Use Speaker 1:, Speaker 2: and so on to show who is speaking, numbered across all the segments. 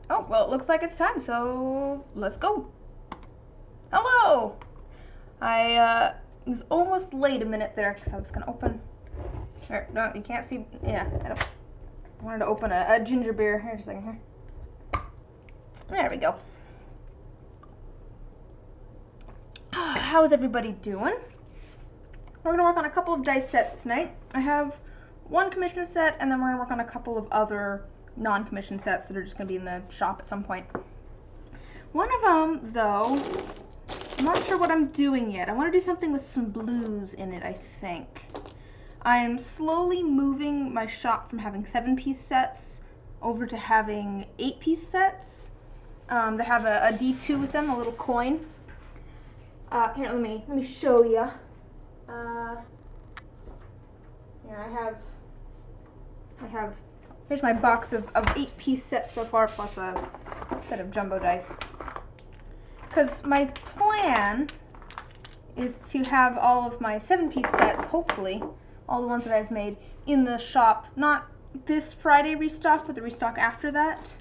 Speaker 1: Oh, well, it looks like it's time, so let's go. Hello! I was almost late a minute there because I was going to open. No, you can't see. Yeah, I wanted to open a ginger beer. Here, just a second here. There we go. How's everybody doing? We're going to work on a couple of dice sets tonight. I have one commission set, and then we're going to work on a couple of other non-commission sets that are just going to be in the shop at some point. One of them, though, I'm not sure what I'm doing yet. I want to do something with some blues in it, I think. I am slowly moving my shop from having 7-piece sets over to having 8-piece sets that have a D2 with them, a little coin. Here, let me show you. Here I have. Here's my box of 8-piece sets so far, plus a set of jumbo dice. Because my plan is to have all of my 7-piece sets, hopefully, all the ones that I've made, in the shop, not this Friday restock, but the restock after that.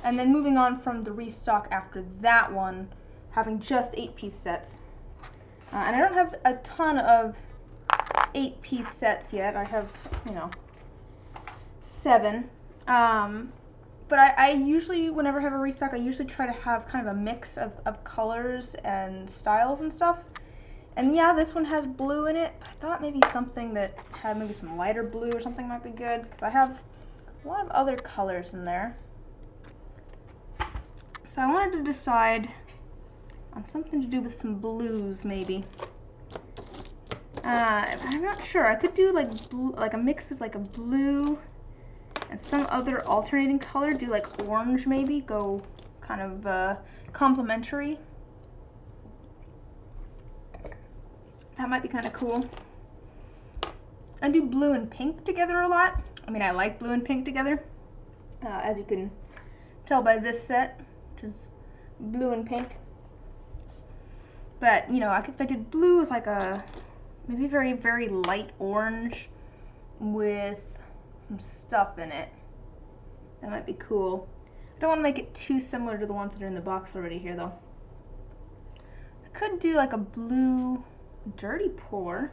Speaker 1: And then moving on from the restock after that one, having just 8-piece sets. And I don't have a ton of 8-piece sets yet. I have, 7. But I usually, whenever I have a restock, I usually try to have kind of a mix of colors and styles and stuff. And yeah, this one has blue in it. I thought maybe something that had maybe some lighter blue or something might be good, because I have a lot of other colors in there. So I wanted to decide on something to do with some blues, maybe. I'm not sure. I could do like blue, like a mix of like a blue and some other alternating color. Do like orange, maybe. Go kind of complementary. That might be kind of cool. I do blue and pink together a lot. I mean, I like blue and pink together, as you can tell by this set, which is blue and pink. But, if I did blue with like a maybe very, very light orange with some stuff in it, that might be cool. I don't want to make it too similar to the ones that are in the box already here, though. I could do like a blue dirty pour.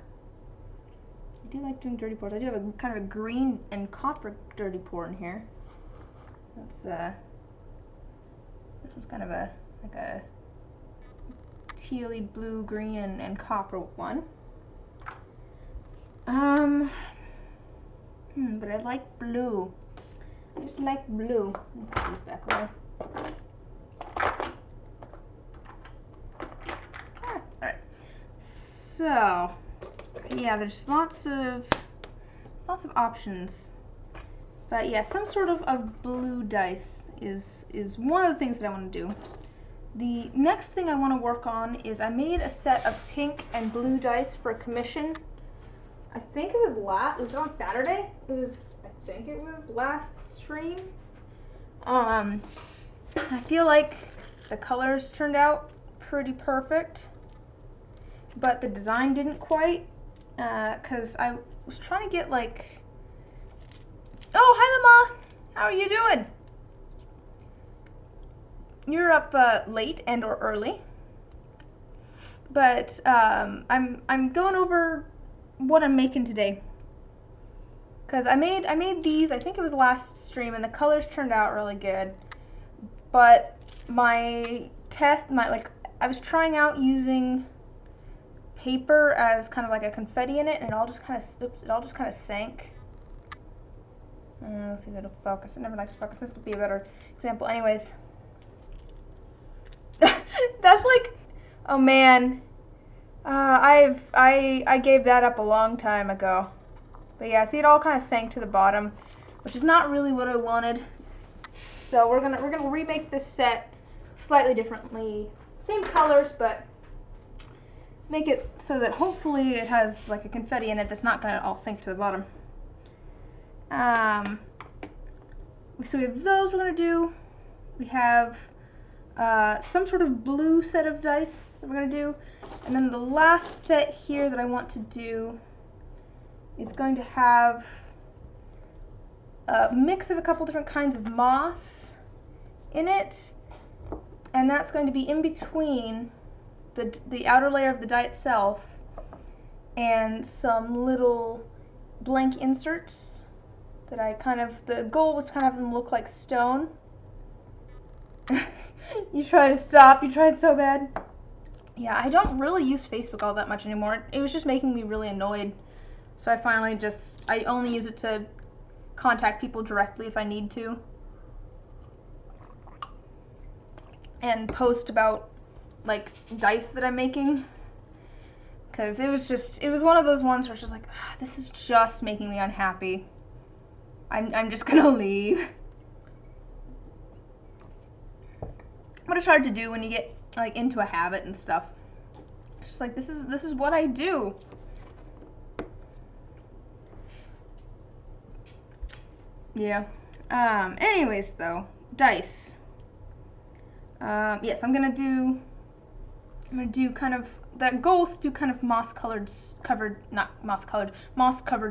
Speaker 1: I do like doing dirty pours. I do have a kind of a green and copper dirty pour in here. That's this one's kind of like a tealy blue, green, and copper one. But I like blue. I just like blue. Put these back away. Alright. So, yeah, there's lots of options. But yeah, some sort of blue dice is one of the things that I want to do. The next thing I want to work on is I made a set of pink and blue dice for a commission. I think it was on Saturday. I think it was last stream. I feel like the colors turned out pretty perfect, but the design didn't quite, because I was trying to get like, oh, hi Mama, how are you doing? You're up late and or early, but I'm going over what I'm making today, because I made these, I think it was last stream, and the colors turned out really good, but I was trying out using paper as kind of like a confetti in it, and it all just kind of sank. Let's see if it'll focus. It never likes to focus. This would be a better example. Anyways, that's like, oh man, I gave that up a long time ago. But yeah, see, it all kind of sank to the bottom, which is not really what I wanted. So we're gonna remake this set slightly differently, same colors, but make it so that hopefully it has like a confetti in it that's not gonna all sink to the bottom. So we have those we're gonna do. We have some sort of blue set of dice that we're gonna do, and then the last set here that I want to do is going to have a mix of a couple different kinds of moss in it, and that's going to be in between the outer layer of the die itself and some little blank inserts that I the goal was kind of them look like stone. You try to stop, you tried so bad. Yeah, I don't really use Facebook all that much anymore. It was just making me really annoyed. So I finally I only use it to contact people directly if I need to. And post about, like, dice that I'm making. Because it was one of those ones where it's just like, this is just making me unhappy. I'm just gonna leave. But it's hard to do when you get, like, into a habit and stuff. It's just like, this is what I do. Yeah. Anyways, though, dice. Yes, I'm gonna do kind of, that goal is to do kind of moss covered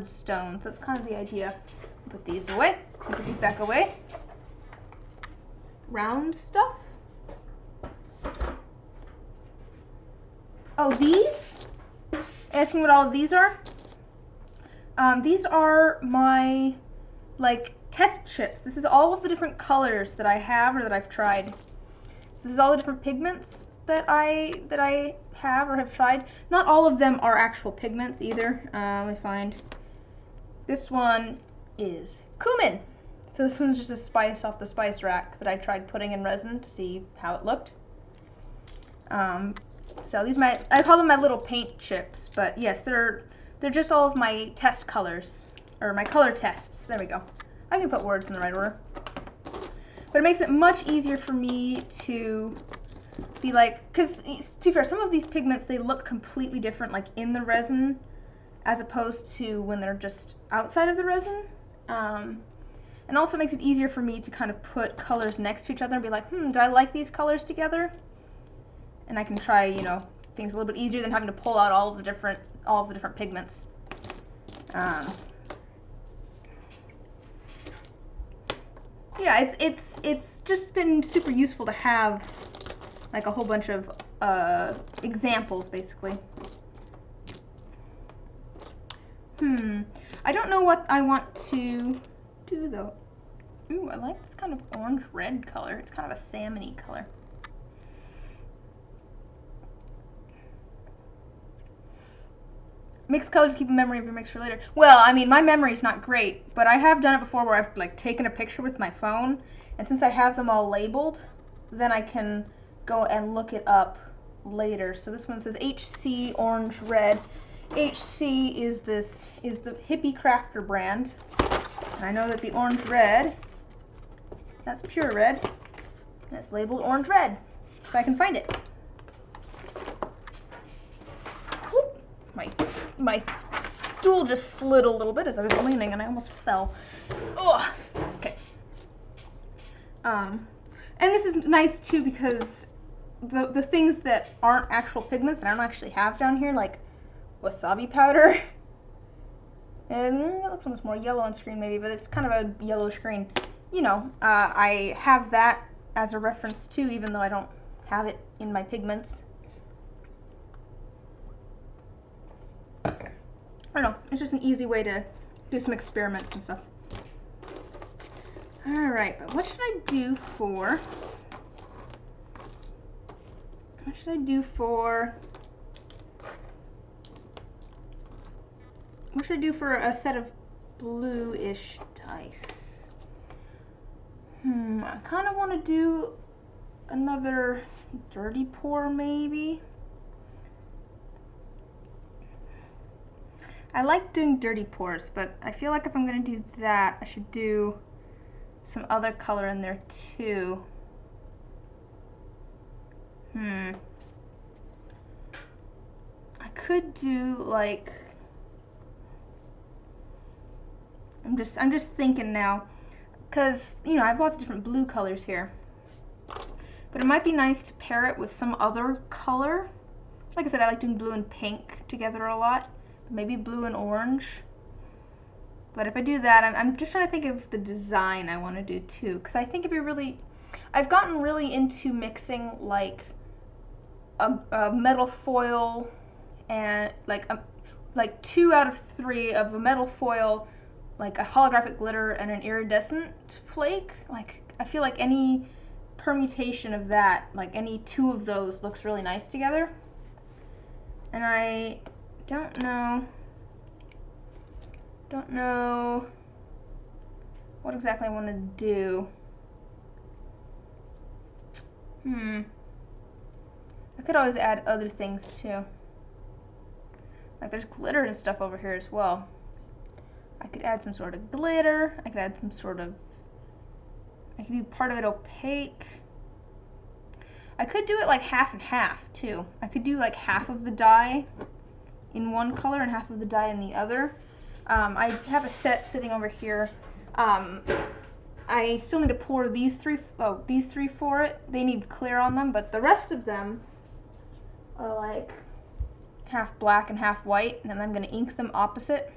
Speaker 1: stones. That's kind of the idea. Put these away. Put these back away. Round stuff. Oh, these? Asking what all of these are? These are my, like, test chips. This is all of the different colors that I have or that I've tried. So this is all the different pigments that I have or have tried. Not all of them are actual pigments either. Let me find. This one is cumin. So this one's just a spice off the spice rack that I tried putting in resin to see how it looked. So these I call them my little paint chips, but yes, they're just all of my test colors, or my color tests. There we go. I can put words in the right order. But it makes it much easier for me to be like, because to be fair, some of these pigments, they look completely different, like in the resin, as opposed to when they're just outside of the resin. And also makes it easier for me to kind of put colors next to each other and be like, do I like these colors together? And I can try, you know, things a little bit easier than having to pull out all of the different pigments. Yeah, it's just been super useful to have, like, a whole bunch of examples, basically. I don't know what I want to do, though. Ooh, I like this kind of orange-red color. It's kind of a salmon-y color. Mix colors, keep a memory of your mix for later. Well, I mean, my memory's not great, but I have done it before where I've, like, taken a picture with my phone, and since I have them all labeled, then I can go and look it up later. So this one says HC Orange Red. HC is the Hippie Crafter brand. And I know that the Orange Red, that's pure red, and it's labeled Orange Red, so I can find it. Whoop. My stool just slid a little bit as I was leaning and I almost fell. Ugh. Okay. And this is nice too because the things that aren't actual pigments that I don't actually have down here, like wasabi powder, and that looks almost more yellow on screen maybe, but it's kind of a yellow screen. You know, I have that as a reference too, even though I don't have it in my pigments. I don't know, it's just an easy way to do some experiments and stuff. Alright, but what should I do for a set of blue-ish dice? I kind of want to do another dirty pour, maybe. I like doing dirty pours, but I feel like if I'm going to do that, I should do some other color in there too. I could do, like, I'm just thinking now, because, you know, I have lots of different blue colors here, but it might be nice to pair it with some other color. Like I said, I like doing blue and pink together a lot. Maybe blue and orange. But if I do that, I'm just trying to think of the design I want to do too, because I think it'd be really, I've gotten really into mixing like a metal foil and like 2 out of 3 of a metal foil, like a holographic glitter and an iridescent flake. Like I feel like any permutation of that, like any 2 of those, looks really nice together. And I don't know what exactly I want to do. I could always add other things too. Like there's glitter and stuff over here as well. I could add some sort of glitter. I could add some sort of, I could do part of it opaque. I could do it like half and half too. I could do like half of the dye in one color and half of the dye in the other. I have a set sitting over here. I still need to pour these three for it. They need clear on them, but the rest of them are like half black and half white, and then I'm going to ink them opposite.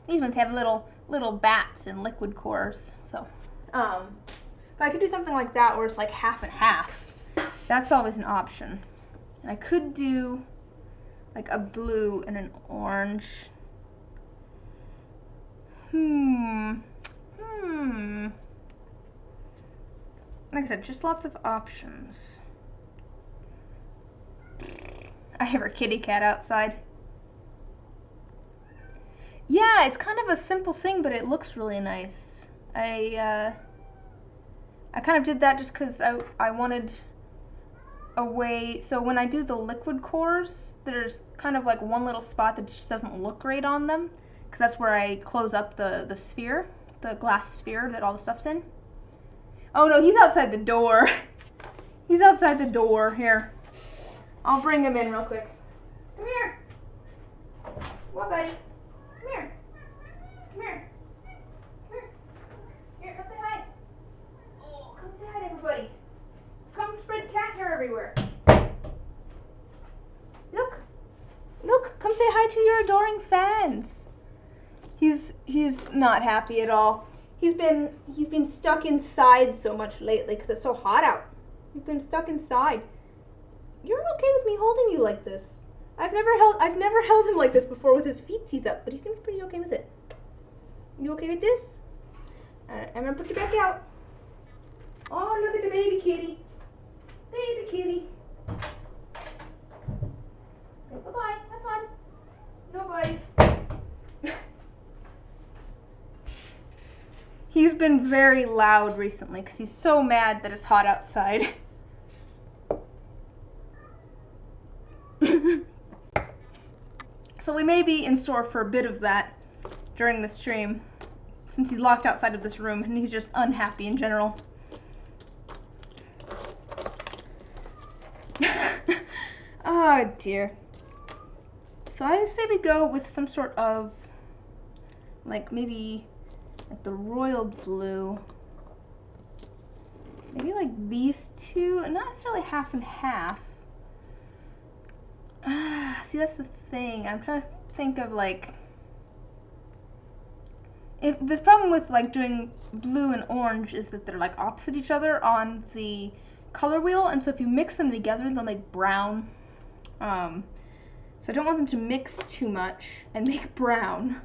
Speaker 1: These ones have little bats and liquid cores, so but I could do something like that where it's like half and half. That's always an option. And I could do like a blue and an orange. Like I said, just lots of options. I have our kitty cat outside. Yeah, it's kind of a simple thing, but it looks really nice. I kind of did that just because I wanted a way, so when I do the liquid cores, there's kind of like one little spot that just doesn't look great on them, because that's where I close up the sphere, the glass sphere that all the stuff's in. Oh no, he's outside the door. He's outside the door. Here, I'll bring him in real quick. Come here. What, buddy? Come here. Come here. Come here. Here, come say hi. Oh, come say hi to everybody. Come spread cat hair everywhere. Look. Look, come say hi to your adoring fans. He's not happy at all. He's been stuck inside so much lately because it's so hot out. He's been stuck inside. You're okay with me holding you like this? I've never held him like this before with his feetsies up, but he seems pretty okay with it. You okay with this? Alright, I'm gonna put you back out. Oh, look at the baby kitty. Baby kitty. Okay, bye-bye. Have fun. No bye. He's been very loud recently because he's so mad that it's hot outside. So we may be in store for a bit of that during the stream, since he's locked outside of this room and he's just unhappy in general. Oh dear. So I say we go with some sort of, like maybe like the royal blue. Maybe like these two, not necessarily half and half. See, that's the thing. I'm trying to think of like, if the problem with like doing blue and orange is that they're like opposite each other on the color wheel, and so if you mix them together, they'll make brown. So I don't want them to mix too much and make brown.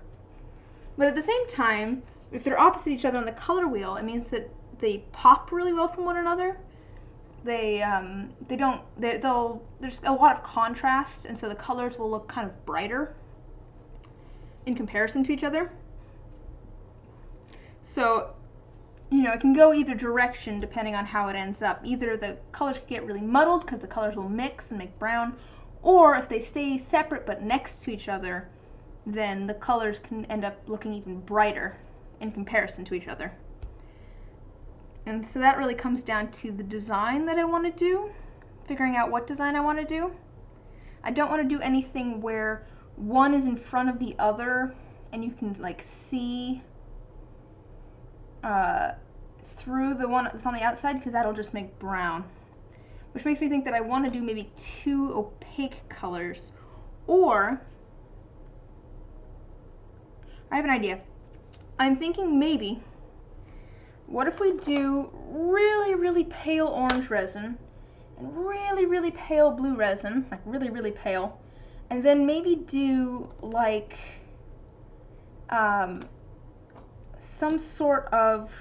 Speaker 1: But at the same time, if they're opposite each other on the color wheel, it means that they pop really well from one another. There's a lot of contrast, and so the colors will look kind of brighter in comparison to each other. So, you know, it can go either direction depending on how it ends up. Either the colors can get really muddled because the colors will mix and make brown, or if they stay separate but next to each other, then the colors can end up looking even brighter in comparison to each other. And so that really comes down to the design that I want to do, figuring out what design I want to do. I don't want to do anything where one is in front of the other and you can like see through the one that's on the outside, because that'll just make brown. Which makes me think that I want to do maybe 2 opaque colors, or I have an idea. I'm thinking maybe, what if we do really really pale orange resin and really, really pale blue resin, like really, really pale, and then maybe do like some sort of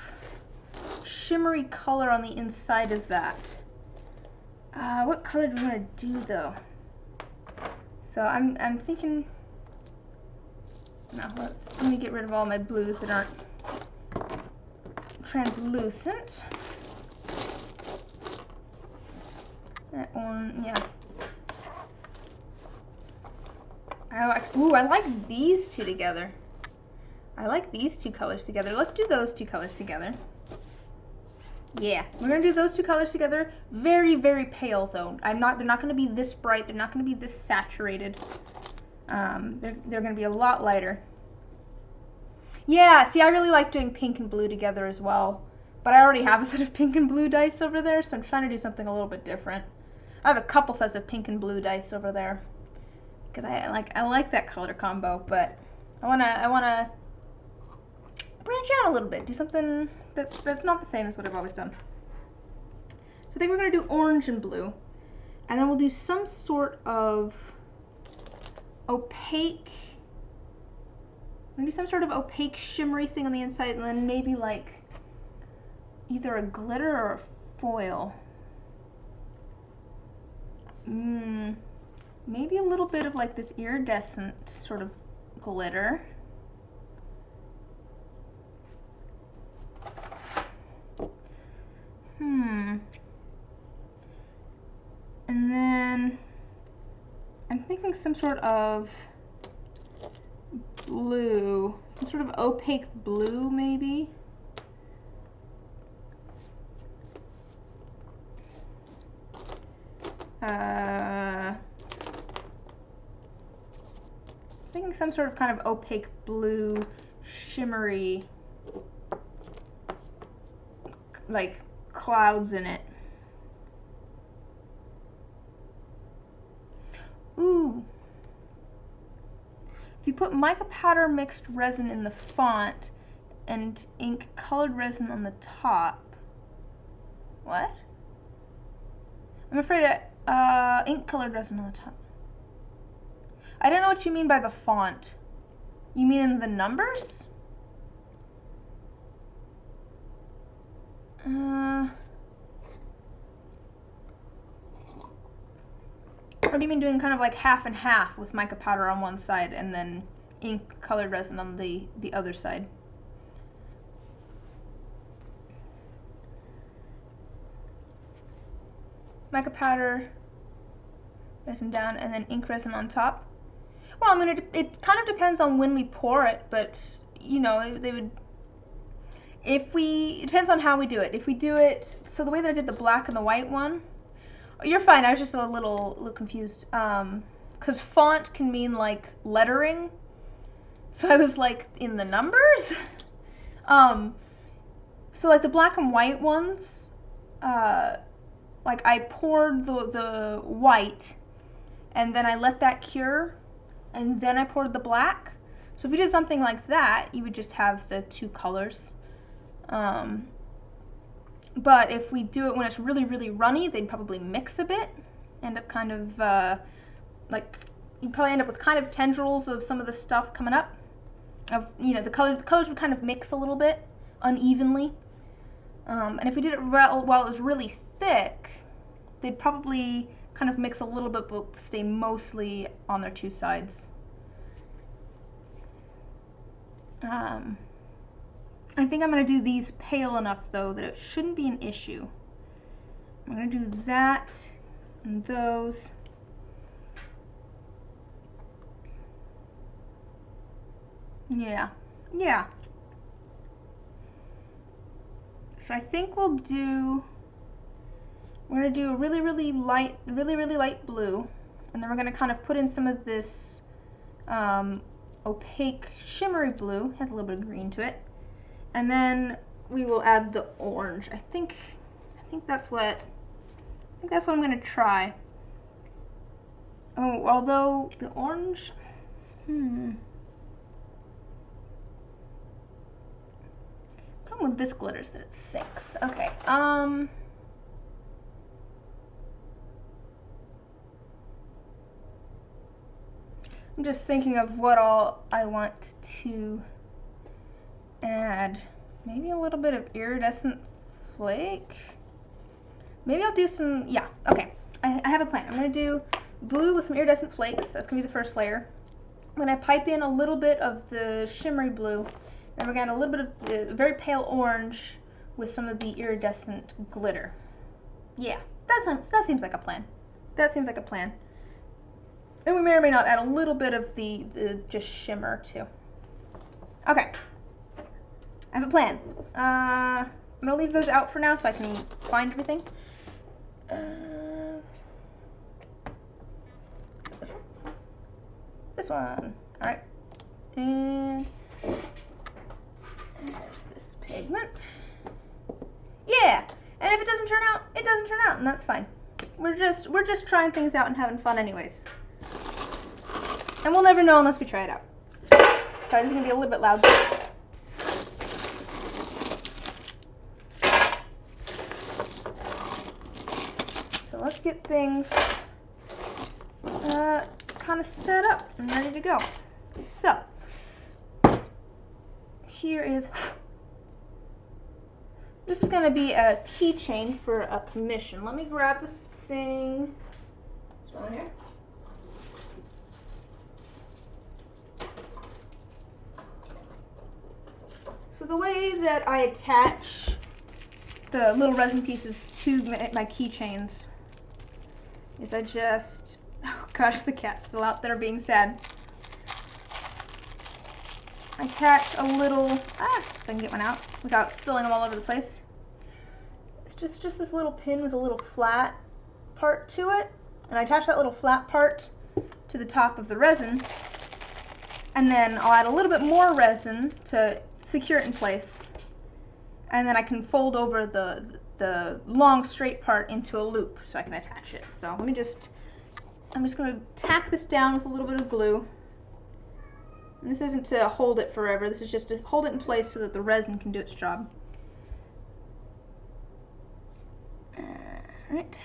Speaker 1: shimmery color on the inside of that. What color do we want to do though? So I'm thinking. Now let me get rid of all my blues that aren't translucent. That one, yeah. I like these two together. I like these two colors together. Let's do those two colors together. Yeah, we're gonna do those two colors together. Very, very pale though. They're not gonna be this bright. They're not gonna be this saturated. They're gonna be a lot lighter. Yeah, see, I really like doing pink and blue together as well. But I already have a set of pink and blue dice over there, so I'm trying to do something a little bit different. I have a couple sets of pink and blue dice over there because I like that color combo, but I wanna branch out a little bit, do something that's not the same as what I've always done. So I think we're gonna do orange and blue, and then we'll do some sort of opaque. I'm gonna do some sort of opaque shimmery thing on the inside, and then maybe like either a glitter or a foil. Maybe a little bit of like this iridescent sort of glitter. And then I'm thinking some sort of blue, some sort of opaque blue maybe. Thinking some sort of kind of opaque blue, shimmery, like clouds in it. Ooh. If you put mica powder mixed resin in the font and ink colored resin on the top. What? I'm afraid ink colored resin on the top. I don't know what you mean by the font. You mean in the numbers? What do you mean doing kind of like half and half with mica powder on one side and then ink colored resin on the other side? Mica powder, resin down, and then ink resin on top. Well, I mean, it kind of depends on when we pour it, but you know, they would. It depends on how we do it. If we do it, so the way that I did the black and the white one, you're fine. I was just a little confused, because font can mean like lettering, so I was like in the numbers. So like the black and white ones, like I poured the white, and then I let that cure, and then I poured the black. So if you did something like that, you would just have the two colors. But if we do it when it's really, really runny, they'd probably mix a bit, end up kind of like, you'd probably end up with kind of tendrils of some of the stuff coming up. You know, the colors would kind of mix a little bit unevenly. And if we did it while it was really thick, they'd probably kind of mix a little bit but stay mostly on their two sides. I think I'm going to do these pale enough though that it shouldn't be an issue. I'm going to do that and those. Yeah. So I think we're going to do a really, really light blue, and then we're going to kind of put in some of this opaque shimmery blue. Has a little bit of green to it. And then we will add the orange. I think that's what I'm going to try. Oh, although the orange, problem with this glitter is that it sinks. Okay. I'm just thinking of what all I want to add. Maybe a little bit of iridescent flake. Maybe I'll do some, yeah, okay. I have a plan. I'm gonna do blue with some iridescent flakes. That's gonna be the first layer. I'm gonna pipe in a little bit of the shimmery blue. Then we're gonna add a little bit of the very pale orange with some of the iridescent glitter. Yeah, that seems like a plan. That seems like a plan. And we may or may not add a little bit of the just shimmer too. Okay, I have a plan. I'm gonna leave those out for now so I can find everything. This one. This one. All right. And there's this pigment. Yeah. And if it doesn't turn out, it doesn't turn out, and that's fine. We're just trying things out and having fun anyways. And we'll never know unless we try it out. Sorry, this is gonna be a little bit loud. So let's get things kind of set up and ready to go. So here is, this is going to be a keychain for a commission. Let me grab this thing. This one here. So the way that I attach the little resin pieces to my keychains is I just, oh gosh, the cat's still out there being sad. I attach a little, if I can get one out without spilling them all over the place. It's just this little pin with a little flat part to it. And I attach that little flat part to the top of the resin. And then I'll add a little bit more resin to secure it in place. And then I can fold over the long straight part into a loop so I can attach it. So I'm just going to tack this down with a little bit of glue. And this isn't to hold it forever, this is just to hold it in place so that the resin can do its job. Alright.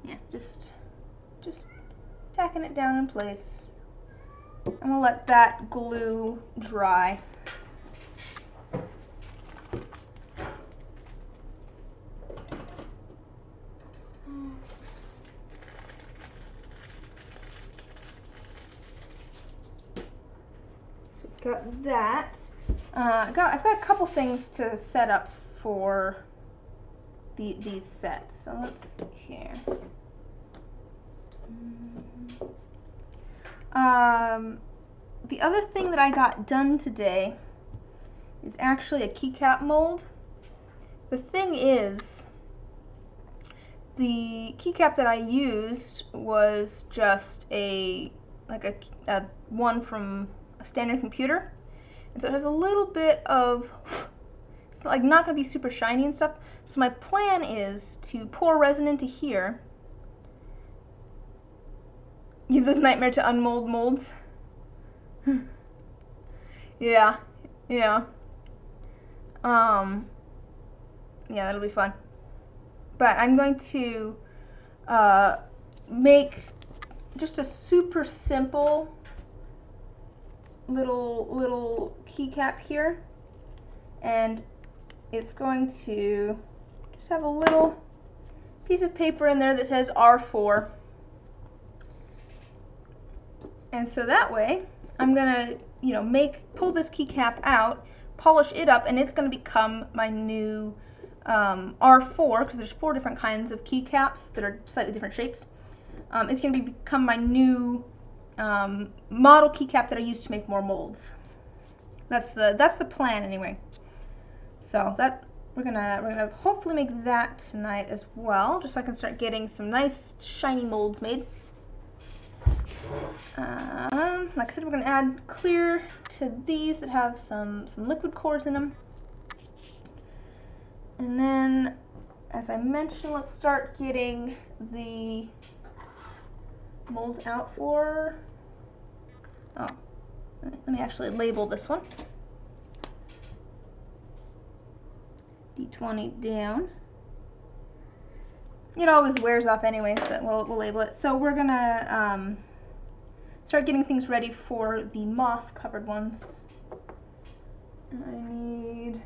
Speaker 1: Yeah, just tacking it down in place. I'm gonna let that glue dry. So we've got that. I've got a couple things to set up for these sets. So let's see here. The other thing that I got done today is actually a keycap mold. The thing is, the keycap that I used was just a one from a standard computer, and so it has a little bit of, it's like not going to be super shiny and stuff. So my plan is to pour resin into here. You have this nightmare to unmold molds. Yeah. Yeah, that'll be fun. But I'm going to make just a super simple little keycap here, and it's going to just have a little piece of paper in there that says R4. And so that way, I'm gonna, pull this keycap out, polish it up, and it's gonna become my new R4, because there's 4 different kinds of keycaps that are slightly different shapes. It's gonna become my new model keycap that I use to make more molds. That's the plan anyway. So that we're gonna hopefully make that tonight as well, just so I can start getting some nice shiny molds made. Like I said, we're going to add clear to these that have some liquid cores in them. And then, as I mentioned, let's start getting the molds out for, let me actually label this one. D20 down. It always wears off anyways, but we'll label it. So we're gonna start getting things ready for the moss covered ones. I need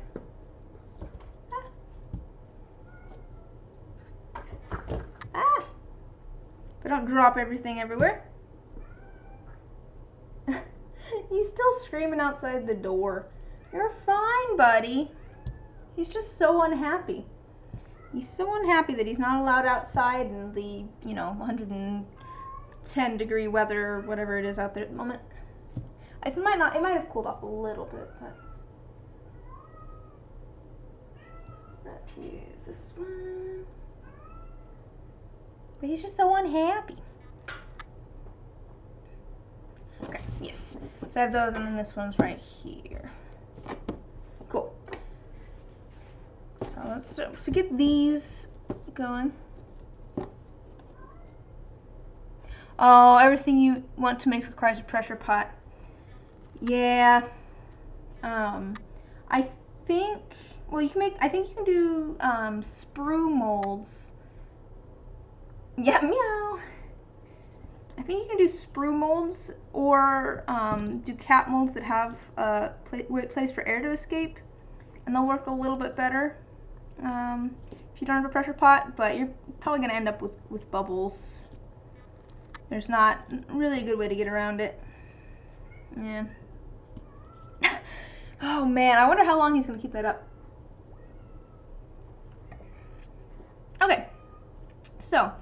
Speaker 1: but don't drop everything everywhere. He's still screaming outside the door. You're fine, buddy. He's just so unhappy. He's so unhappy that he's not allowed outside in the, 110-degree weather or whatever it is out there at the moment. It might have cooled off a little bit, but let's use this one. But he's just so unhappy. Okay, yes. So I have those, and then this one's right here. Cool. So let's start to get these going. Oh, everything you want to make requires a pressure pot. Yeah. I think, well, you can make, I think you can do sprue molds. Yeah, meow. I think you can do sprue molds or do cap molds that have a place for air to escape, and they'll work a little bit better if you don't have a pressure pot, but you're probably going to end up with bubbles. There's not really a good way to get around it. Yeah. Oh man, I wonder how long he's going to keep that up. Okay, so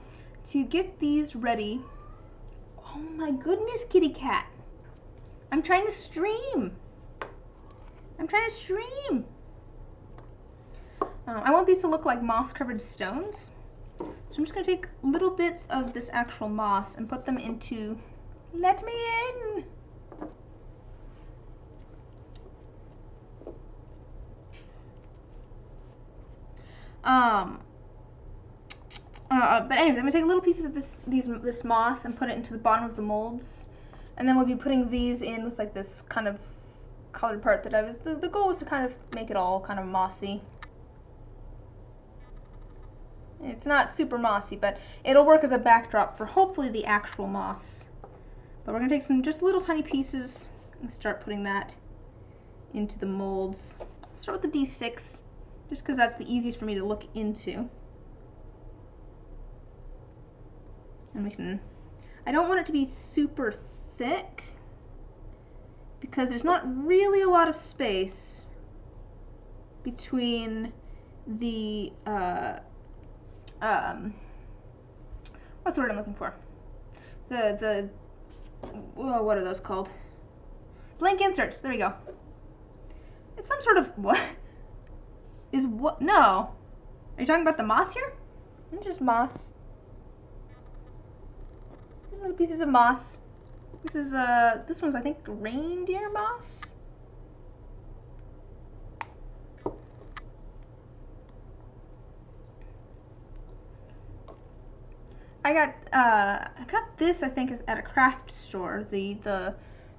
Speaker 1: to get these ready, oh my goodness, kitty cat. I'm trying to stream. I want these to look like moss-covered stones. So I'm just going to take little bits of this actual moss and put them into, let me in. But anyways, I'm gonna take little pieces of this moss and put it into the bottom of the molds, and then we'll be putting these in with like this kind of colored part that I was. The goal was to kind of make it all kind of mossy. It's not super mossy, but it'll work as a backdrop for hopefully the actual moss. But we're gonna take some just little tiny pieces and start putting that into the molds. Start with the D6, just because that's the easiest for me to look into. And we can, I don't want it to be super thick because there's not really a lot of space between the, what's the word I'm looking for? Whoa, what are those called? Blank inserts, there we go. It's some sort of, what? No. Are you talking about the moss here? It's just moss. Little pieces of moss. This is this one's I think reindeer moss. I got this I think is at a craft store. The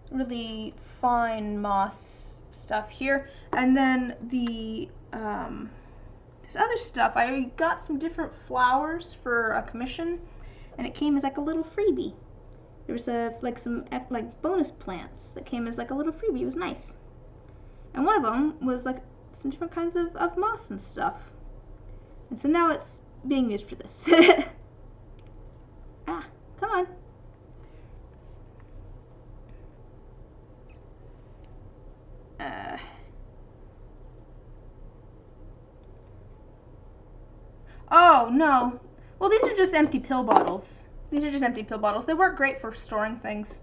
Speaker 1: really fine moss stuff here, and then the this other stuff I got some different flowers for a commission. And it came as like a little freebie. There was some bonus plants that came as like a little freebie. It was nice. And one of them was like some different kinds of moss and stuff. And so now it's being used for this. Ah, come on. Oh no. Well, these are just empty pill bottles. These are just empty pill bottles. They work great for storing things.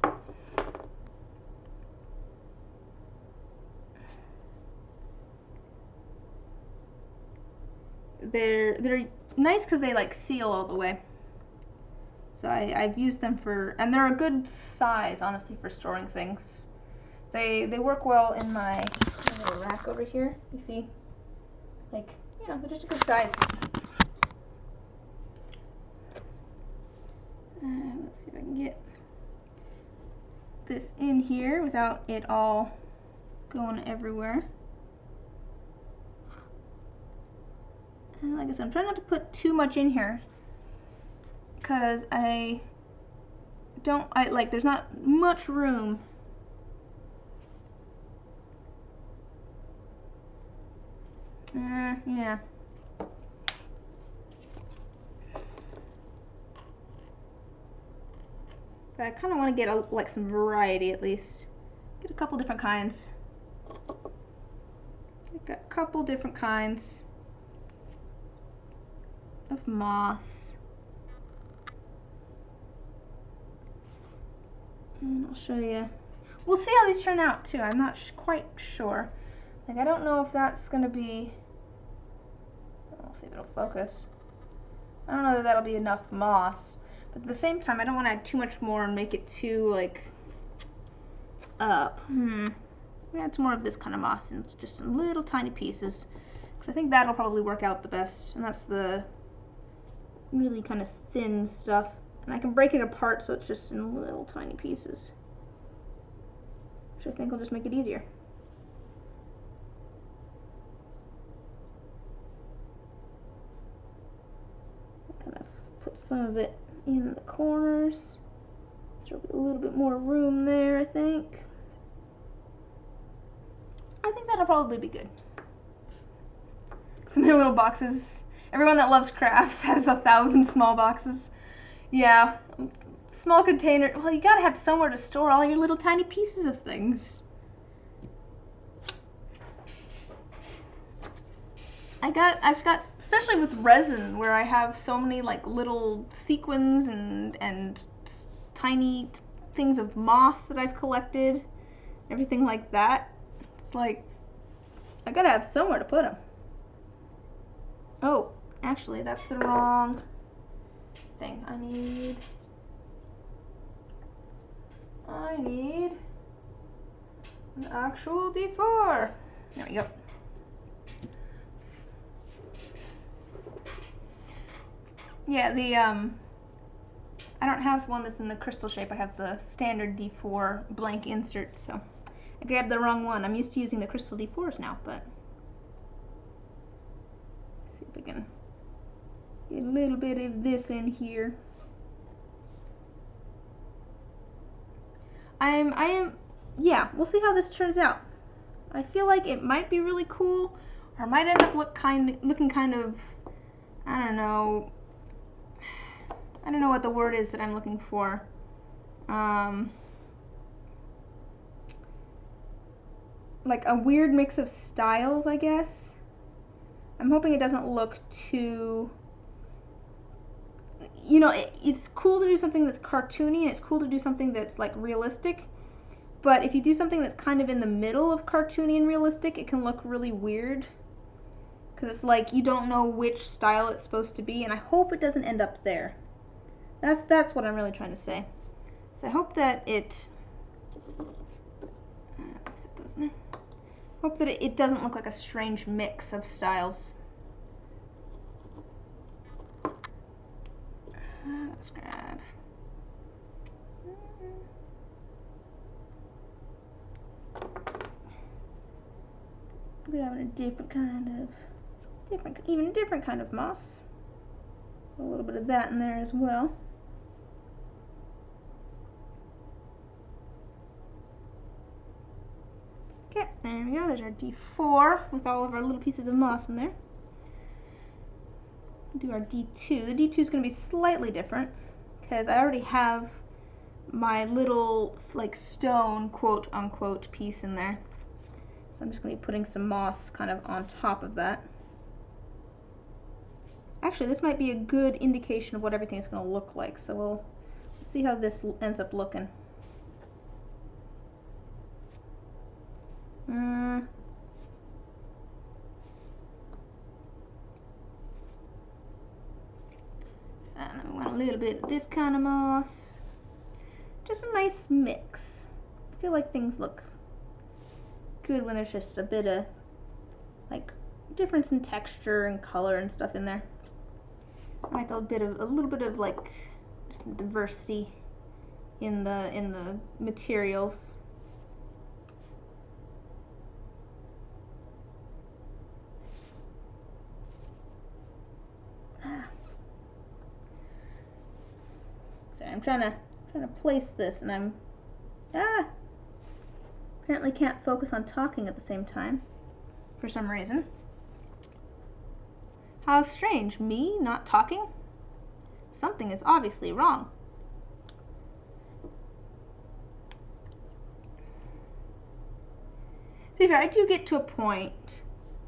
Speaker 1: They're nice because they like seal all the way. So I've used them for, and they're a good size, honestly, for storing things. They work well in my little rack over here. You see, like, they're just a good size. Let's see if I can get this in here without it all going everywhere. And like I said, I'm trying not to put too much in here because I like, there's not much room. Yeah. But I kind of want to get like some variety at least. Get a couple different kinds. Got a couple different kinds of moss. And I'll show you. We'll see how these turn out too. I'm not quite sure. Like, I don't know if that's gonna be. I'll see if it'll focus. I don't know that that'll be enough moss, but at the same time, I don't want to add too much more and make it too like up. Add some more of this kind of moss and just some little tiny pieces, because I think that'll probably work out the best. And that's the really kind of thin stuff. And I can break it apart so it's just in little tiny pieces, which I think will just make it easier. Kind of put some of it in the corners. There'll be a little bit more room there, I think. I think that'll probably be good. So many little boxes. Everyone that loves crafts has 1,000 small boxes. Yeah, small container. Well, you gotta have somewhere to store all your little tiny pieces of things. I've got, especially with resin, where I have so many like little sequins and tiny things of moss that I've collected, everything like that. It's like, I gotta have somewhere to put them. Oh, actually, that's the wrong thing. I need an actual D4. There we go. Yeah, I don't have one that's in the crystal shape. I have the standard D4 blank insert, so I grabbed the wrong one. I'm used to using the crystal D4s now, but let's see if we can get a little bit of this in here. Yeah, we'll see how this turns out. I feel like it might be really cool, or it might end up looking kind of, I don't know what the word is that I'm looking for. Like a weird mix of styles, I guess. I'm hoping it doesn't look too, you know, it's cool to do something that's cartoony, and it's cool to do something that's like realistic, but if you do something that's kind of in the middle of cartoony and realistic, it can look really weird, because it's like you don't know which style it's supposed to be, and I hope it doesn't end up there. That's what I'm really trying to say. So I hope that it it doesn't look like a strange mix of styles. Let's grab. We're having a different kind of moss. A little bit of that in there as well. Okay, there we go. There's our D4 with all of our little pieces of moss in there. Do our D2. The D2 is going to be slightly different because I already have my little like stone quote unquote piece in there. So I'm just going to be putting some moss kind of on top of that. Actually, this might be a good indication of what everything is going to look like. So we'll see how this ends up looking. So then we want a little bit of this kind of moss. Just a nice mix. I feel like things look good when there's just a bit of like difference in texture and color and stuff in there. I like a little bit of like just some diversity in the materials. Sorry, I'm trying to place this, and I'm apparently can't focus on talking at the same time for some reason. How strange, me not talking? Something is obviously wrong. To be fair, I do get to a point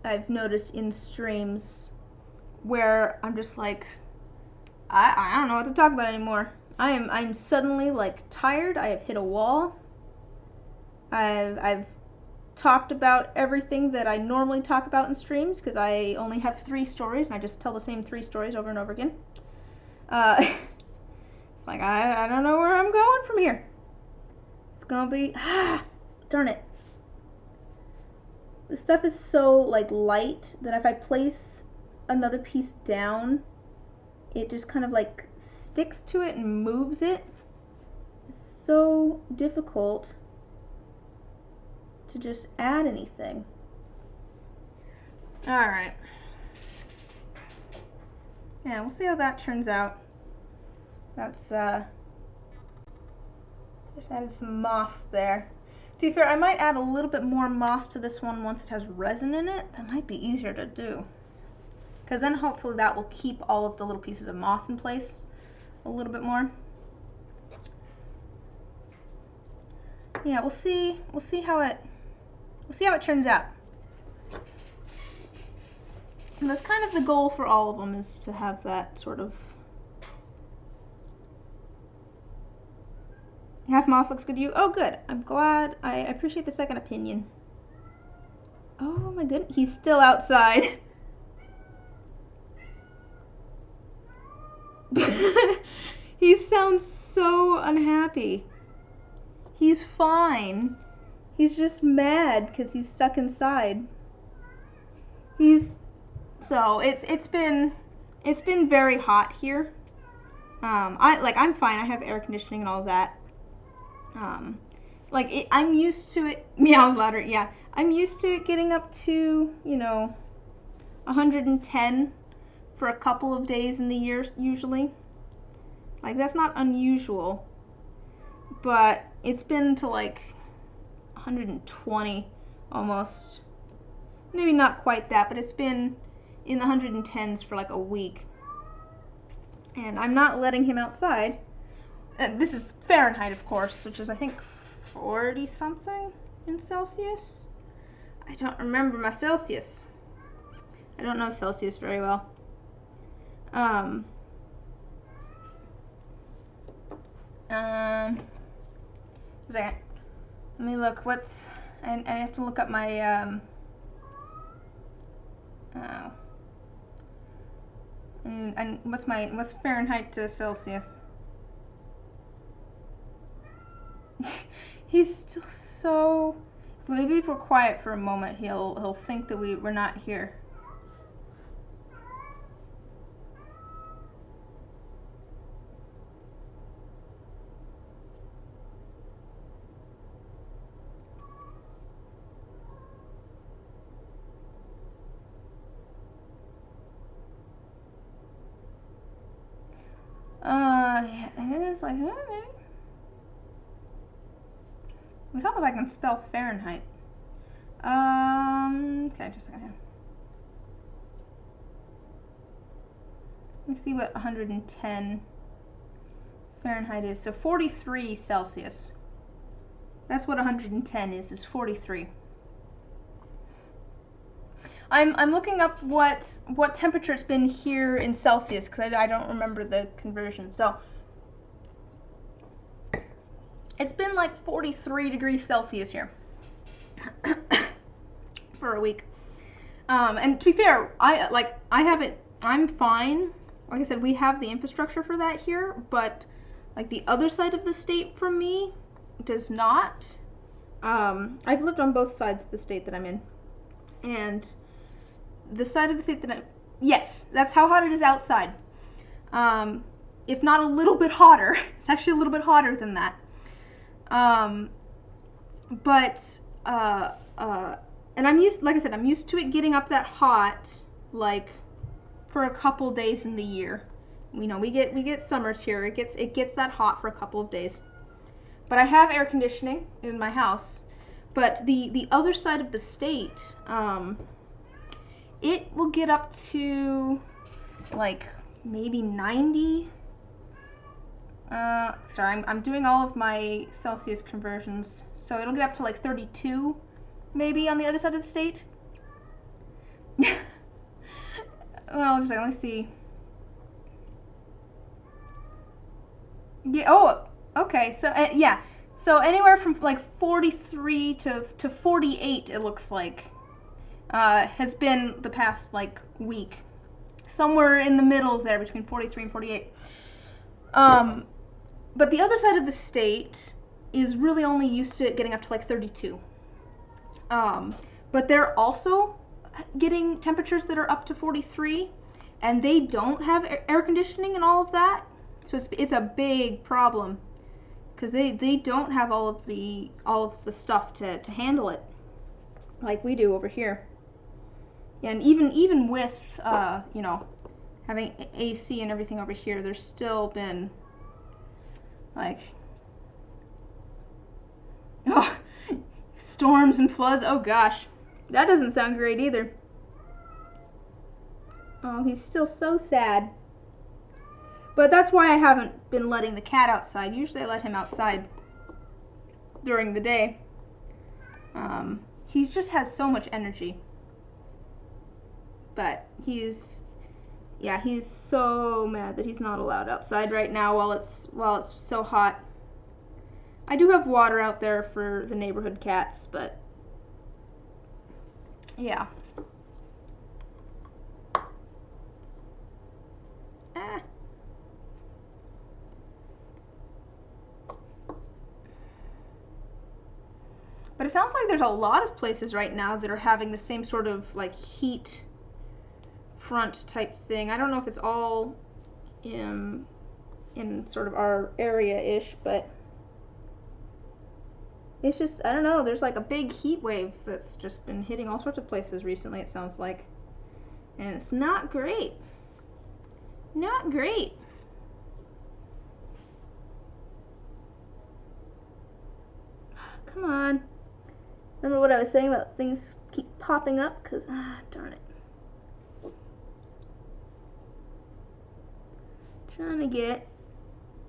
Speaker 1: I've noticed in streams where I'm just like, I don't know what to talk about anymore. I'm suddenly like tired. I have hit a wall. I've talked about everything that I normally talk about in streams because I only have 3 stories and I just tell the same 3 stories over and over again. It's like I don't know where I'm going from here. It's gonna be darn it. This stuff is so like light that if I place another piece down, it just kind of like sticks to it and moves it. It's so difficult to just add anything. Alright. Yeah, we'll see how that turns out. That's just added some moss there. To be fair, I might add a little bit more moss to this one once it has resin in it. That might be easier to do. Because then hopefully that will keep all of the little pieces of moss in place a little bit more. Yeah, we'll see how it turns out. And that's kind of the goal for all of them, is to have that sort of half moss looks good to you. Oh, good. I'm glad. I appreciate the second opinion. Oh my goodness, he's still outside. He sounds so unhappy. He's fine. He's just mad because he's stuck inside. So it's been very hot here. I'm fine. I have air conditioning and all of that. I'm used to it. Meows louder. Yeah, I'm used to it getting up to 110 for a couple of days in the year usually. Like, that's not unusual, but it's been to like 120 almost. Maybe not quite that, but it's been in the 110s for like a week. And I'm not letting him outside. This is Fahrenheit, of course, which is I think 40 something in Celsius. I don't remember my Celsius. I don't know Celsius very well. A second. Let me look. I have to look up my and what's Fahrenheit to Celsius? He's still so. Maybe if we're quiet for a moment, he'll think that we're not here. Yeah, it is like, maybe. I don't know if I can spell Fahrenheit. Okay, just a second here. Let me see what 110 Fahrenheit is. So 43 Celsius. That's what 110 is 43. I'm looking up what temperature it's been here in Celsius because I don't remember the conversion. So it's been like 43 degrees Celsius here for a week. And to be fair, I'm fine. Like I said, we have the infrastructure for that here, but like the other side of the state from me does not. I've lived on both sides of the state that I'm in, and the side of the state that yes, that's how hot it is outside. If not a little bit hotter, it's actually a little bit hotter than that. And I'm used, like I said, I'm used to it getting up that hot, like, for a couple days in the year. You know, we get summers here. It gets that hot for a couple of days. But I have air conditioning in my house. But the other side of the state, it will get up to like maybe 90. Sorry, I'm doing all of my Celsius conversions, so it'll get up to like 32 maybe on the other side of the state. Well, just like, let me see. Yeah. Oh, okay. So yeah. So anywhere from like 43 to 48, it looks like, has been the past like week. Somewhere in the middle there between 43 and 48. But the other side of the state is really only used to getting up to like 32. But they're also getting temperatures that are up to 43, and they don't have air conditioning and all of that. So it's a big problem because they don't have all of the stuff to handle it like we do over here. And even with you know, having AC and everything over here, there's still been like, oh, storms and floods. Oh gosh, that doesn't sound great either. Oh, he's still so sad. But that's why I haven't been letting the cat outside. Usually I let him outside during the day. He just has so much energy. But he's so mad that he's not allowed outside right now while it's so hot. I do have water out there for the neighborhood cats, but yeah. But it sounds like there's a lot of places right now that are having the same sort of like heat front type thing. I don't know if it's all in sort of our area-ish, but it's just, I don't know, there's like a big heat wave that's just been hitting all sorts of places recently, it sounds like. And it's not great. Not great. Come on. Remember what I was saying about things keep popping up? Because, darn it. Trying to get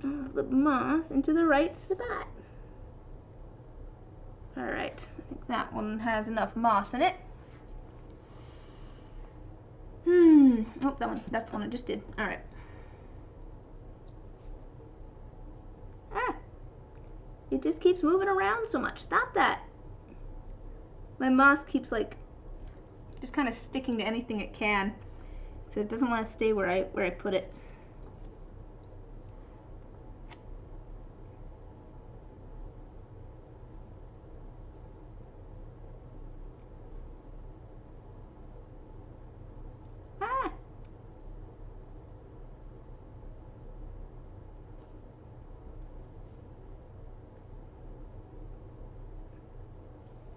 Speaker 1: the moss into the right spot. Alright, I think that one has enough moss in it. Oh, that's the one I just did. Alright. It just keeps moving around so much. Stop that. My moss keeps like just kind of sticking to anything it can, so it doesn't want to stay where I put it.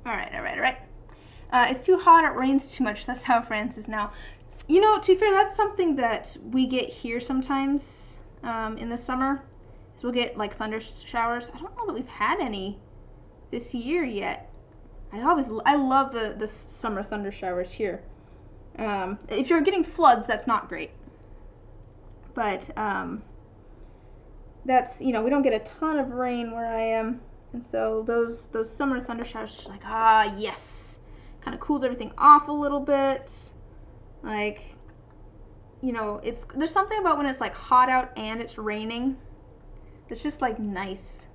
Speaker 1: Alright. It's too hot, it rains too much. That's how France is now. You know, to be fair, that's something that we get here sometimes in the summer. So we'll get like thunder showers. I don't know that we've had any this year yet. I love the summer thunder showers here. If you're getting floods, that's not great. But that's, you know, we don't get a ton of rain where I am. And so those summer thunder showers are just like, yes. Kind of cools everything off a little bit. Like, you know, there's something about when it's like hot out and it's raining. It's just like nice.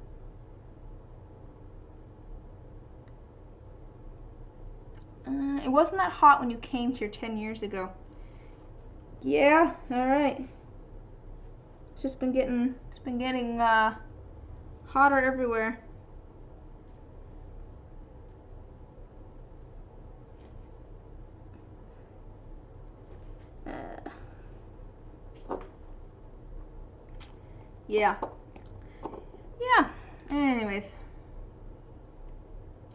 Speaker 1: It wasn't that hot when you came here 10 years ago. Yeah, alright. It's been getting hotter everywhere. Yeah. Anyways,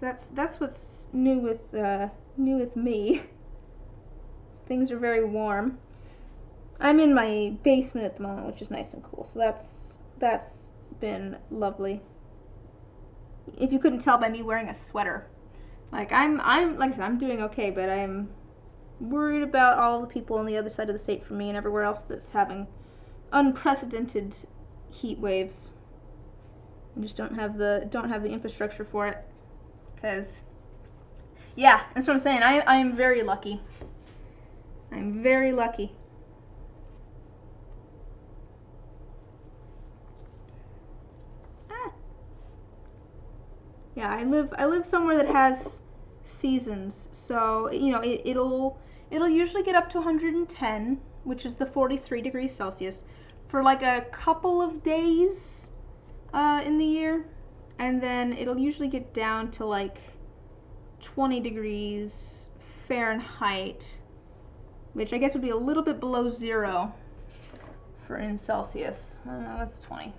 Speaker 1: that's what's new with me. Things are very warm. I'm in my basement at the moment, which is nice and cool. So that's been lovely. If you couldn't tell by me wearing a sweater, like I'm like I said, I'm doing okay, but I'm worried about all the people on the other side of the state from me and everywhere else that's having unprecedented heat waves. I just don't have the infrastructure for it. Cause yeah, that's what I'm saying. I am very lucky. I'm very lucky. Yeah, I live somewhere that has seasons, so you know it'll usually get up to 110, which is the 43 degrees Celsius, for like a couple of days in the year, and then it'll usually get down to like 20 degrees Fahrenheit, which I guess would be a little bit below zero for in Celsius. That's 20.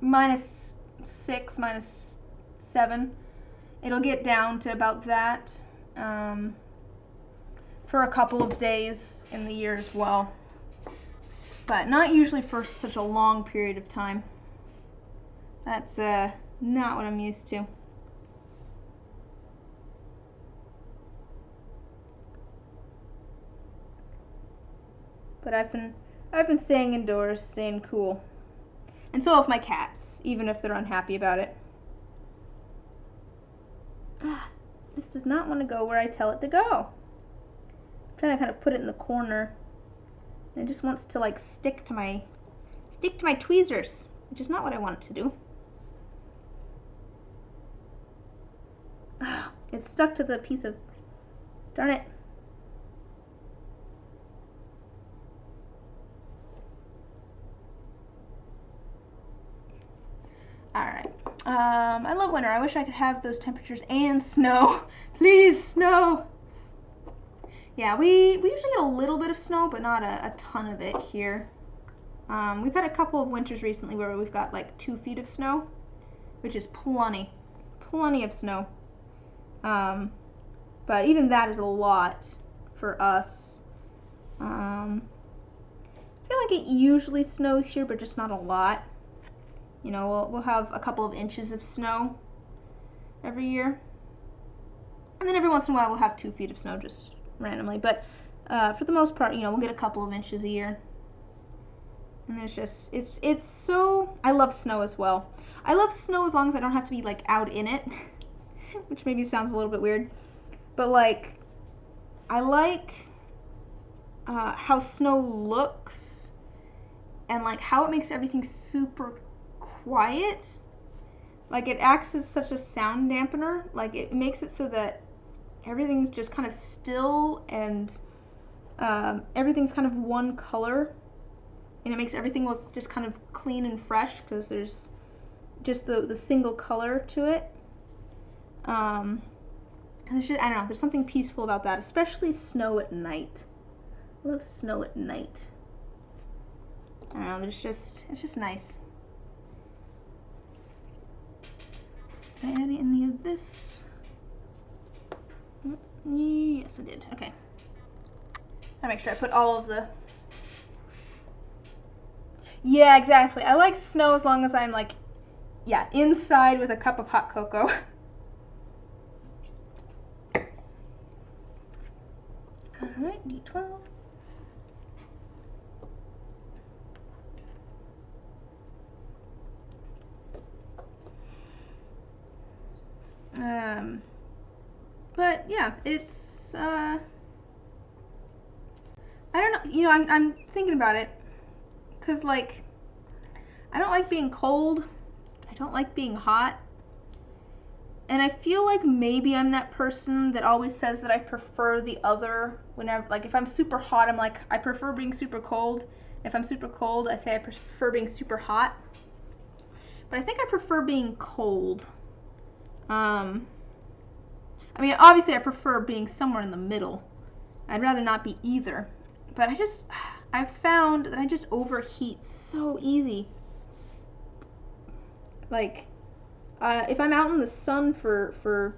Speaker 1: -6, -7. It'll get down to about that for a couple of days in the year as well. But not usually for such a long period of time. That's not what I'm used to. But I've been staying indoors, staying cool. And so have my cats, even if they're unhappy about it. This does not want to go where I tell it to go. I'm trying to kind of put it in the corner. And it just wants to like stick to my tweezers, which is not what I want it to do. It's stuck to the piece of, darn it. Alright. I love winter. I wish I could have those temperatures and snow. Please, snow! Yeah, we usually get a little bit of snow, but not a ton of it here. We've had a couple of winters recently where we've got like 2 feet of snow, which is plenty. Plenty of snow. But even that is a lot for us. I feel like it usually snows here, but just not a lot. You know, we'll have a couple of inches of snow every year. And then every once in a while we'll have 2 feet of snow just randomly. But for the most part, you know, we'll get a couple of inches a year. And there's just, it's so, I love snow as well. I love snow as long as I don't have to be like out in it, which maybe sounds a little bit weird. But like, I like how snow looks and like how it makes everything super quiet. Like it acts as such a sound dampener. Like it makes it so that everything's just kind of still and everything's kind of one color, and it makes everything look just kind of clean and fresh because there's just the single color to it. There's just, I don't know, there's something peaceful about that, especially snow at night. I love snow at night. I don't know, it's just nice. Did I add any of this? Yes, I did. Okay. I'll make sure I put all of the... Yeah, exactly. I like snow as long as I'm like, yeah, inside with a cup of hot cocoa. Alright, D12. But yeah, it's I don't know, you know, I'm thinking about it, cause like I don't like being cold, I don't like being hot, and I feel like maybe I'm that person that always says that I prefer the other whenever, like if I'm super hot, I'm like I prefer being super cold. If I'm super cold, I say I prefer being super hot. But I think I prefer being cold. I mean, obviously I prefer being somewhere in the middle. I'd rather not be either. But I've found that I just overheat so easy. Like, if I'm out in the sun for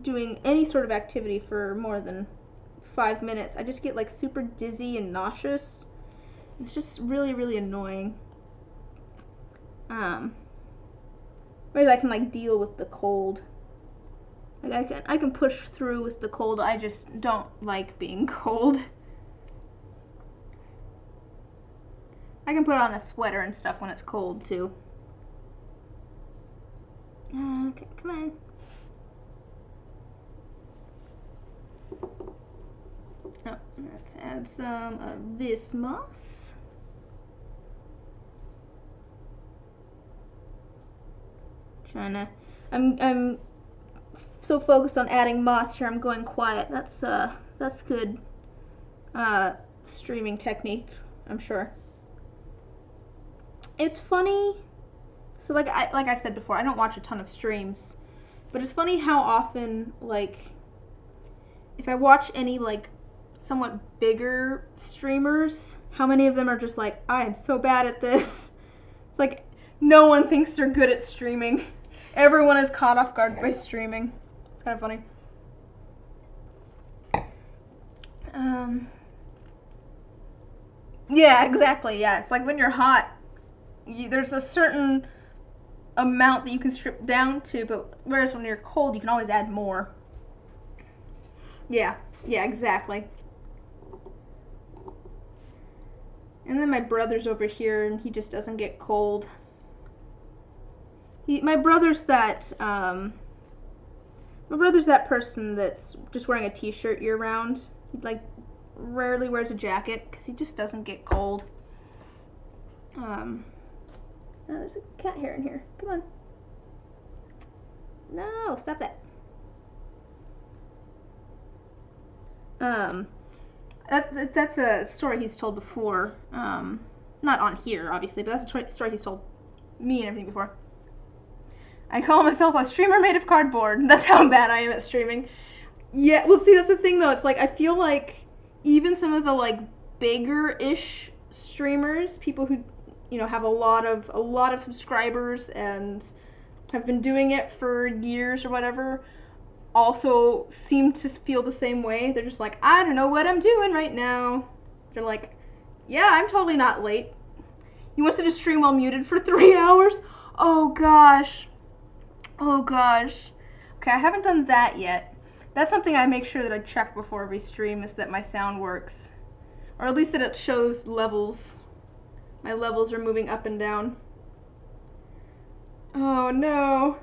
Speaker 1: doing any sort of activity for more than 5 minutes, I just get like super dizzy and nauseous. It's just really, really annoying. Whereas I can like deal with the cold. Like I can push through with the cold. I just don't like being cold. I can put on a sweater and stuff when it's cold too. Okay, come on. Oh, let's add some of this moss. I'm so focused on adding moss here, I'm going quiet. That's good streaming technique, I'm sure. It's funny. So like I said before, I don't watch a ton of streams, but it's funny how often, like, if I watch any like somewhat bigger streamers, how many of them are just like, I am so bad at this. It's like no one thinks they're good at streaming. Everyone is caught off guard by streaming. It's kind of funny. Yeah, exactly. Yeah, it's like when you're hot, there's a certain amount that you can strip down to, but whereas when you're cold, you can always add more. Yeah, exactly. And then my brother's over here, and he just doesn't get cold. My brother's that person that's just wearing a t-shirt year round. He like rarely wears a jacket because he just doesn't get cold. Oh, there's a cat hair in here. Come on. No, stop that. That's a story he's told before. Not on here, obviously, but that's a story he's told me and everything before. I call myself a streamer made of cardboard. That's how bad I am at streaming. Yeah, well, see, that's the thing, though. It's like, I feel like even some of the, like, bigger-ish streamers, people who, you know, have a lot of subscribers and have been doing it for years or whatever, also seem to feel the same way. They're just like, I don't know what I'm doing right now. They're like, yeah, I'm totally not late. You want to just stream while muted for 3 hours? Oh gosh. Oh gosh. Okay, I haven't done that yet. That's something I make sure that I check before every stream, is that my sound works. Or at least that it shows levels. My levels are moving up and down. Oh no.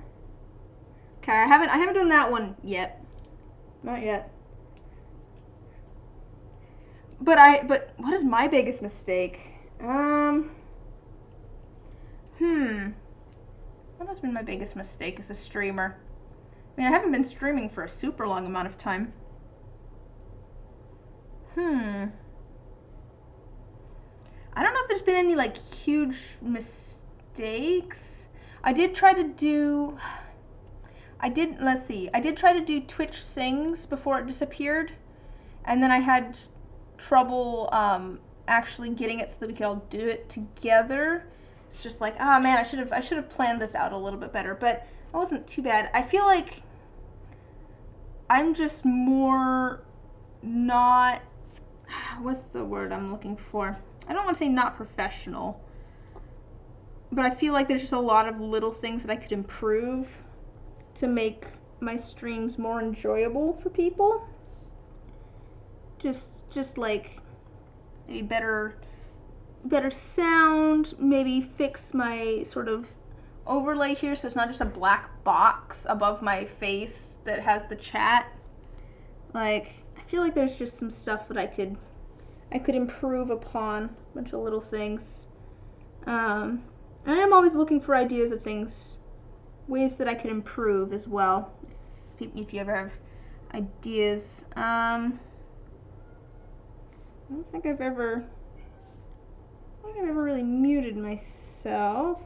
Speaker 1: Okay, I haven't done that one yet. Not yet. But what is my biggest mistake? What has been my biggest mistake as a streamer? I mean, I haven't been streaming for a super long amount of time. I don't know if there's been any like huge mistakes. I did try to do Twitch Sings before it disappeared, and then I had trouble actually getting it so that we could all do it together. It's just like, ah, man, I should have planned this out a little bit better, but it wasn't too bad. I feel like I'm just more not, what's the word I'm looking for? I don't want to say not professional, but I feel like there's just a lot of little things that I could improve to make my streams more enjoyable for people. Just like maybe better sound, maybe fix my sort of overlay here so it's not just a black box above my face that has the chat. Like, I feel like there's just some stuff that I could improve upon, a bunch of little things. And I'm always looking for ideas of things, ways that I could improve as well, if you ever have ideas. I don't think I've ever really muted myself.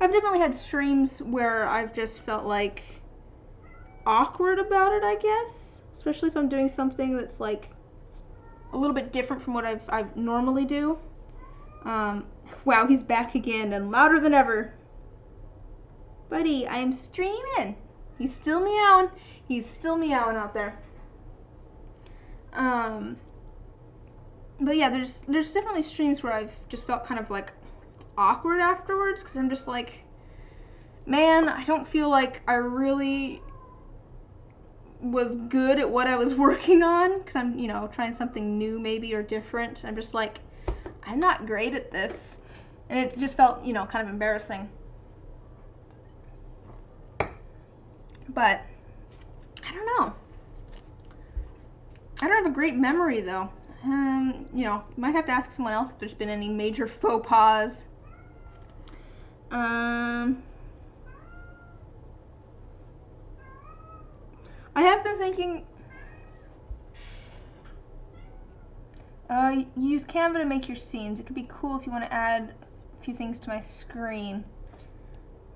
Speaker 1: I've definitely had streams where I've just felt like awkward about it, I guess. Especially if I'm doing something that's like a little bit different from what I normally do. Wow, he's back again and louder than ever. Buddy, I am streaming. He's still meowing. He's still meowing out there. But yeah, there's definitely streams where I've just felt kind of like awkward afterwards, because I'm just like, man, I don't feel like I really was good at what I was working on, because I'm, you know, trying something new maybe or different. I'm just like, I'm not great at this. And it just felt, you know, kind of embarrassing. But I don't know. I don't have a great memory though. You know, you might have to ask someone else if there's been any major faux pas. I have been thinking, use Canva to make your scenes. It could be cool if you want to add a few things to my screen.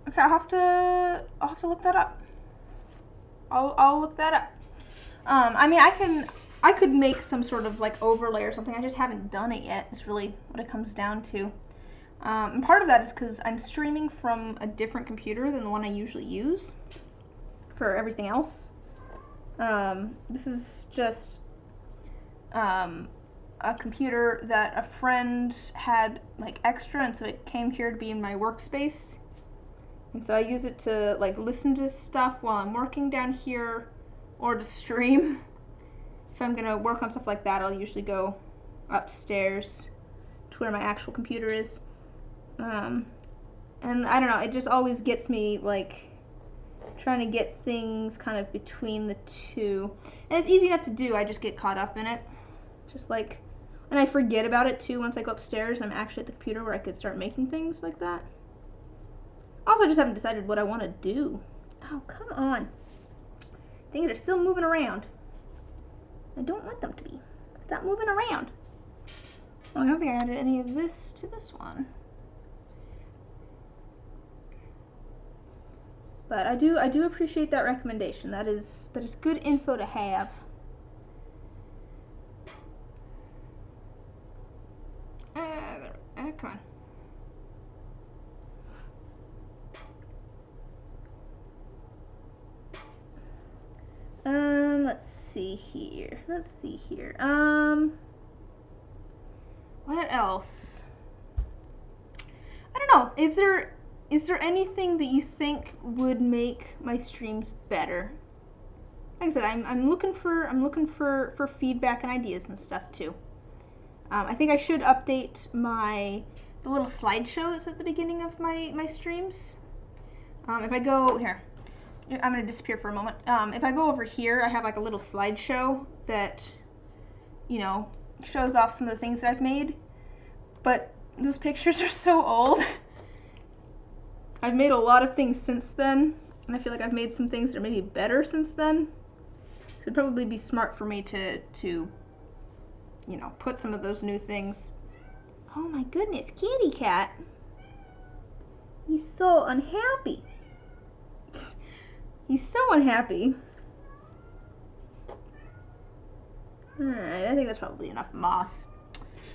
Speaker 1: Okay, I'll have to look that up. I'll look that up. I mean, I could make some sort of like overlay or something. I just haven't done it yet. It's really what it comes down to. And part of that is because I'm streaming from a different computer than the one I usually use for everything else. This is just a computer that a friend had like extra, and so it came here to be in my workspace. And so I use it to like listen to stuff while I'm working down here, or to stream. If I'm gonna work on stuff like that, I'll usually go upstairs to where my actual computer is. And I don't know, it just always gets me like trying to get things kind of between the two. And it's easy enough to do, I just get caught up in it. Just like, and I forget about it too once I go upstairs and I'm actually at the computer where I could start making things like that. Also, I just haven't decided what I want to do. Oh, come on. Things are still moving around. I don't want them to be. Stop moving around. Oh, I don't think I added any of this to this one. But I do appreciate that recommendation. That is good info to have. Come on. Let's see here. What else? I don't know. Is there anything that you think would make my streams better? Like I said, I'm looking for feedback and ideas and stuff too. I think I should update the little slideshow that's at the beginning of my streams. If I go here, I'm gonna disappear for a moment. If I go over here, I have like a little slideshow that, you know, shows off some of the things that I've made. But those pictures are so old. I've made a lot of things since then, and I feel like I've made some things that are maybe better since then. So it'd probably be smart for me to you know, put some of those new things. Oh my goodness, kitty cat. He's so unhappy. He's so unhappy. Alright, I think that's probably enough moss.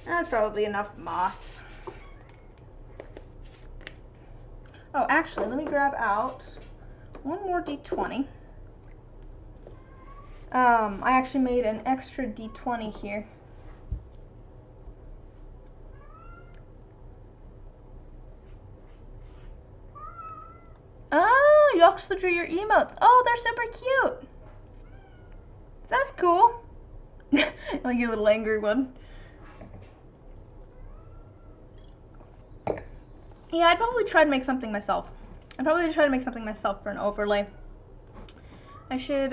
Speaker 1: That's probably enough moss. Oh, actually, let me grab out one more D20. I actually made an extra D20 here. Oh, you also drew your emotes. Oh, they're super cute. That's cool. Like your little angry one. Yeah, I'd probably try to make something myself. For an overlay. I should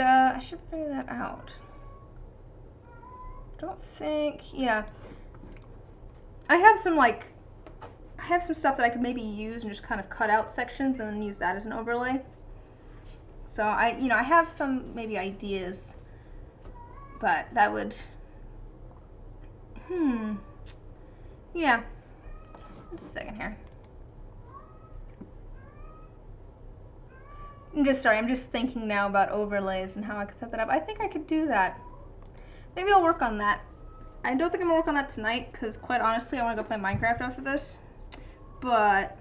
Speaker 1: figure that out. Don't think, yeah. I have some stuff that I could maybe use and just kind of cut out sections and then use that as an overlay. So I have some maybe ideas, but that would, yeah. Just a second here. I'm just thinking now about overlays and how I could set that up. I think I could do that. Maybe I'll work on that. I don't think I'm gonna work on that tonight because, quite honestly, I want to go play Minecraft after this. But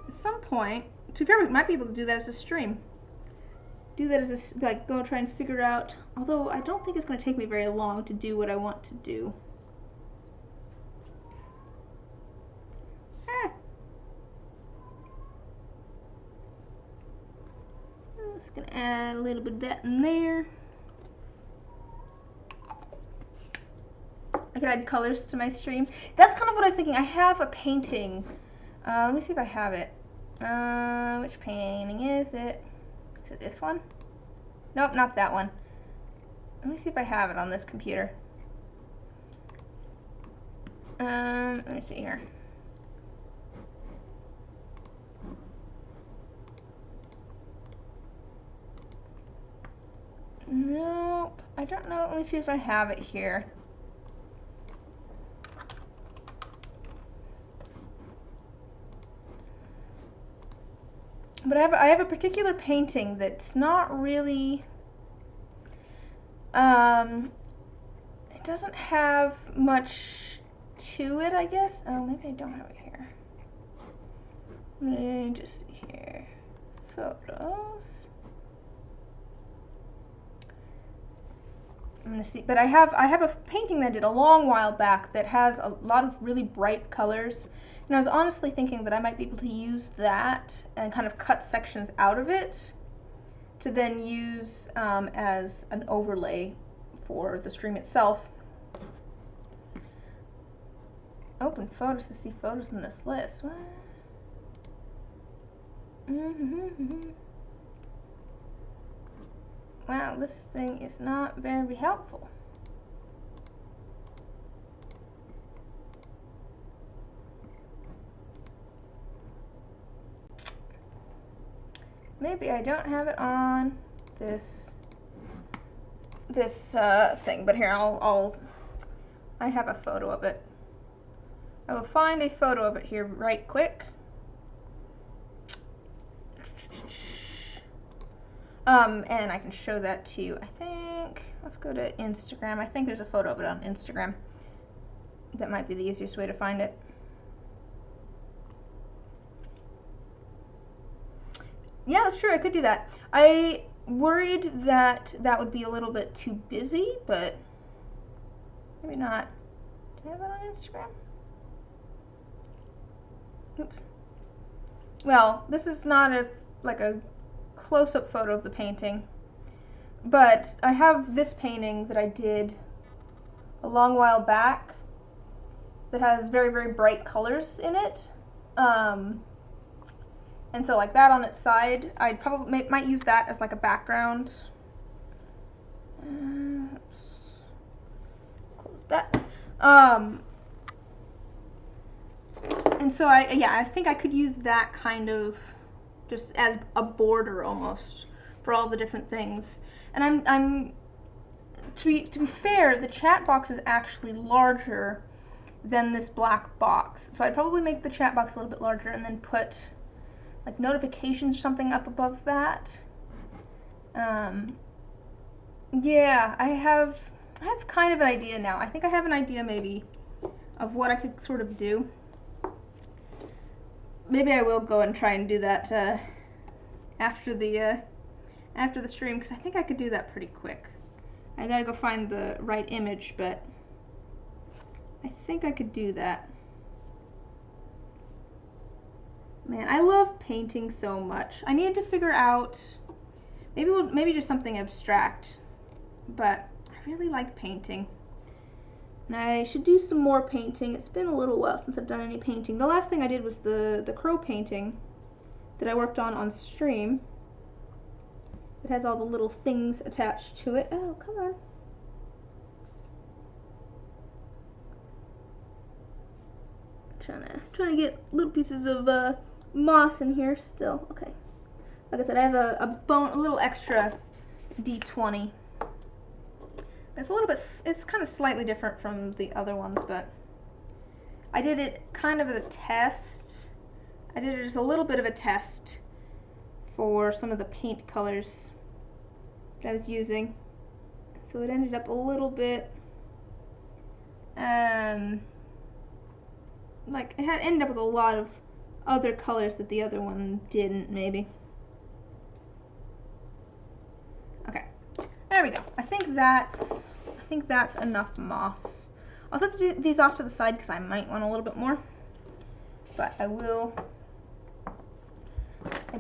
Speaker 1: at some point, to be fair, we might be able to do that as a stream. do that as a, like, go try and figure out, although I don't think it's going to take me very long to do what I want to do. I'm just going to add a little bit of that in there. I could add colors to my stream. That's kind of what I was thinking. I have a painting. Let me see if I have it. Which painting is it? Is it this one? Nope, not that one. Let me see if I have it on this computer. Let me see here. Nope, I don't know. Let me see if I have it here. But I have a particular painting that's not really, it doesn't have much to it, I guess. Oh, maybe I don't have it here. Let me just see here. Photos. I'm gonna see, but I have a painting that I did a long while back that has a lot of really bright colors. And I was honestly thinking that I might be able to use that and kind of cut sections out of it to then use as an overlay for the stream itself. Open photos to see photos in this list. What? Wow, this thing is not very helpful. Maybe I don't have it on this thing, but here I have a photo of it. I will find a photo of it here right quick. And I can show that to you. I think, let's go to Instagram. I think there's a photo of it on Instagram. That might be the easiest way to find it. Yeah, that's true. I could do that. I worried that that would be a little bit too busy, but maybe not. Do I have that on Instagram? Oops. Well, this is not like a close-up photo of the painting, but I have this painting that I did a long while back that has very, very bright colors in it. And so like that on its side, I'd probably might use that as like a background. Oops. Close that. And so I think I could use that kind of just as a border almost for all the different things. And to be fair, the chat box is actually larger than this black box. So I'd probably make the chat box a little bit larger and then put like notifications or something up above that. Yeah, I have kind of an idea now. I think I have an idea maybe of what I could sort of do. Maybe I will go and try and do that after the stream, because I think I could do that pretty quick. I gotta go find the right image, but I think I could do that. Man, I love painting so much. I need to figure out maybe just something abstract, but I really like painting. And I should do some more painting. It's been a little while since I've done any painting. The last thing I did was the crow painting that I worked on stream. It has all the little things attached to it. Oh, come on. Trying to get little pieces of moss in here still. Okay. Like I said, I have a little extra D20. It's kind of slightly different from the other ones, but I did it kind of as a test. I did it as a little bit of a test for some of the paint colors that I was using. So it ended up a little bit, like it had ended up with a lot of other colors that the other one didn't, maybe. There we go. I think that's enough moss. I'll set these off to the side because I might want a little bit more, but I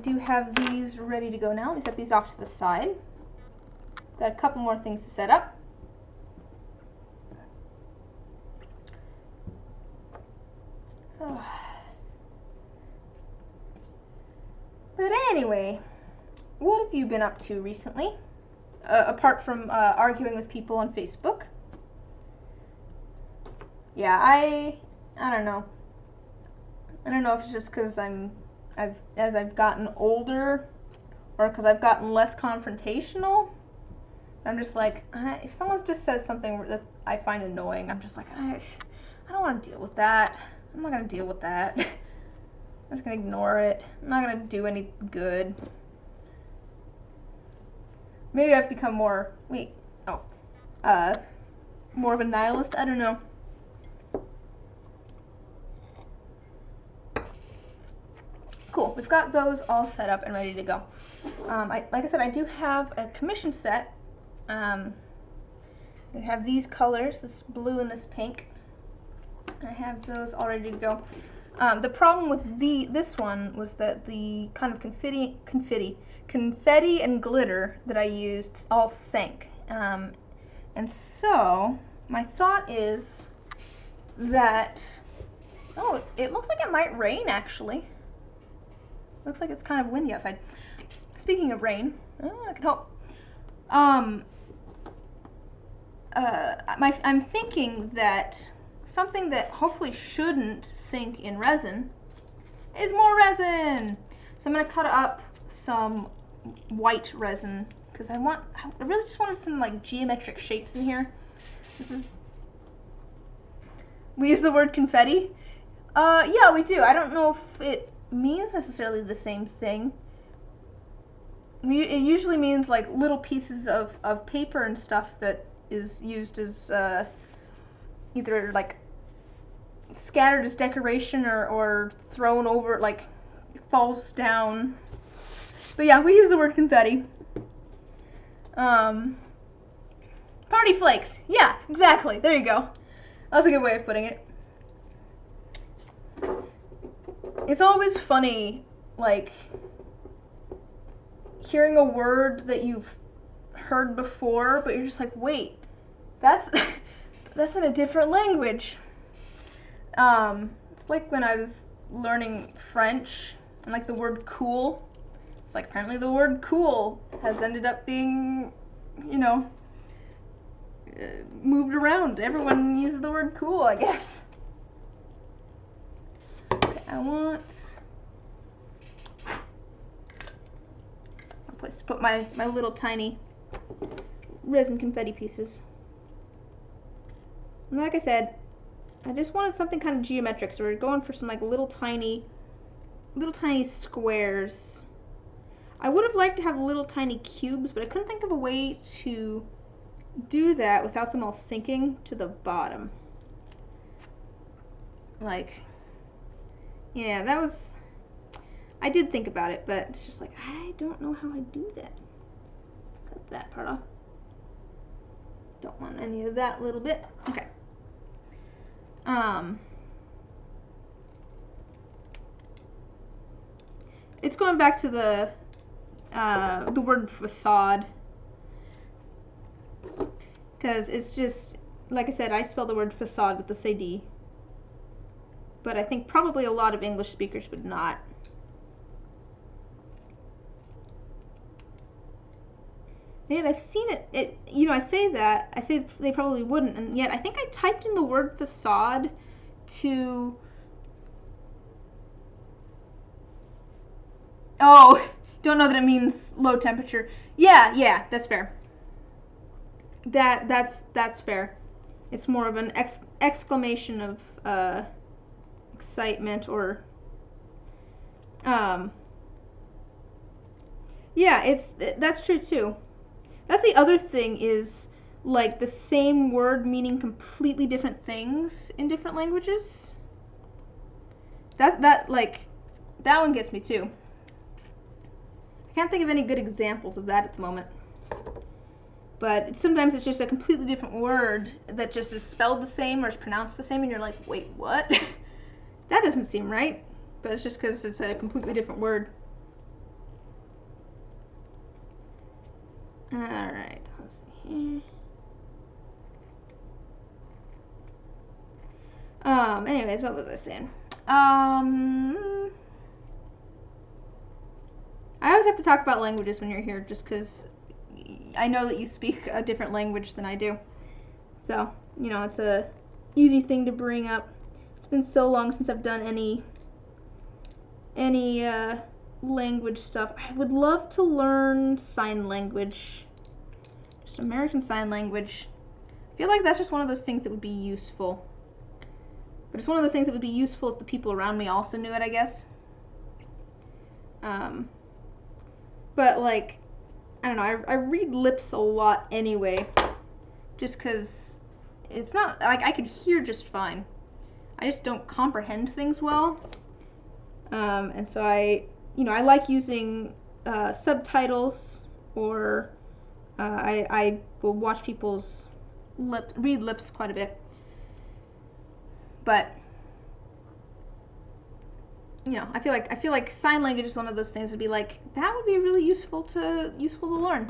Speaker 1: do have these ready to go now. Let me set these off to the side. Got a couple more things to set up. But anyway, what have you been up to recently? Apart from arguing with people on Facebook. Yeah, I don't know. I don't know if it's just because as I've gotten older, or because I've gotten less confrontational. I'm just like, if someone just says something that I find annoying, I'm just like, I don't want to deal with that. I'm not gonna deal with that. I'm just gonna ignore it. I'm not gonna do any good. Maybe I've become more, more of a nihilist. I don't know. Cool, we've got those all set up and ready to go. Like I said, I do have a commission set. I have these colors, this blue and this pink. I have those all ready to go. The problem with this one was that the kind of confetti and glitter that I used all sank. And so my thought is that, oh, it looks like it might rain actually. Looks like it's kind of windy outside. Speaking of rain, I can hope. I'm thinking that something that hopefully shouldn't sink in resin is more resin. So I'm going to cut up some white resin because I really just wanted some like geometric shapes in here. We use the word confetti. Yeah, we do. I don't know if it means necessarily the same thing. It usually means like little pieces of paper and stuff that is used as either like scattered as decoration or thrown over, like falls down. But yeah, we use the word confetti. Party flakes. Yeah, exactly. There you go. That's a good way of putting it. It's always funny, like, hearing a word that you've heard before, but you're just like, wait, that's in a different language. It's like when I was learning French, and like the word cool. It's like apparently the word cool has ended up being, you know, moved around. Everyone uses the word cool, I guess. Okay, I want a place to put my little tiny resin confetti pieces. And like I said, I just wanted something kind of geometric, so we're going for some like little tiny squares. I would have liked to have little tiny cubes, but I couldn't think of a way to do that without them all sinking to the bottom. Like, yeah, that was, I did think about it, but it's just like, I don't know how I do that. Cut that part off. Don't want any of that little bit. Okay. It's going back to the word facade, because it's just, like I said, I spell the word facade with the CD, but I think probably a lot of English speakers would not. And I've seen it, you know, I say they probably wouldn't, and yet I think I typed in the word facade to, oh, don't know that it means low temperature. Yeah, that's fair. That's fair. It's more of an exclamation of excitement, or yeah, that's true too. That's the other thing, is like the same word meaning completely different things in different languages. That one gets me too. I can't think of any good examples of that at the moment. But sometimes it's just a completely different word that just is spelled the same or is pronounced the same, and you're like, wait, what? That doesn't seem right. But it's just because it's a completely different word. Alright, let's see here. Anyways, what was I saying? I always have to talk about languages when you're here, just because I know that you speak a different language than I do. So, you know, it's a easy thing to bring up. It's been so long since I've done any language stuff. I would love to learn sign language. Just American Sign Language. I feel like that's just one of those things that would be useful. But it's one of those things that would be useful if the people around me also knew it, I guess. But like, I don't know, I read lips a lot anyway, just because it's not, like, I could hear just fine. I just don't comprehend things well. And so I like using subtitles, or I will watch people's read lips quite a bit. But you know, I feel like sign language is one of those things to be like, that would be really useful to learn.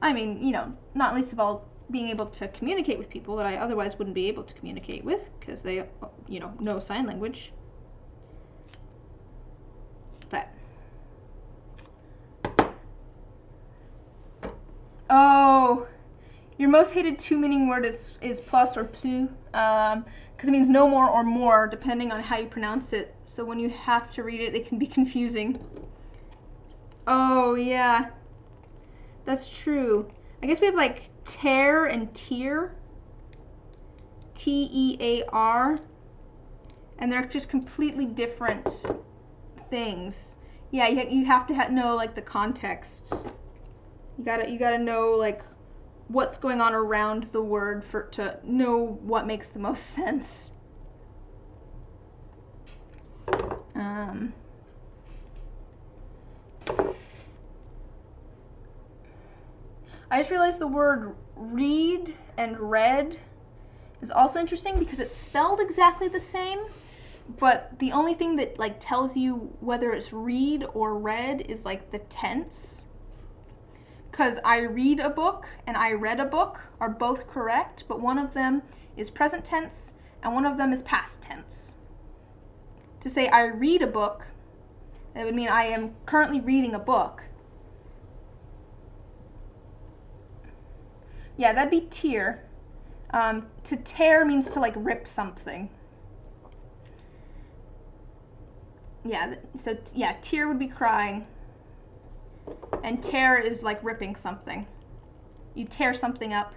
Speaker 1: I mean, you know, not least of all being able to communicate with people that I otherwise wouldn't be able to communicate with because they, you know sign language. But oh, your most hated two-meaning word is plus or plus, because it means no more or more, depending on how you pronounce it. So when you have to read it, it can be confusing. Oh, yeah. That's true. I guess we have, like, tear and tear. T-E-A-R. And they're just completely different things. Yeah, you have to know, like, the context. You gotta know, like, what's going on around the word to know what makes the most sense. I just realized the word read and read is also interesting because it's spelled exactly the same, but the only thing that like tells you whether it's read or read is like the tense. Because I read a book and I read a book are both correct, but one of them is present tense and one of them is past tense. To say I read a book, that would mean I am currently reading a book. Yeah, that'd be tear. To tear means to like rip something. Yeah, so yeah, tear would be crying. And tear is like ripping something. You tear something up.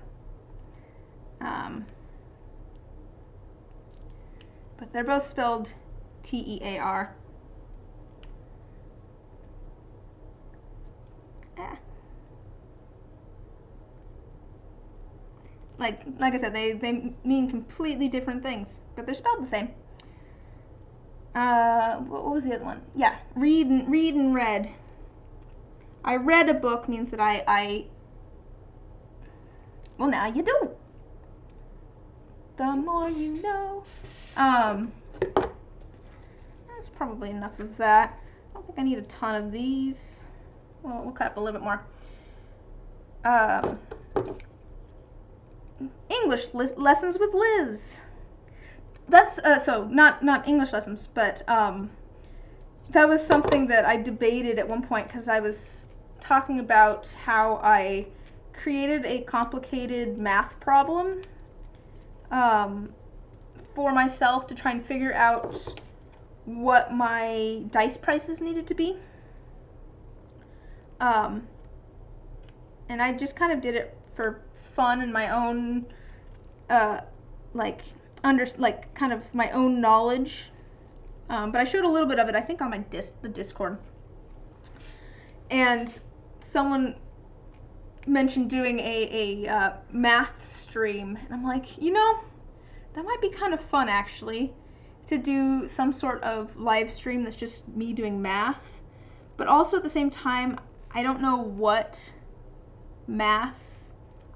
Speaker 1: But they're both spelled T-E-A-R. Like I said, they mean completely different things, but they're spelled the same. What was the other one? Yeah, read and read. I read a book means that well, now you do. The more you know. That's probably enough of that. I don't think I need a ton of these. Well, we'll cut up a little bit more. English lessons with Liz. That's so not English lessons, but that was something that I debated at one point because I was talking about how I created a complicated math problem for myself to try and figure out what my dice prices needed to be. And I just kind of did it for fun and my own kind of my own knowledge. But I showed a little bit of it, I think, on my the Discord. And someone mentioned doing a math stream, and I'm like, you know, that might be kind of fun actually, to do some sort of live stream that's just me doing math. But also at the same time, I don't know what math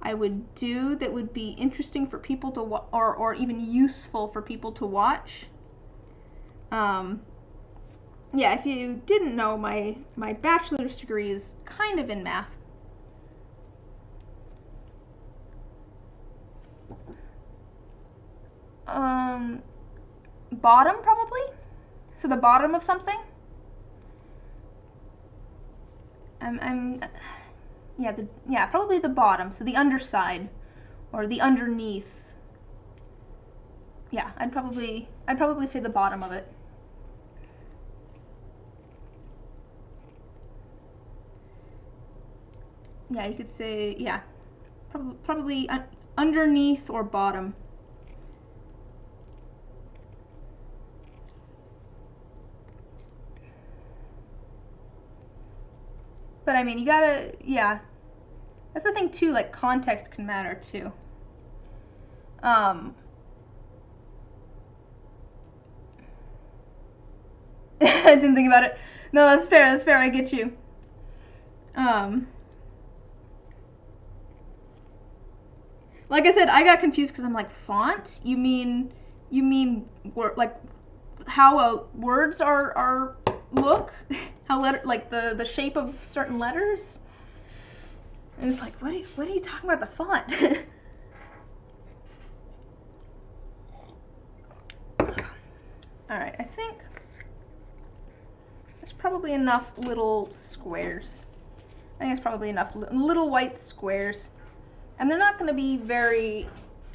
Speaker 1: I would do that would be interesting for people to or even useful for people to watch. Yeah, if you didn't know, my bachelor's degree is kind of in math. Bottom, probably? So the bottom of something? Yeah, probably the bottom, so the underside, or the underneath. Yeah, I'd probably say the bottom of it. Yeah, you could say, yeah, probably underneath or bottom. But I mean, you gotta, yeah. That's the thing too, like context can matter too. I didn't think about it. No, that's fair, I get you. Like I said, I got confused because I'm like, font? You mean like how words are look? How like the shape of certain letters? And it's like, what are you talking about the font? Alright, I think there's probably enough little squares. I think it's probably enough little white squares. And they're not going to be very,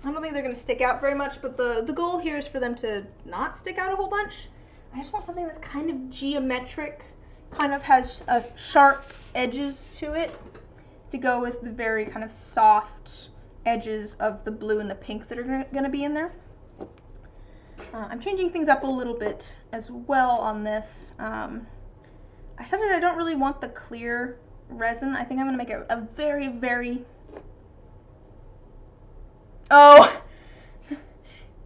Speaker 1: I don't think they're going to stick out very much, but the goal here is for them to not stick out a whole bunch. I just want something that's kind of geometric, kind of has sharp edges to it, to go with the very kind of soft edges of the blue and the pink that are going to be in there. I'm changing things up a little bit as well on this. I decided I don't really want the clear resin. I think I'm going to make it a very, very... Oh!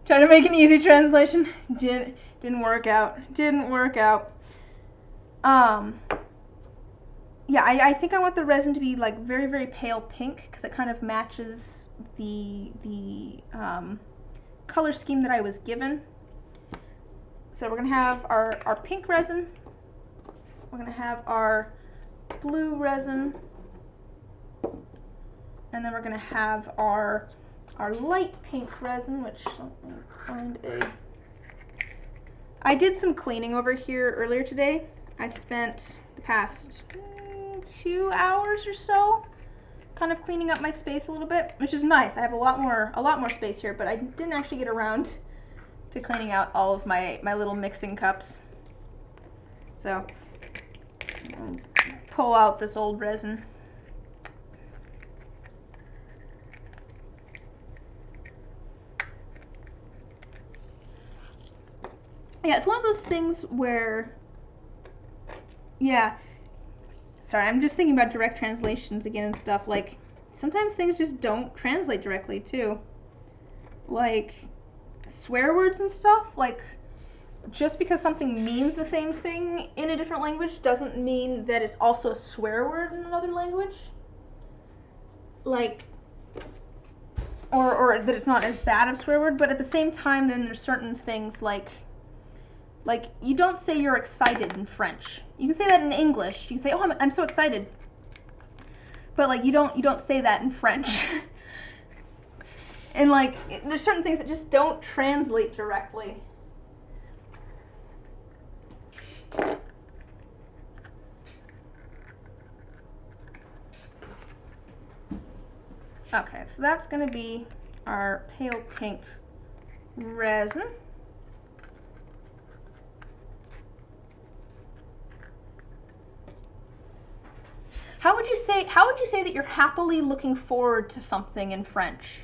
Speaker 1: Trying to make an easy translation. Didn't work out. Didn't work out. Yeah, I think I want the resin to be like very, very pale pink because it kind of matches the color scheme that I was given. So we're going to have our pink resin. We're going to have our blue resin. And then we're going to have our light pink resin, which let me find a... I did some cleaning over here earlier today. I spent the past 2 hours or so kind of cleaning up my space a little bit, which is nice. I have a lot more space here, but I didn't actually get around to cleaning out all of my little mixing cups. So pull out this old resin. Yeah, it's one of those things where, yeah, sorry, I'm just thinking about direct translations again and stuff. Like, sometimes things just don't translate directly, too. Like, swear words and stuff, like, just because something means the same thing in a different language doesn't mean that it's also a swear word in another language. Like, or that it's not as bad of a swear word, but at the same time, then there's certain things like you don't say you're excited in French. You can say that in English. You can say, oh, I'm so excited. But like you don't say that in French. And like there's certain things that just don't translate directly. Okay, so that's going to be our pale pink resin. How would you say that you're happily looking forward to something in French?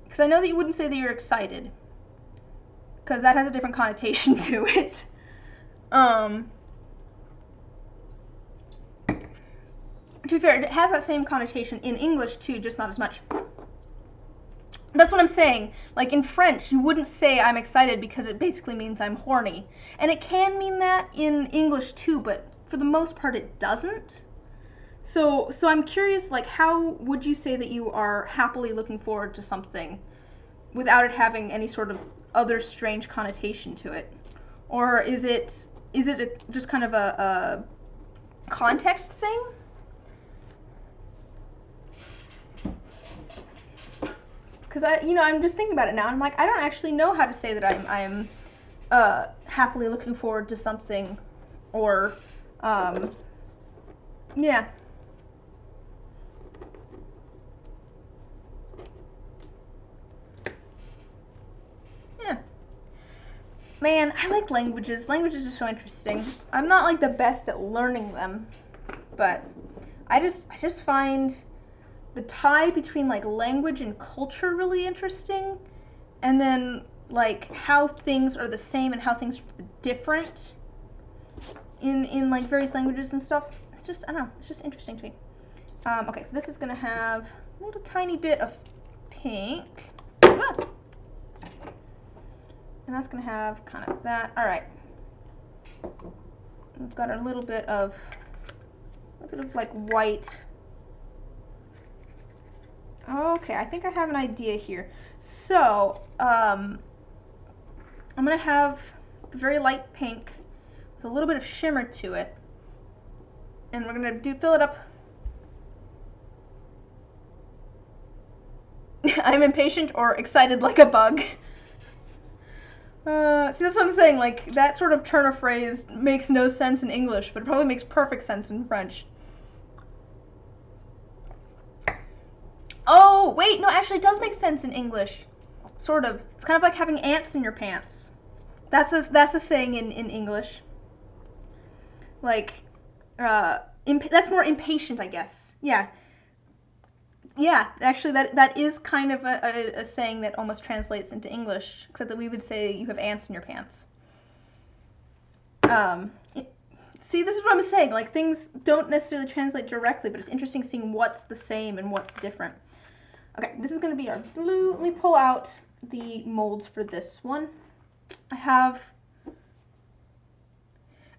Speaker 1: Because I know that you wouldn't say that you're excited, because that has a different connotation to it. To be fair, it has that same connotation in English too, just not as much. That's what I'm saying. Like in French, you wouldn't say I'm excited because it basically means I'm horny. And it can mean that in English too, but for the most part it doesn't. So I'm curious, like, how would you say that you are happily looking forward to something without it having any sort of other strange connotation to it? Or is it just kind of a context thing? Because I'm just thinking about it now. I'm like, I don't actually know how to say that I'm happily looking forward to something, or yeah. Yeah. Man, I like languages. Languages are so interesting. I'm not like the best at learning them, but I just find the tie between like language and culture really interesting, and then like how things are the same and how things are different in like various languages and stuff. It's just, I don't know, it's just interesting to me. Okay, so this is gonna have a little tiny bit of pink. Ah! And that's gonna have kind of that. All right. We've got a little bit of like white. Okay, I think I have an idea here. So, I'm gonna have a very light pink with a little bit of shimmer to it, and we're gonna fill it up. I'm impatient or excited like a bug. See, that's what I'm saying. Like, that sort of turn of phrase makes no sense in English, but it probably makes perfect sense in French. Oh, wait, no, actually, it does make sense in English. Sort of. It's kind of like having ants in your pants. That's a saying in English. Like, that's more impatient, I guess. Yeah. Yeah, actually, that is kind of a saying that almost translates into English, except that we would say you have ants in your pants. See, this is what I'm saying. Like, things don't necessarily translate directly, but it's interesting seeing what's the same and what's different. Okay, this is going to be our blue. Let me pull out the molds for this one. I have...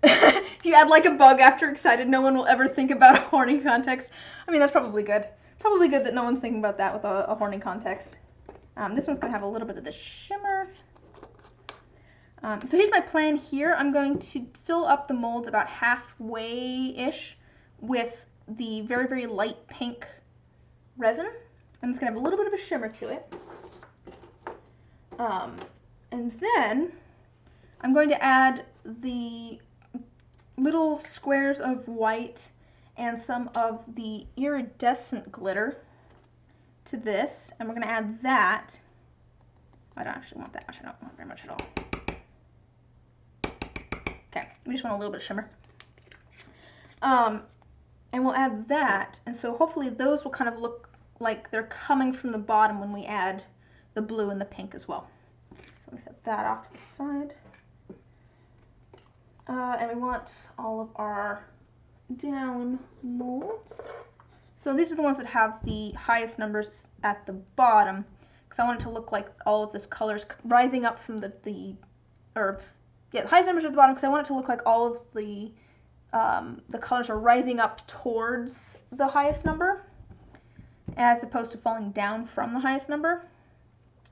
Speaker 1: If you add like a bug after excited, no one will ever think about a horny context. I mean, that's probably good. Probably good that no one's thinking about that with a horny context. This one's going to have a little bit of the shimmer. So here's my plan here. I'm going to fill up the molds about halfway-ish with the very, very light pink resin. And it's going to have a little bit of a shimmer to it. And then I'm going to add the little squares of white and some of the iridescent glitter to this, and we're going to add that. I don't actually want that much. I don't want very much at all. Okay, we just want a little bit of shimmer. And we'll add that, and so hopefully those will kind of look like they're coming from the bottom when we add the blue and the pink as well. So let me set that off to the side. And we want all of our down molds. So these are the ones that have the highest numbers at the bottom, because I want it to look like all of this colors rising up from the highest numbers at the bottom, because I want it to look like all of the colors are rising up towards the highest number, as opposed to falling down from the highest number.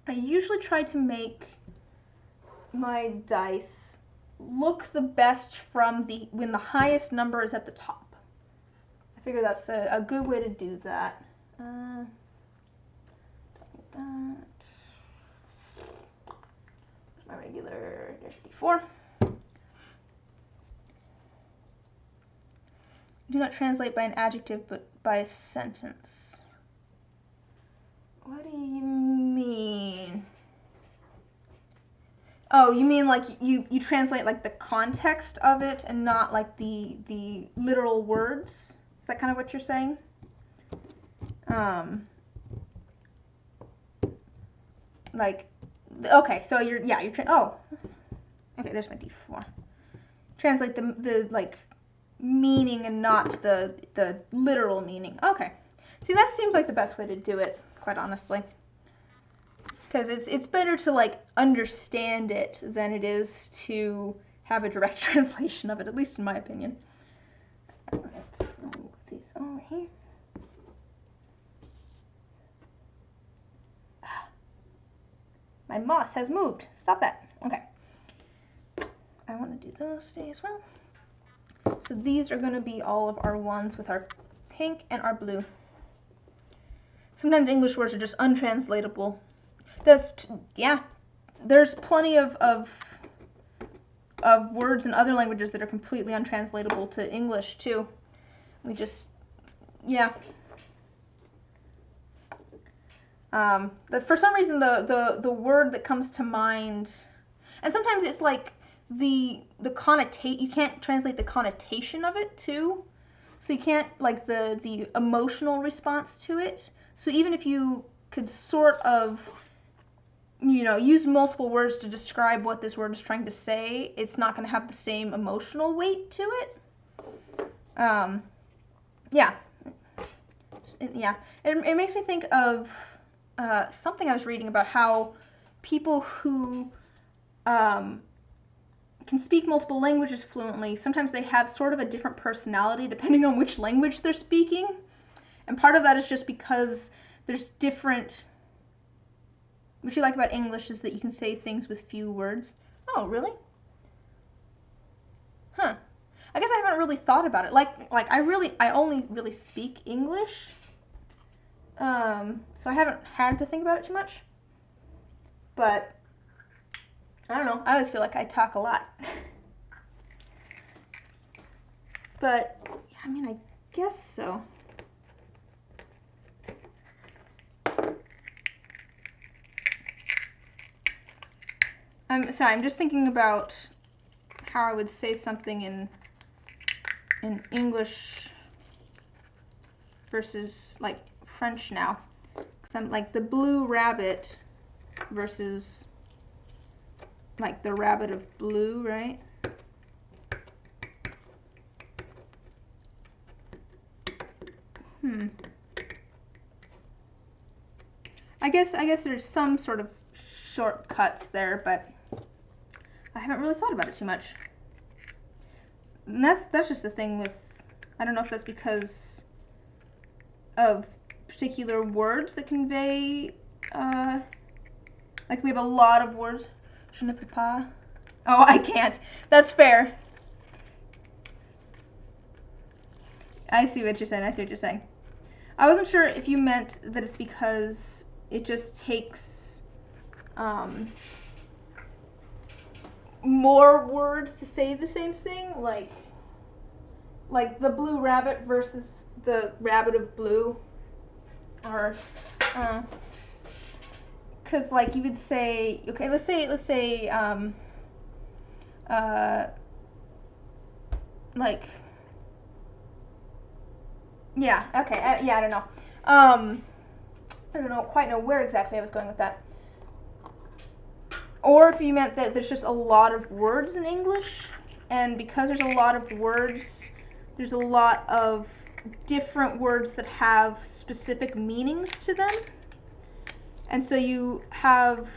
Speaker 1: I usually try to make my dice look the best from when the highest number is at the top. I figure that's a good way to do that. My regular, there's D4. Do not translate by an adjective, but by a sentence. What do you mean? Oh, you mean like you translate like the context of it and not like the literal words? Is that kind of what you're saying? Like, okay, so oh, okay, there's my D4. Translate the like meaning and not the literal meaning. Okay. See, that seems like the best way to do it, quite honestly. Because it's better to like understand it than it is to have a direct translation of it, at least in my opinion. Let's go these over here. My mouse has moved. Stop that. Okay. I want to do those today as well. So these are going to be all of our ones with our pink and our blue. Sometimes English words are just untranslatable. Yeah, there's plenty of words in other languages that are completely untranslatable to English too. We just, yeah. But for some reason, the word that comes to mind, and sometimes it's like the you can't translate the connotation of it too. So you can't, like, the emotional response to it. So even if you could sort of, you know, use multiple words to describe what this word is trying to say, it's not going to have the same emotional weight to it. Yeah. Yeah. It makes me think of something I was reading about how people who can speak multiple languages fluently, sometimes they have sort of a different personality depending on which language they're speaking. And part of that is just because there's different... What you like about English is that you can say things with few words. Oh, really? Huh. I guess I haven't really thought about it. I only really speak English. So I haven't had to think about it too much. But I don't know. I always feel like I talk a lot. But yeah, I mean, I guess so. I'm sorry, I'm just thinking about how I would say something in English versus, like, French now. Because I'm like the blue rabbit versus, like, the rabbit of blue, right? I guess there's some sort of shortcuts there, but I haven't really thought about it too much. And that's just the thing with, I don't know if that's because of particular words that convey, like we have a lot of words. Je ne peux pas. Oh, I can't. That's fair. I see what you're saying. I wasn't sure if you meant that it's because it just takes more words to say the same thing, like the blue rabbit versus the rabbit of blue, or because like you would say, okay, let's say like, yeah, okay, yeah, I don't know. I don't quite know where exactly I was going with that. Or if you meant that there's just a lot of words in English, and because there's a lot of words, there's a lot of different words that have specific meanings to them. And so you have,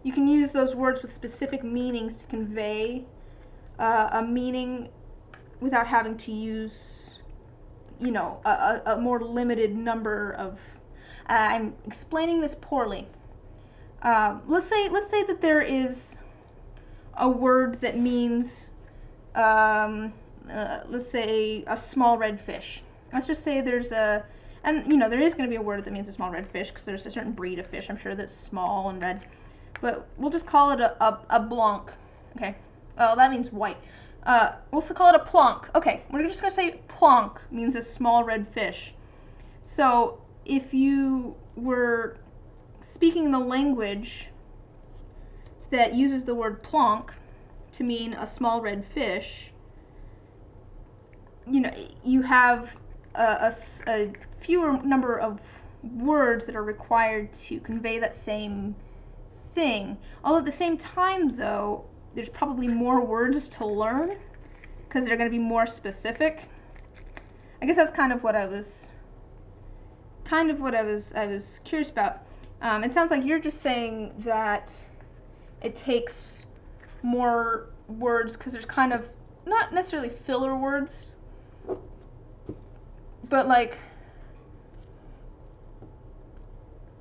Speaker 1: you can use those words with specific meanings to convey a meaning without having to use, you know, a more limited number of, I'm explaining this poorly. Let's say that there is a word that means, let's say a small red fish. Let's just say there's a, and you know, there is going to be a word that means a small red fish because there's a certain breed of fish, I'm sure, that's small and red. But we'll just call it a blanc. Okay. Oh, that means white. We'll call it a plonk. Okay, we're just going to say plonk means a small red fish. So if you were speaking the language that uses the word plonk to mean a small red fish, you know, you have a fewer number of words that are required to convey that same thing. Although at the same time, though, there's probably more words to learn because they're going to be more specific. I guess that's kind of what I was curious about. It sounds like you're just saying that it takes more words because there's kind of not necessarily filler words, but like,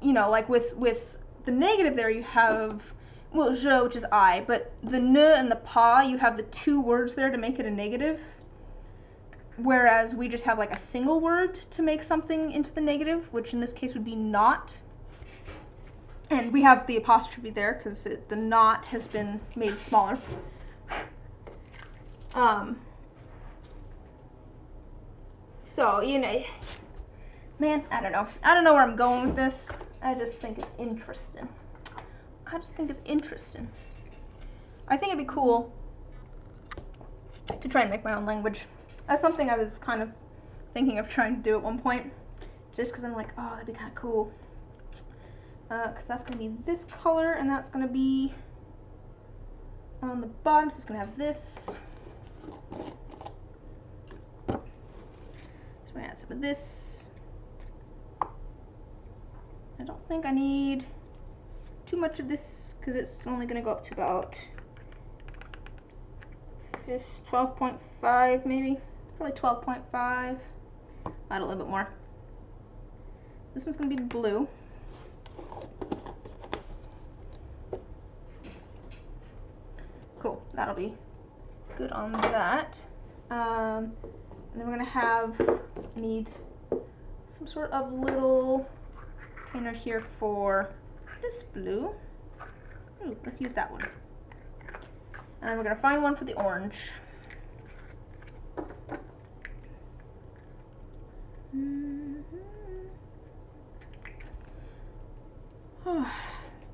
Speaker 1: you know, like with the negative there, you have, well, je, which is I, but the n and the pa, you have the two words there to make it a negative. Whereas we just have like a single word to make something into the negative, which in this case would be not. And we have the apostrophe there because the not has been made smaller. So, you know, man, I don't know. I don't know where I'm going with this. I just think it's interesting. I think it'd be cool to try and make my own language. That's something I was kind of thinking of trying to do at one point. Just because I'm like, oh, that'd be kind of cool. Because that's going to be this color, and that's going to be on the bottom, so it's going to have this. So I'm going to add some of this. I don't think I need too much of this, because it's only going to go up to about 12.5 maybe. Probably 12.5. Add a little bit more. This one's going to be blue. Cool, that'll be good on that. And then we're gonna need some sort of little container here for this blue. Ooh, let's use that one. And we're gonna find one for the orange.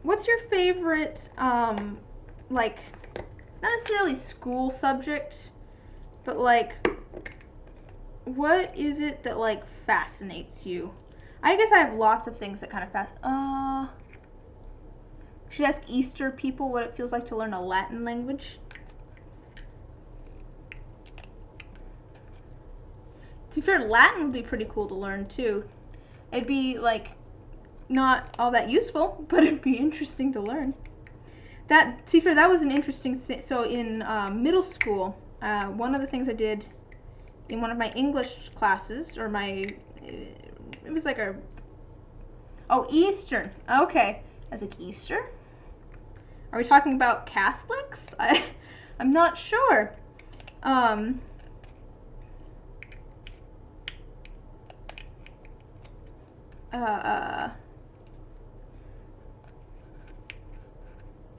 Speaker 1: What's your favorite, like, not necessarily school subject, but like, what is it that like fascinates you? I guess I have lots of things that kind of should I ask Easter people what it feels like to learn a Latin language? To be fair, Latin would be pretty cool to learn too. It'd be like not all that useful, but it'd be interesting to learn. That, to be fair, that was an interesting thing. So in middle school, one of the things I did in one of my English classes, or it was like Eastern. Okay. I was like, Easter? Are we talking about Catholics? I'm not sure.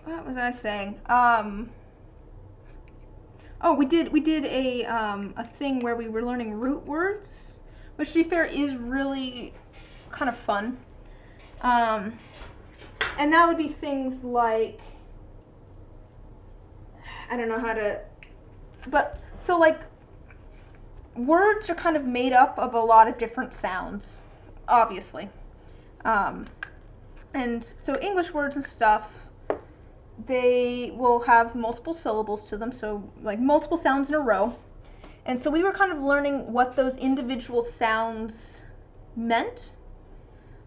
Speaker 1: What was I saying? Oh, we did a thing where we were learning root words, which to be fair is really kind of fun. And that would be things like, I don't know how to, but so like words are kind of made up of a lot of different sounds, obviously. And so English words and stuff, they will have multiple syllables to them, so like multiple sounds in a row. And so we were kind of learning what those individual sounds meant.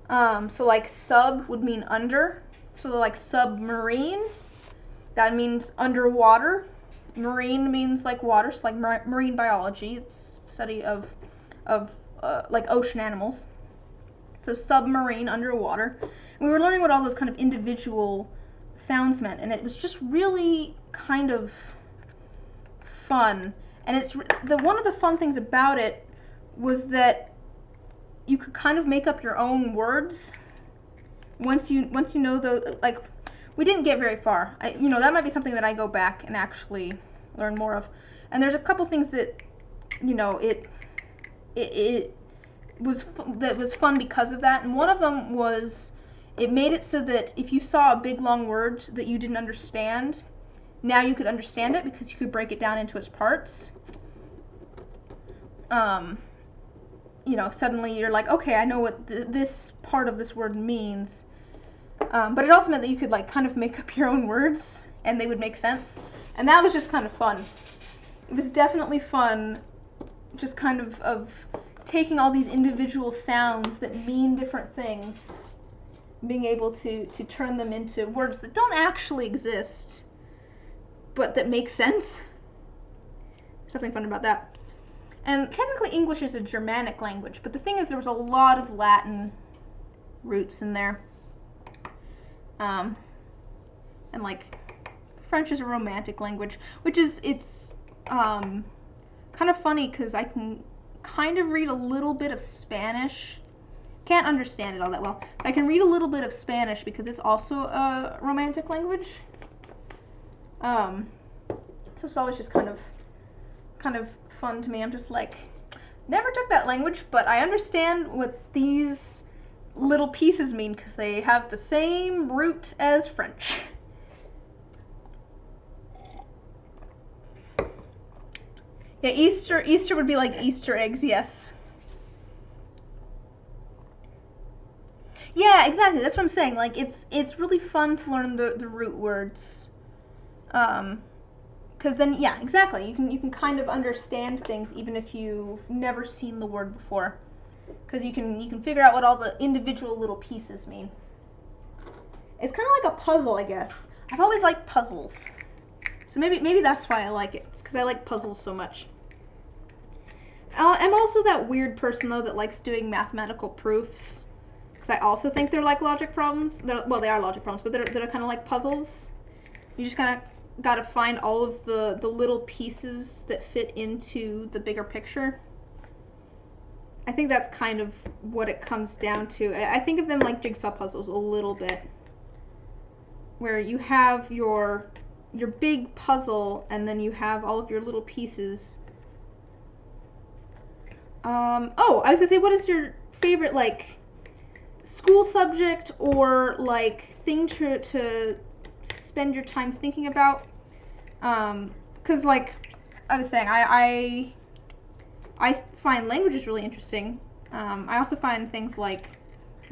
Speaker 1: So like sub would mean under, so like submarine, that means underwater. Marine means like water, so like marine biology, it's study of like ocean animals. So submarine, underwater. And we were learning what all those kind of individual sounds meant, and it was just really kind of fun. And it's one of the fun things about it was that you could kind of make up your own words once you know the, like, we didn't get very far. You know, that might be something that I go back and actually learn more of. And there's a couple things that, you know, it was fun because of that. And one of them was, it made it so that if you saw a big long word that you didn't understand, now you could understand it because you could break it down into its parts. You know, suddenly you're like, okay, I know what this part of this word means. But it also meant that you could like kind of make up your own words and they would make sense. And that was just kind of fun. It was definitely fun, just kind of taking all these individual sounds that mean different things, being able to turn them into words that don't actually exist, but that make sense. There's something fun about that. And technically English is a Germanic language, but the thing is there was a lot of Latin roots in there. And like French is a Romantic language, which is, it's kind of funny because I can kind of read a little bit of Spanish. Can't understand it all that well, but I can read a little bit of Spanish because it's also a Romantic language. So it's always just kind of fun to me. I'm just like, never took that language, but I understand what these little pieces mean because they have the same root as French. Yeah, Easter would be like Easter eggs, yes. Yeah, exactly. That's what I'm saying. Like, it's really fun to learn the root words. Because then, yeah, exactly. You can kind of understand things even if you've never seen the word before. Because you can figure out what all the individual little pieces mean. It's kind of like a puzzle, I guess. I've always liked puzzles. So maybe that's why I like it. It's because I like puzzles so much. I'm also that weird person, though, that likes doing mathematical proofs. Because I also think they're like logic problems. Well, they are logic problems, but they're kind of like puzzles. You just kind of got to find all of the little pieces that fit into the bigger picture. I think that's kind of what it comes down to. I think of them like jigsaw puzzles a little bit. Where you have your big puzzle and then you have all of your little pieces. Oh, I was gonna say, what is your favorite, like, school subject or, like, thing to spend your time thinking about? Because, like I was saying, I find languages really interesting. I also find things like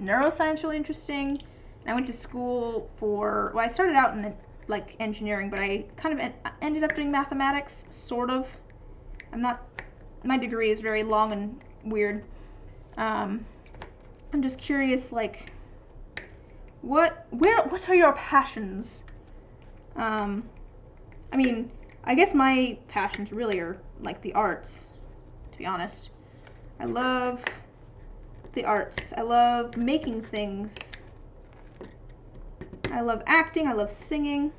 Speaker 1: neuroscience really interesting. And I went to school for, well, I started out in, like, engineering, but I kind of ended up doing mathematics, sort of. My degree is very long and weird. I'm just curious, like, what are your passions? I mean, I guess my passions really are, like, the arts, to be honest. I love the arts. I love making things. I love acting. I love singing.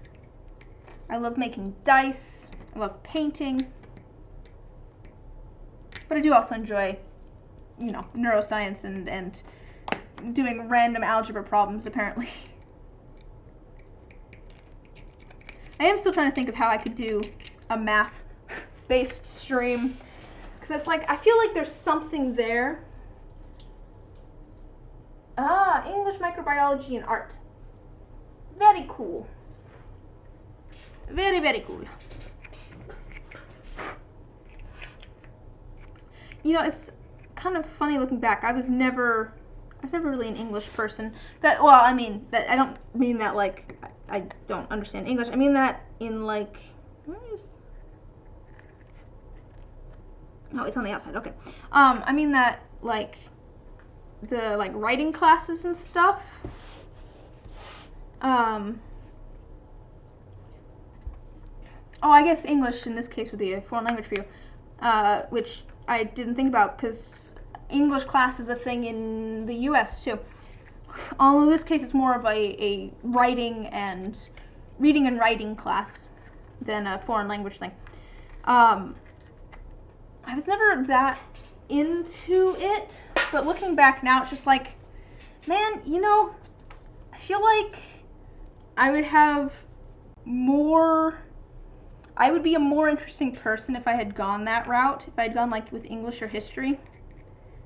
Speaker 1: I love making dice. I love painting. But I do also enjoy, you know, neuroscience and doing random algebra problems, apparently. I am still trying to think of how I could do a math-based stream. Because it's like, I feel like there's something there. Ah, English, microbiology, and art. Very cool. Very, very cool. You know, it's kind of funny looking back. I was never really an English person. Well, I mean, that I don't mean that like I don't understand English. I mean that in like, no, it's on the outside. Okay. I mean that like the writing classes and stuff. Oh, I guess English in this case would be a foreign language for you, which I didn't think about because English class is a thing in the U.S. too. Although in this case it's more of a reading and writing class than a foreign language thing. I was never that into it, but looking back now, it's just like, man, you know, I feel like I would be a more interesting person if I had gone that route, if I had gone like with English or history,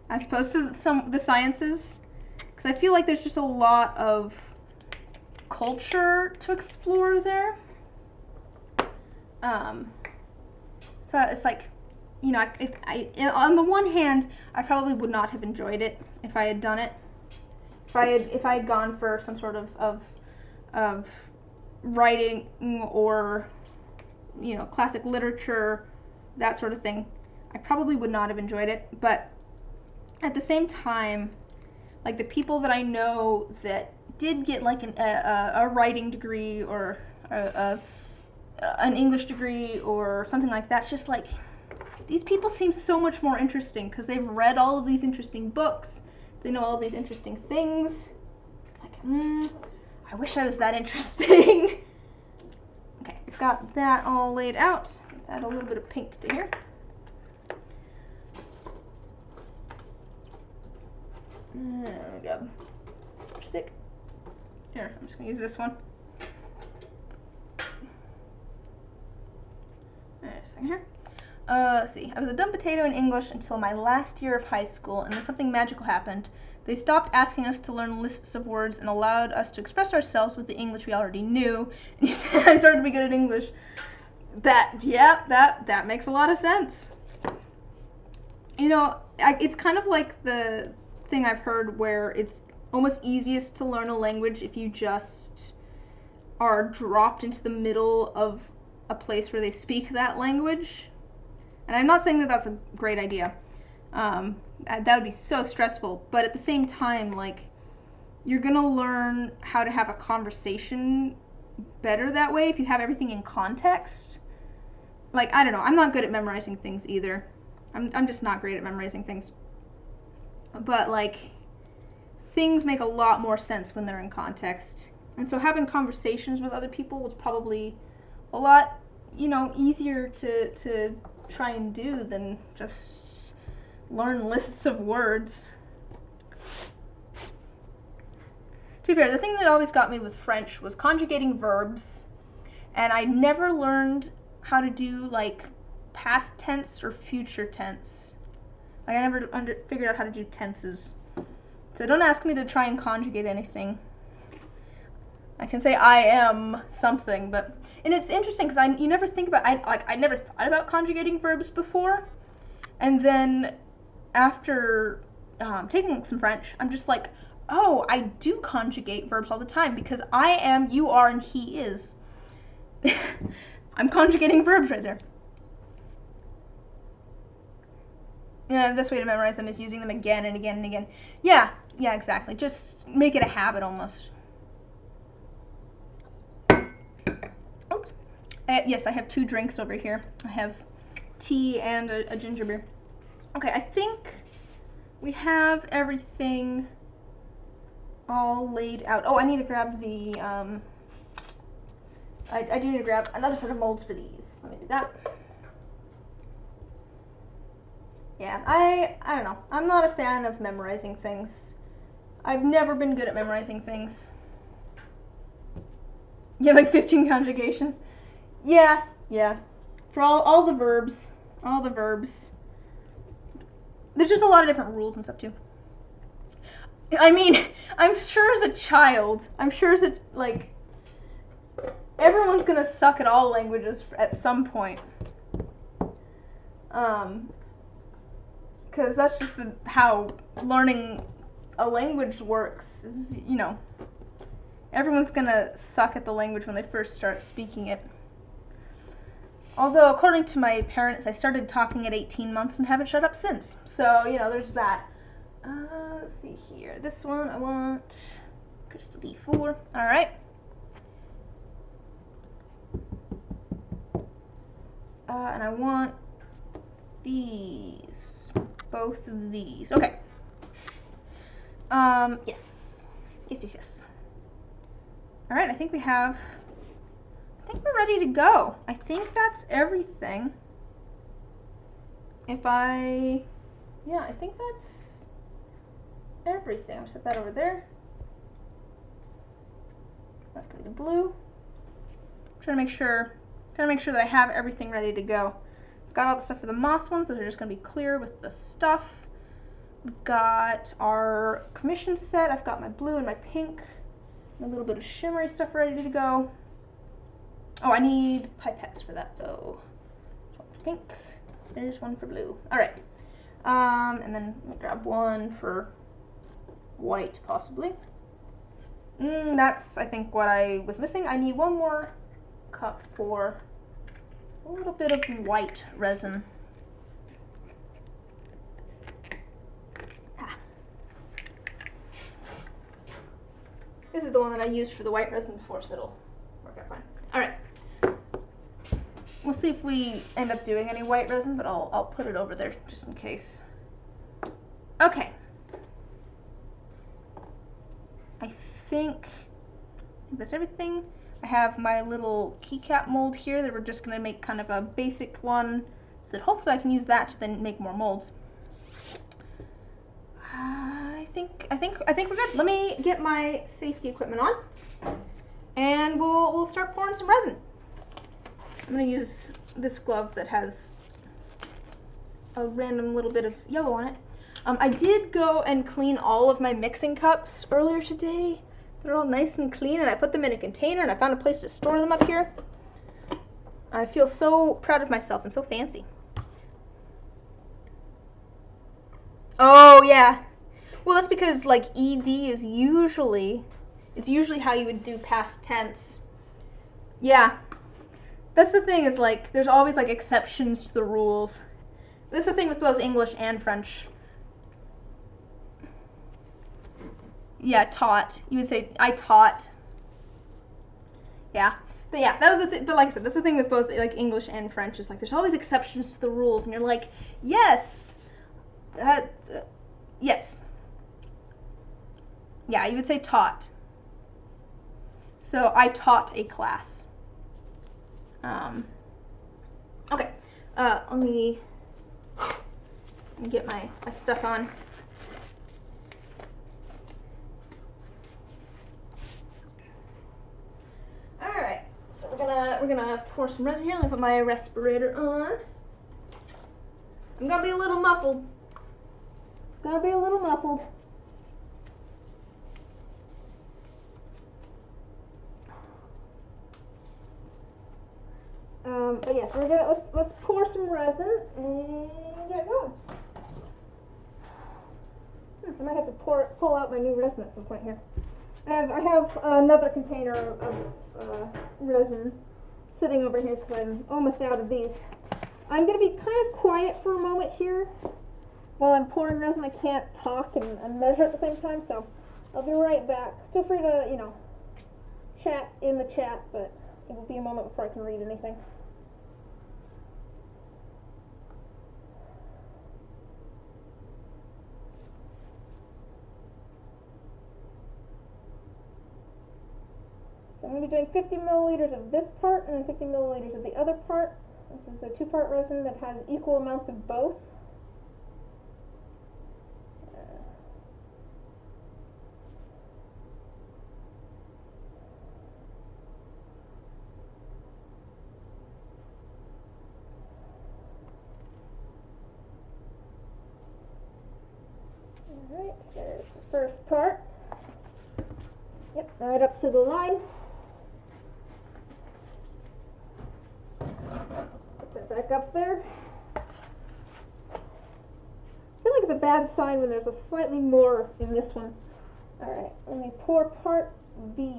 Speaker 1: as opposed to the sciences, because I feel like there's just a lot of culture to explore there. So it's like, you know, on the one hand, I probably would not have enjoyed it if I had done it. If I had gone for some sort of writing or, you know, classic literature, that sort of thing, I probably would not have enjoyed it. But at the same time, like the people that I know that did get like a writing degree or an English degree or something like that, it's just like, these people seem so much more interesting because they've read all of these interesting books. They know all these interesting things. Like, I wish I was that interesting. Okay, we've got that all laid out. Let's add a little bit of pink to here. There we go. Stick. Here, I'm just gonna use this one. Alright, a second here. Let's see. I was a dumb potato in English until my last year of high school, and then something magical happened. They stopped asking us to learn lists of words and allowed us to express ourselves with the English we already knew. And you said I started to be good at English. That makes a lot of sense. You know, it's kind of like the thing I've heard where it's almost easiest to learn a language if you just are dropped into the middle of a place where they speak that language. And I'm not saying that that's a great idea. That would be so stressful. But at the same time, like, you're gonna learn how to have a conversation better that way if you have everything in context. Like, I don't know. I'm not good at memorizing things either. I'm just not great at memorizing things. But, like, things make a lot more sense when they're in context. And so having conversations with other people was probably a lot, you know, easier to try and do than just learn lists of words. To be fair, the thing that always got me with French was conjugating verbs, and I never learned how to do, like, past tense or future tense. Like, I never figured out how to do tenses. So don't ask me to try and conjugate anything. I can say I am something, but... And it's interesting because you never think about... I never thought about conjugating verbs before. And then after taking some French, I'm just like, oh, I do conjugate verbs all the time because I am, you are, and he is. I'm conjugating verbs right there. Yeah, the best way to memorize them is using them again and again and again. Yeah, exactly. Just make it a habit almost. Oops. Yes, I have 2 drinks over here. I have tea and a ginger beer. Okay, I think we have everything all laid out. Oh, I need to grab the, I do need to grab another set of molds for these. Let me do that. Yeah, I don't know. I'm not a fan of memorizing things. I've never been good at memorizing things. Yeah, like 15 conjugations. Yeah. For all the verbs. All the verbs. There's just a lot of different rules and stuff too. I mean, I'm sure as a child, like, everyone's gonna suck at all languages at some point. Because that's just how learning a language works, is, you know, everyone's gonna suck at the language when they first start speaking it. Although, according to my parents, I started talking at 18 months and haven't shut up since. So, you know, there's that. Let's see here. This one, I want crystal D4. Alright. And I want these. Both of these. Okay. Yes. Yes. Alright, I think we're ready to go. I think that's everything. I think that's everything. I'll set that over there. That's gonna be blue. I'm trying to make sure that I have everything ready to go. I've got all the stuff for the moss ones. Those are just gonna be clear with the stuff. We've got our commission set. I've got my blue and my pink. And a little bit of shimmery stuff ready to go. Oh, I need pipettes for that though. Pink. There's one for blue. Alright. And then let me grab one for white, possibly. That's, I think, what I was missing. I need one more cup for a little bit of white resin. This is the one that I used for the white resin before, so it'll work out fine. Alright. we'll see if we end up doing any white resin, but I'll put it over there just in case. Okay. I think that's everything. I have my little keycap mold here that we're just gonna make kind of a basic one, so that hopefully I can use that to then make more molds. I think we're good. Let me get my safety equipment on, and we'll start pouring some resin. I'm gonna use this glove that has a random little bit of yellow on it. I did go and clean all of my mixing cups earlier today. They're all nice and clean, and I put them in a container, and I found a place to store them up here. I feel so proud of myself and so fancy. Oh yeah. Well, that's because like ED is usually how you would do past tense. Yeah. That's the thing, is like there's always like exceptions to the rules. That's the thing with both English and French. Yeah, taught. You would say I taught. Yeah. But yeah, that was the thing. But like I said, that's the thing with both like English and French, is like there's always exceptions to the rules, and you're like, yes, yes. Yeah, you would say taught. So I taught a class. Okay. Let me get my stuff on. All right. So we're gonna pour some resin here. Let me put my respirator on. I'm gonna be a little muffled. But yes, let's pour some resin and get going. I might have to pull out my new resin at some point here. I have another container of resin sitting over here because I'm almost out of these. I'm going to be kind of quiet for a moment here while I'm pouring resin. I can't talk and measure at the same time, so I'll be right back. Feel free to, you know, chat in the chat, but it will be a moment before I can read anything. So I'm going to be doing 50 milliliters of this part and then 50 milliliters of the other part. This is a 2-part resin that has equal amounts of both. Alright, there's the first part. Yep, right up to the line. Put that back up there. I feel like it's a bad sign when there's a slightly more in this one. Alright, let me pour part B.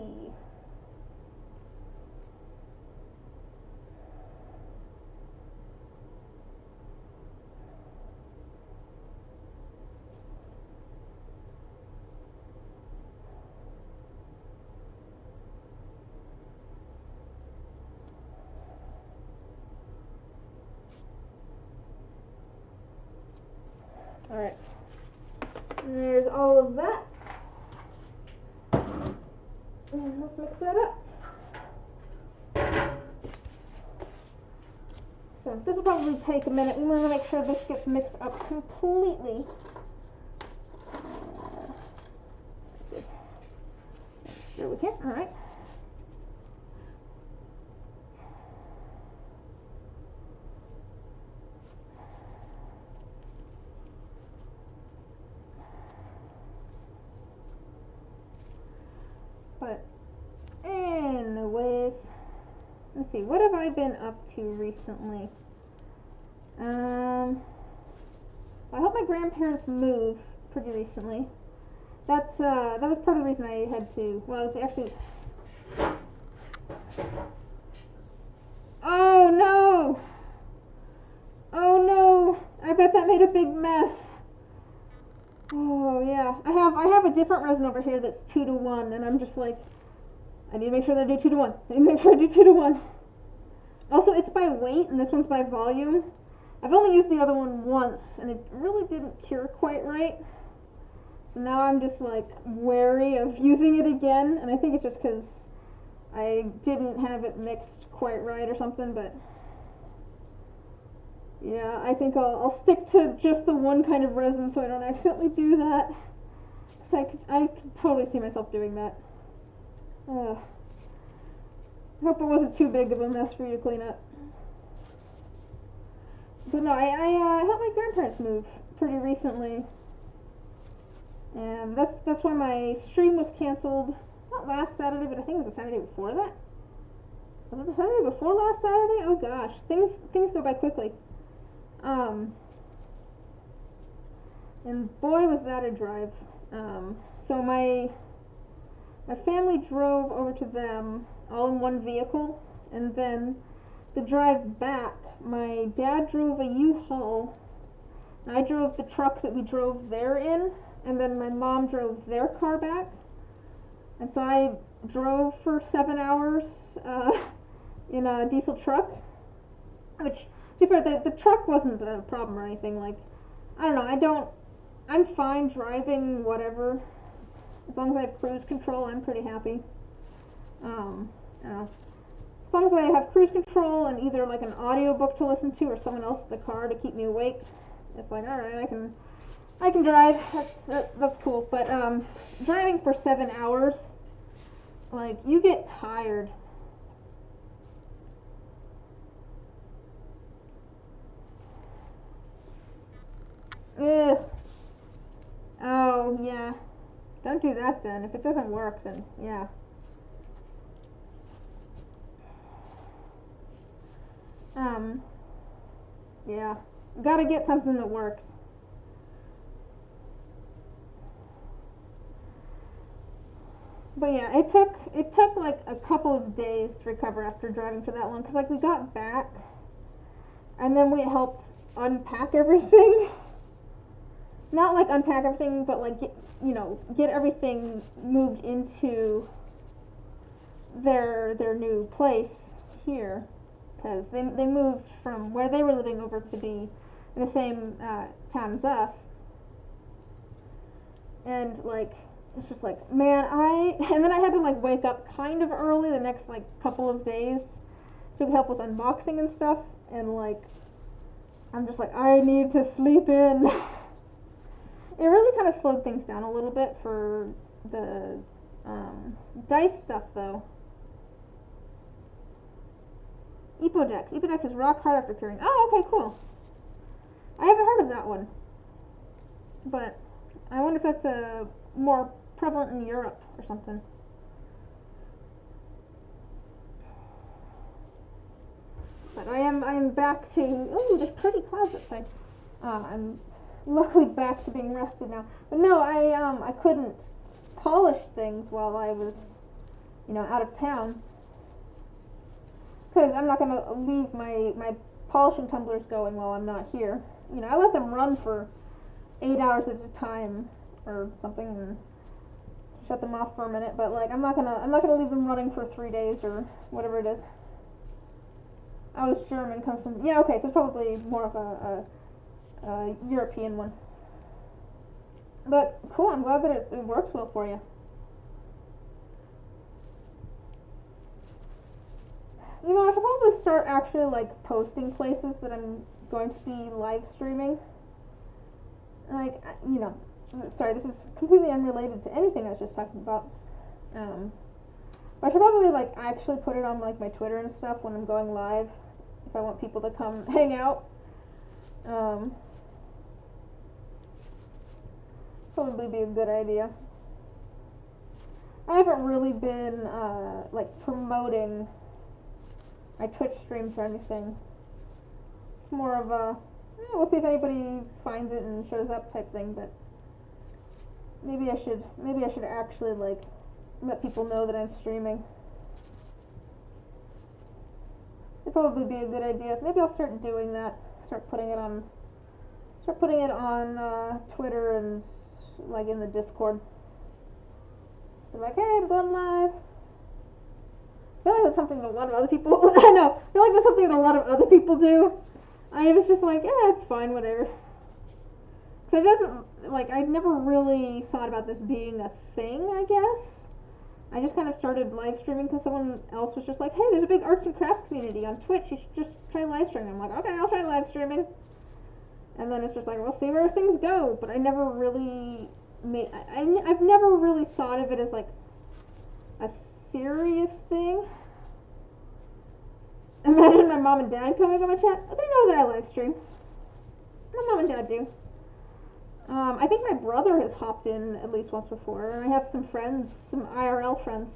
Speaker 1: Alright, and there's all of that. And let's mix that up. So this will probably take a minute. We want to make sure this gets mixed up completely. Stir with here, alright. But anyways, let's see, what have I been up to recently? I hope my grandparents moved pretty recently. That was part of the reason I had to, well, it was actually, oh no! Oh no! I bet that made a big mess. Oh yeah, I have a different resin over here that's 2-to-1, and I'm just like, I need to make sure that I do 2-to-1. I need to make sure I do 2-to-1.
Speaker 2: Also, it's by weight, and this one's by volume. I've only used the other one once, and it really didn't cure quite right. So now I'm just like wary of using it again, and I think it's just because I didn't have it mixed quite right or something, but yeah, I think I'll stick to just the one kind of resin so I don't accidentally do that. So I could totally see myself doing that. I hope it wasn't too big of a mess for you to clean up. But no, I helped my grandparents move pretty recently, and that's why my stream was canceled. Not last Saturday, but I think it was the Saturday before that. Was it the Saturday before last Saturday? Oh gosh, things go by quickly. Um, and boy was that a drive. So my family drove over to them all in one vehicle, and then the drive back, my dad drove a U-Haul. I drove the truck that we drove there in, and then my mom drove their car back. And so I drove for 7 hours in a diesel truck, which, to be fair, the truck wasn't a problem or anything. Like, I don't know, I'm fine driving whatever. As long as I have cruise control, I'm pretty happy. I don't know. As long as I have cruise control and either like an audiobook to listen to or someone else in the car to keep me awake, it's like, alright, I can drive. That's cool. But driving for 7 hours, like, you get tired. Ugh. Oh yeah. Don't do that then. If it doesn't work, then yeah. Um. Yeah. Gotta get something that works. But yeah, it took like a couple of days to recover after driving for that long, because like we got back and then we helped unpack everything. Not like unpack everything, but like get everything moved into their new place here, because they moved from where they were living over to be in the same town as us, and like it's just like, man, and then I had to like wake up kind of early the next like couple of days to help with unboxing and stuff, and like I'm just like, I need to sleep in. It really kind of slowed things down a little bit for the dice stuff though. Epodex is rock hard after curing. Oh, okay, cool. I haven't heard of that one, but I wonder if that's more prevalent in Europe or something. But I am back to, oh, there's pretty clouds outside. I'm luckily back to being rested now. But no, I couldn't polish things while I was out of town, because I'm not gonna leave my polishing tumblers going while I'm not here. I let them run for 8 hours at a time or something and shut them off for a minute. But like I'm not gonna leave them running for 3 days or whatever it is. Oh, this German comes from, yeah, okay, so it's probably more of a European one. But cool, I'm glad that it works well for you. I should probably start actually like posting places that I'm going to be live streaming. Like, sorry, this is completely unrelated to anything I was just talking about. I should probably like actually put it on like my Twitter and stuff when I'm going live, if I want people to come hang out. Probably be a good idea. I haven't really been like promoting my Twitch streams or anything. It's more of a, we'll see if anybody finds it and shows up type thing. But maybe I should actually like let people know that I'm streaming. It'd probably be a good idea. Maybe I'll start doing that. Start putting it on Twitter and like in the Discord. Be like, hey, I'm going live. feel like that's something that a lot of other people, I know, I feel like that's something that a lot of other people do. I was just like, yeah, it's fine, whatever. So it doesn't, like, I'd never really thought about this being a thing, I guess. I just kind of started live streaming because someone else was just like, hey, there's a big arts and crafts community on Twitch, you should just try live streaming. I'm like, okay, I'll try live streaming. And then it's just like, we'll see where things go. But I never really I've never really thought of it as like a serious thing. Imagine my mom and dad coming on my chat. They know that I live stream. My mom and dad do. I think my brother has hopped in at least once before. I have some friends, some IRL friends.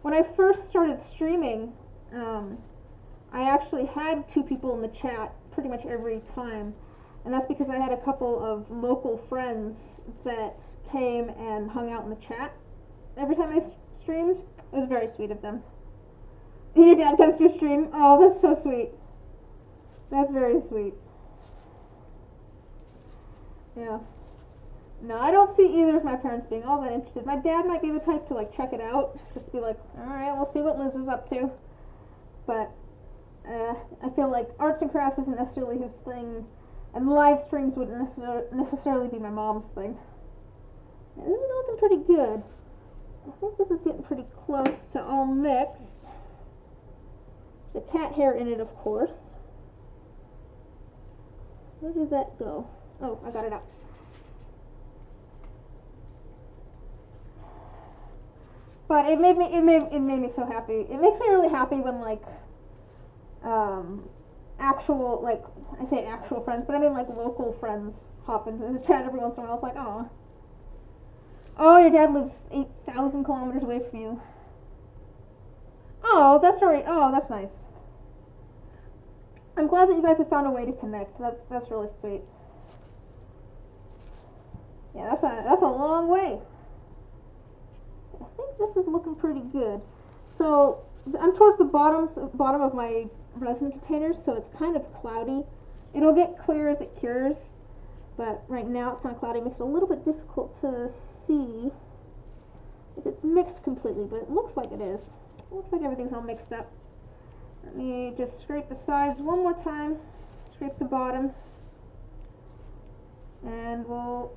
Speaker 2: When I first started streaming, I actually had 2 people in the chat pretty much every time. And that's because I had a couple of local friends that came and hung out in the chat every time I streamed. It was very sweet of them. Your dad comes to your stream? Oh, that's so sweet. That's very sweet. Yeah. No, I don't see either of my parents being all that interested. My dad might be the type to like check it out, just to be like, alright, we'll see what Liz is up to. But I feel like arts and crafts isn't necessarily his thing, and live streams wouldn't necessarily be my mom's thing. Yeah, this is looking pretty good. I think this is getting pretty close to all mixed. There's a cat hair in it, of course. Where did that go? Oh, I got it out. But it made me so happy. It makes me really happy when like actual, like, I say actual friends, but I mean like local friends hop into the chat every once in a while. It's like, oh, your dad lives 8,000 kilometers away from you. Oh, that's right. Oh, that's nice. I'm glad that you guys have found a way to connect. That's really sweet. Yeah, that's a long way. I think this is looking pretty good. So I'm towards the bottom of my resin containers, so it's kind of cloudy. It'll get clear as it cures, but right now it's kind of cloudy. It makes it a little bit difficult to see if it's mixed completely, but it looks like it is. It looks like everything's all mixed up. Let me just scrape the sides one more time, scrape the bottom, and we'll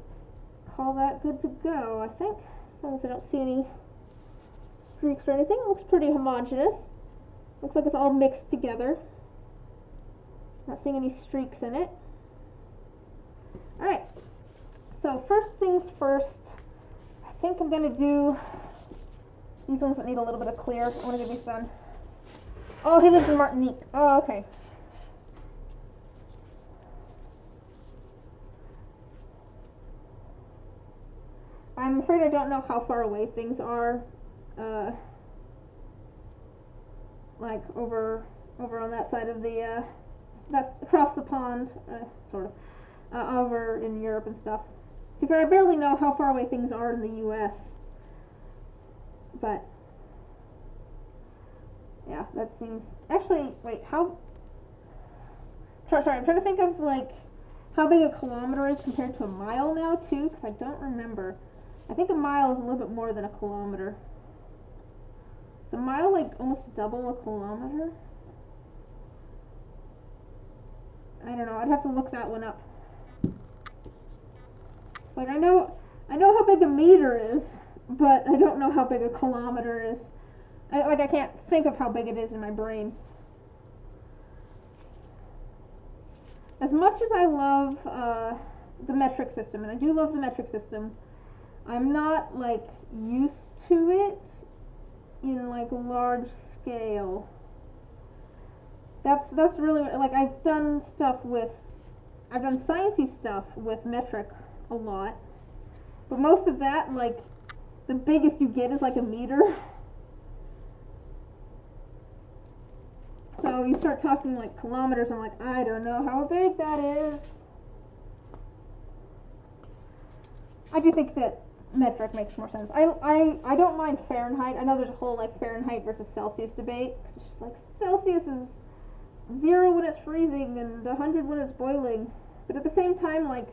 Speaker 2: call that good to go, I think. As long as I don't see any streaks or anything. It looks pretty homogeneous. Looks like it's all mixed together. Not seeing any streaks in it. Alright, so first things first, I think I'm going to do these ones that need a little bit of clear. I want to get these done. Oh, he lives in Martinique. Oh, okay. I'm afraid I don't know how far away things are, like over on that side of the, that's across the pond, sort of, over in Europe and stuff. To be fair, I barely know how far away things are in the U.S., but yeah, that seems, actually, wait, sorry, I'm trying to think of, like, how big a kilometer is compared to a mile now, too, because I don't remember. I think a mile is a little bit more than a kilometer. Is a mile like almost double a kilometer? I don't know. I'd have to look that one up. It's like I know how big a meter is, but I don't know how big a kilometer is. I can't think of how big it is in my brain. As much as I love the metric system, and I do love the metric system, I'm not like used to it in like large scale. That's really, like, I've done sciencey stuff with metric a lot, but most of that, like, the biggest you get is like a meter. So you start talking like kilometers, I'm like, I don't know how big that is. I do think that metric makes more sense. I don't mind Fahrenheit. I know there's a whole like Fahrenheit versus Celsius debate. It's just like Celsius is 0 when it's freezing and 100 when it's boiling. But at the same time, like,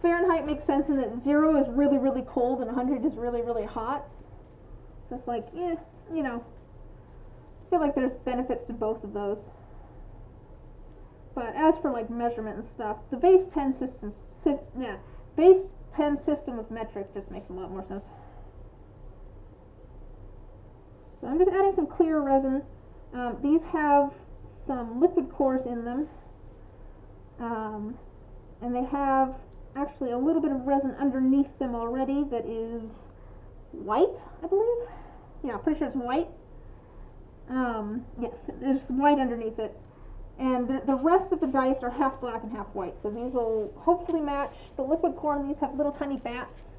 Speaker 2: Fahrenheit makes sense in that 0 is really, really cold and 100 is really, really hot. So it's like, you know. feel like there's benefits to both of those. But as for like measurement and stuff, the base 10 system, base 10 system of metric just makes a lot more sense. So I'm just adding some clear resin. These have some liquid cores in them, and they have actually a little bit of resin underneath them already that is white, I believe. Yeah, pretty sure it's white. Yes, there's white underneath it. And the rest of the dice are half black and half white, so these will hopefully match. The liquid core on these have little tiny bats.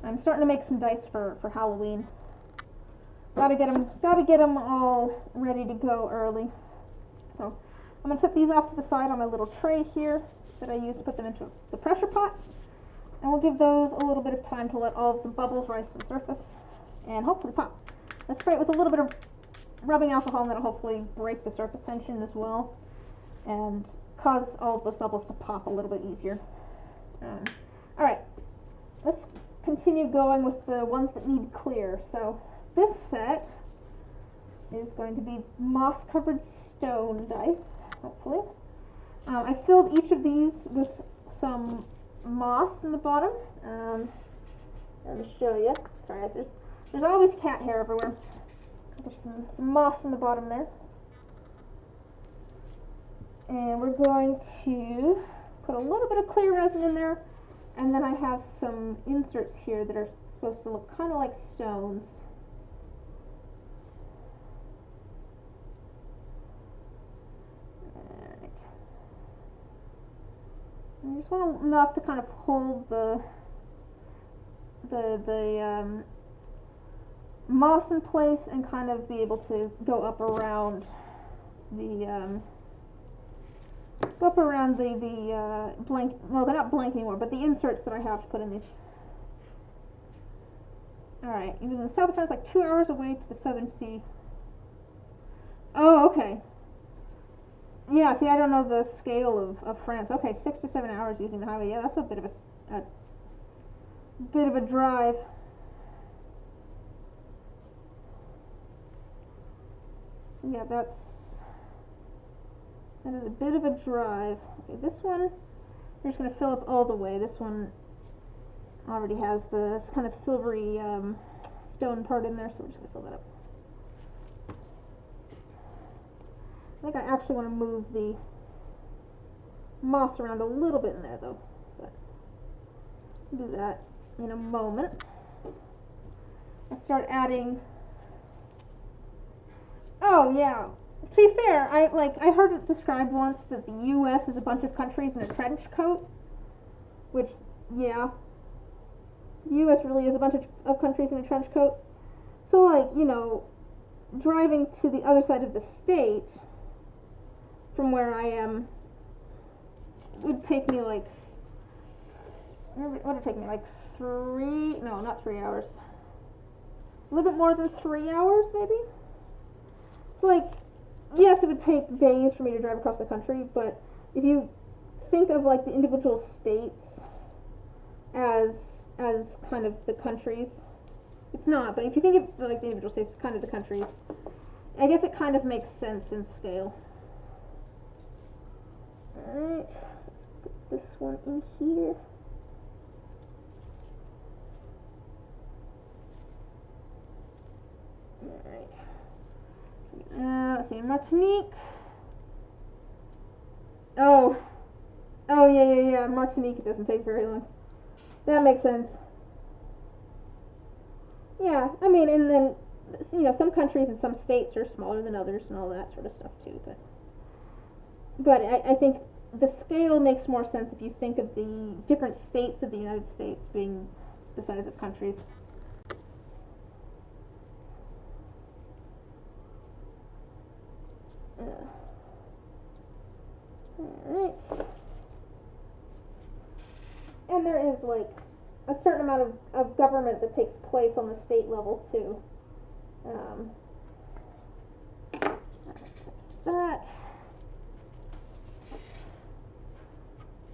Speaker 2: I'm starting to make some dice for Halloween. Gotta get them all ready to go early. So I'm gonna set these off to the side on my little tray here that I use to put them into the pressure pot, and we'll give those a little bit of time to let all of the bubbles rise to the surface and hopefully pop. Let's spray it with a little bit of rubbing alcohol, and that'll hopefully break the surface tension as well and cause all of those bubbles to pop a little bit easier. Alright, let's continue going with the ones that need clear. So this set is going to be moss covered stone dice, hopefully. I filled each of these with some moss in the bottom. Let me show you. Sorry, there's always cat hair everywhere. There's some moss in the bottom there. And we're going to put a little bit of clear resin in there, and then I have some inserts here that are supposed to look kind of like stones. Alright. I just want enough to kind of hold the moss in place and kind of be able to go up around the blank, well, they're not blank anymore, but the inserts that I have to put in these. Alright, even the south of France, like 2 hours away to the southern sea. Oh, okay. Yeah, see, I don't know the scale of France. Okay, 6 to 7 hours using the highway. Yeah, that's a bit of a drive. Yeah, that is a bit of a drive. Okay, this one, we're just going to fill up all the way. This one already has this kind of silvery stone part in there, so we're just going to fill that up. I think I actually want to move the moss around a little bit in there, though. But I'll do that in a moment. I start adding. Oh yeah. To be fair, I heard it described once that the U.S. is a bunch of countries in a trench coat, which, yeah, the U.S. really is a bunch of countries in a trench coat. So, like, you know, driving to the other side of the state from where I am would take me like, what would it take me, like not 3 hours, a little bit more than 3 hours maybe. It's like, yes, it would take days for me to drive across the country, but if you think of like the individual states as kind of the countries, it's not, but if you think of like the individual states as kind of the countries, I guess it kind of makes sense in scale. Alright, let's put this one in here. Alright. Let's see, Martinique. Oh, yeah. Martinique, it doesn't take very long. That makes sense. Yeah, I mean, and then, you know, some countries and some states are smaller than others and all that sort of stuff too, but I think the scale makes more sense if you think of the different states of the United States being the size of countries. Alright. And there is like a certain amount of government that takes place on the state level too. There's that.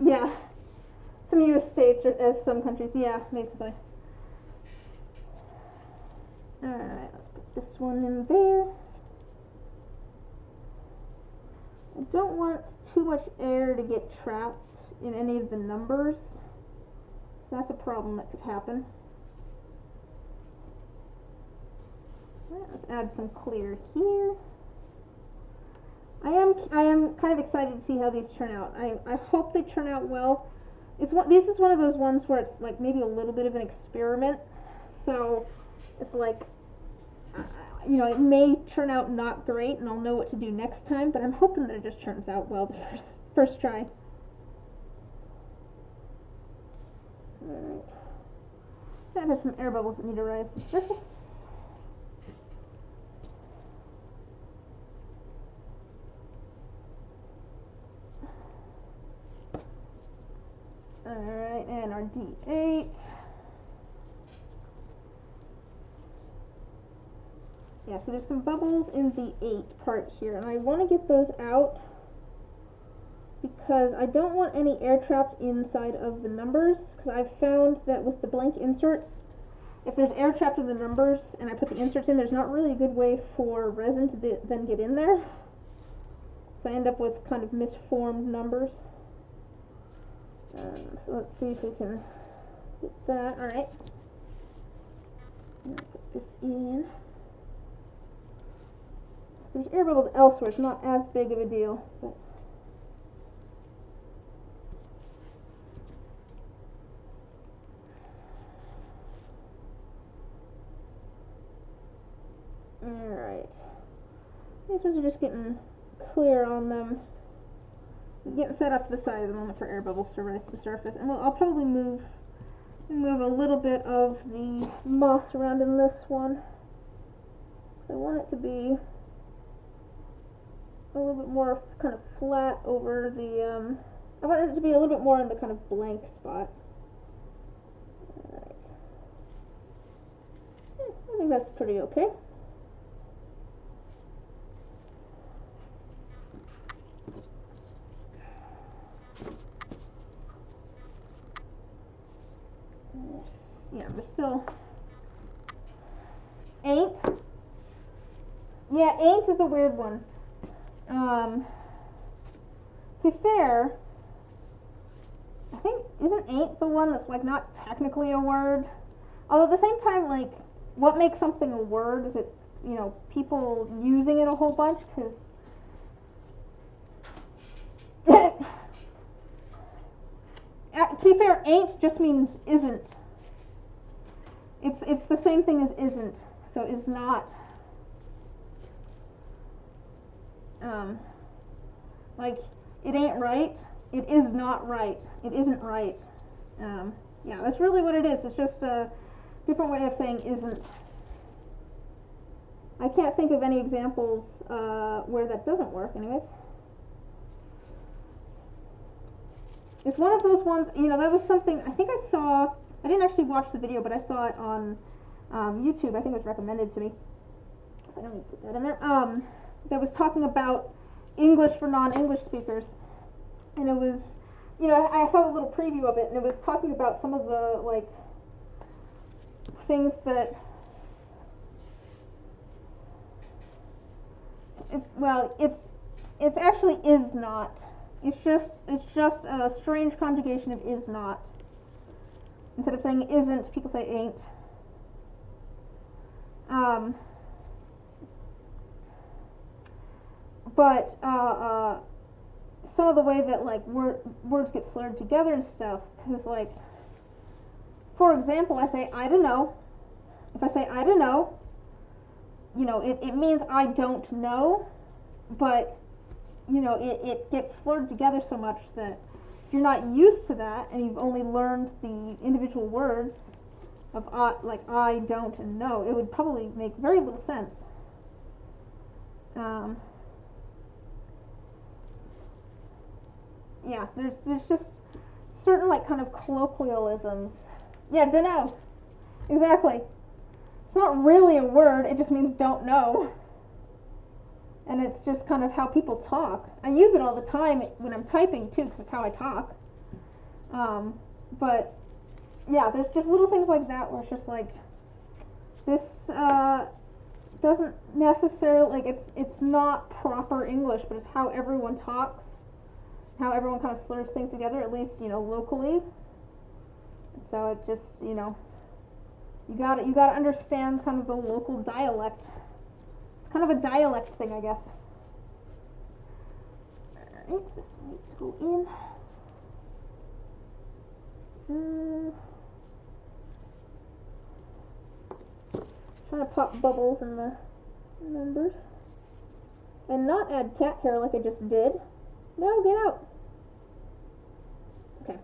Speaker 2: Yeah. Some U.S. states are as some countries, yeah, basically. Alright, let's put this one in there. I don't want too much air to get trapped in any of the numbers. So that's a problem that could happen. Let's add some clear here. I am kind of excited to see how these turn out. I hope they turn out well. This is one of those ones where it's like maybe a little bit of an experiment. So it's like, you know, it may turn out not great and I'll know what to do next time, but I'm hoping that it just turns out well the first try. Alright. That has some air bubbles that need to rise to the surface. Alright, and our D8. Yeah, so there's some bubbles in the 8 part here, and I want to get those out because I don't want any air trapped inside of the numbers, because I've found that with the blank inserts, if there's air trapped in the numbers and I put the inserts in, there's not really a good way for resin to then get in there. So I end up with kind of misformed numbers. So let's see if we can get that. Alright. Put this in. There's air bubbles elsewhere, it's not as big of a deal. But alright. These ones are just getting clear on them. Getting set up to the side at the moment for air bubbles to rise to the surface. And I'll probably move a little bit of the moss around in this one. I want it to be a little bit more kind of flat over the, I want it to be a little bit more in the kind of blank spot. Alright. I think that's pretty okay. Yeah, we're still ain't. Yeah, ain't is a weird one. To be fair, I think isn't ain't the one that's like not technically a word? Although at the same time, like, what makes something a word? Is it, you know, people using it a whole bunch? Because to be fair, ain't just means isn't. It's the same thing as isn't, so is not. Like, it ain't right, it is not right, it isn't right. Yeah, that's really what it is. It's just a different way of saying isn't. I can't think of any examples where that doesn't work, anyways. It's one of those ones, you know, that was something, I think I saw, I didn't actually watch the video, but I saw it on YouTube. I think it was recommended to me. So I don't need to put that in there. That was talking about English for non-English speakers. And it was, you know, I saw a little preview of it, and it was talking about some of the, like, things that, it's actually is not. It's just a strange conjugation of is not. Instead of saying isn't, people say ain't. But some of the way that like words get slurred together and stuff, because like, for example, I say I don't know. If I say I don't know, you know, it means I don't know, but you know, it gets slurred together so much that if you're not used to that and you've only learned the individual words of like I, don't, and know, it would probably make very little sense. Yeah, there's just certain like kind of colloquialisms. Yeah, dunno. Exactly. It's not really a word, it just means don't know. And it's just kind of how people talk. I use it all the time when I'm typing too, because it's how I talk. But yeah, there's just little things like that where it's just like this doesn't necessarily, like, it's not proper English, but it's how everyone talks, how everyone kind of slurs things together, at least, you know, locally. So it just, you know, you gotta understand kind of the local dialect. It's kind of a dialect thing, I guess. Alright, this needs to go in. Trying to pop bubbles in the numbers. And not add cat hair like I just did. No, get out. Okay.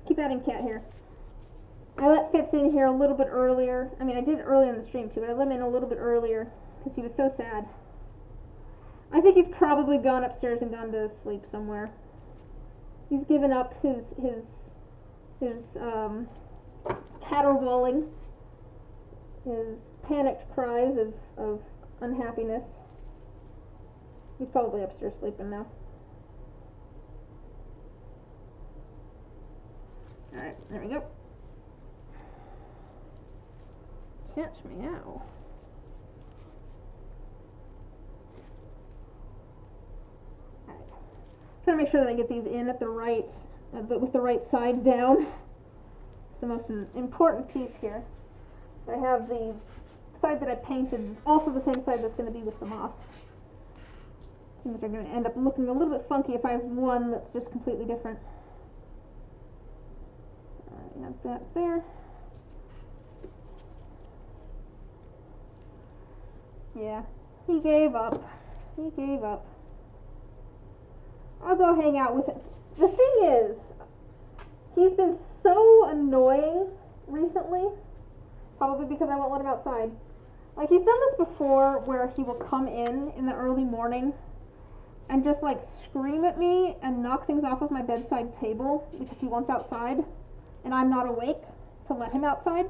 Speaker 2: Keep adding cat hair. I let Fitz in here a little bit earlier. I mean, I did it early in the stream too, but I let him in a little bit earlier because he was so sad. I think he's probably gone upstairs and gone to sleep somewhere. He's given up his caterwauling, his panicked cries of unhappiness. He's probably upstairs sleeping now. Alright, there we go. Catch meow. Alright. Trying to make sure that I get these in at the right, with the right side down. It's the most important piece here. So I have the side that I painted, it's also the same side that's going to be with the moss. Things are going to end up looking a little bit funky if I have one that's just completely different. Add that there. Yeah, he gave up. He gave up. I'll go hang out with him. The thing is, he's been so annoying recently, probably because I won't let him outside. Like, he's done this before where he will come in the early morning and just like scream at me and knock things off of my bedside table because he wants outside and I'm not awake to let him outside.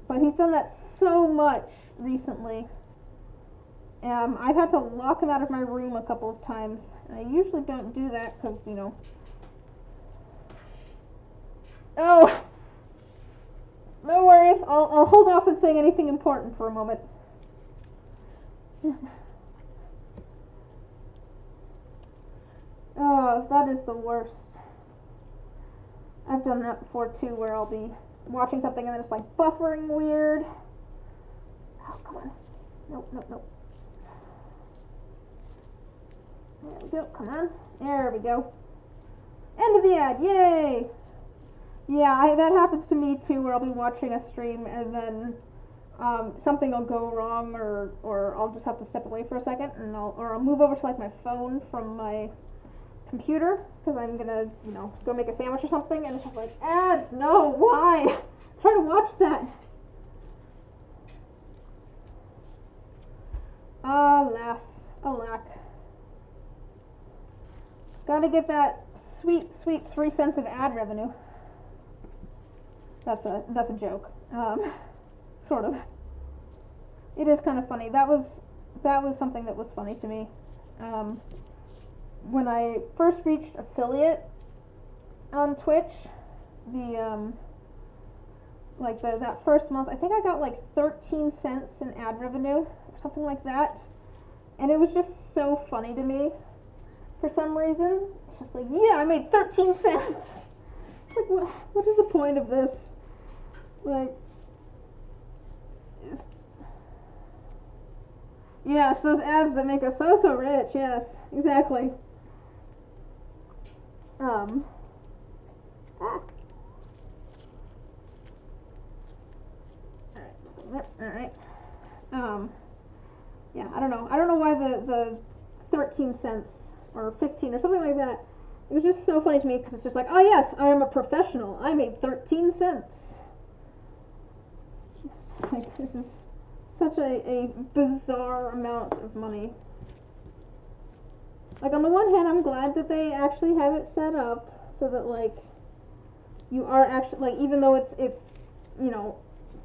Speaker 2: But he's done that so much recently. I've had to lock him out of my room a couple of times. And I usually don't do that because, you know. Oh! No worries. I'll hold off on saying anything important for a moment. Oh, that is the worst. I've done that before too, where I'll be watching something and then it's like buffering weird. Oh, come on. Nope, nope, nope. There we go. Come on. There we go. End of the ad. Yay! Yeah, that happens to me too, where I'll be watching a stream and then something will go wrong, or I'll just have to step away for a second, and I'll move over to like my phone from my computer because I'm gonna, you know, go make a sandwich or something, and it's just like ads. No, why? Try to watch that. Alas, alack. Gotta get that sweet, sweet 3 cents of ad revenue. That's a joke. Sort of. It is kind of funny. That was something that was funny to me. When I first reached affiliate on Twitch, that first month, I think I got like 13 cents in ad revenue or something like that. And it was just so funny to me for some reason. It's just like, yeah, I made 13 cents. Like, what is the point of this? Like, yes, those ads that make us so rich. Yes, exactly. Alright. Yeah, I don't know why the 13 cents or 15 or something like that. It was just so funny to me because it's just like, oh yes, I am a professional. I made 13 cents. It's just like, this is such a bizarre amount of money. Like, on the one hand, I'm glad that they actually have it set up so that, like, you are actually, like, even though it's you know,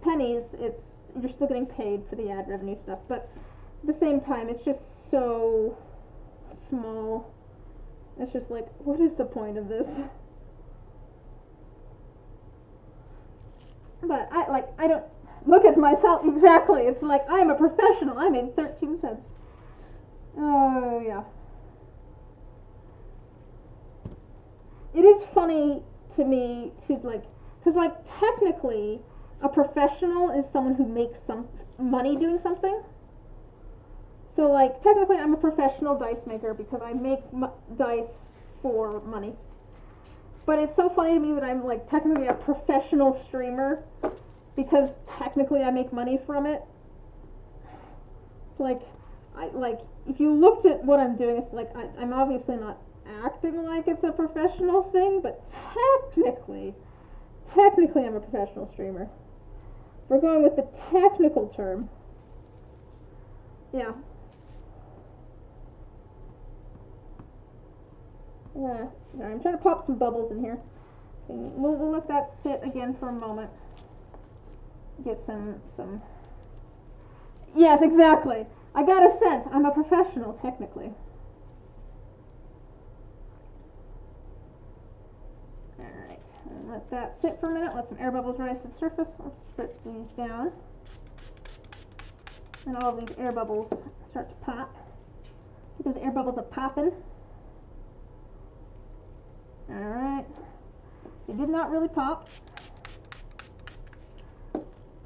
Speaker 2: pennies, you're still getting paid for the ad revenue stuff. But at the same time, it's just so small. It's just like, what is the point of this? But look at myself. Exactly. It's like, I'm a professional. I made 13 cents. Oh, yeah. It is funny to me to, like, because, like, technically, a professional is someone who makes some money doing something. So, like, technically, I'm a professional dice maker because I make dice for money. But it's so funny to me that I'm, like, technically a professional streamer because technically I make money from it. It's like, if you looked at what I'm doing, it's like, I'm obviously not acting like it's a professional thing, but technically I'm a professional streamer. We're going with the technical term. Yeah. Yeah. I'm trying to pop some bubbles in here. We'll let that sit again for a moment. Get some. Yes, exactly. I got a scent. I'm a professional, technically. Alright, and let that sit for a minute. Let some air bubbles rise to the surface. Let's spritz these down. And all of these air bubbles start to pop. Those air bubbles are popping. Alright. They did not really pop.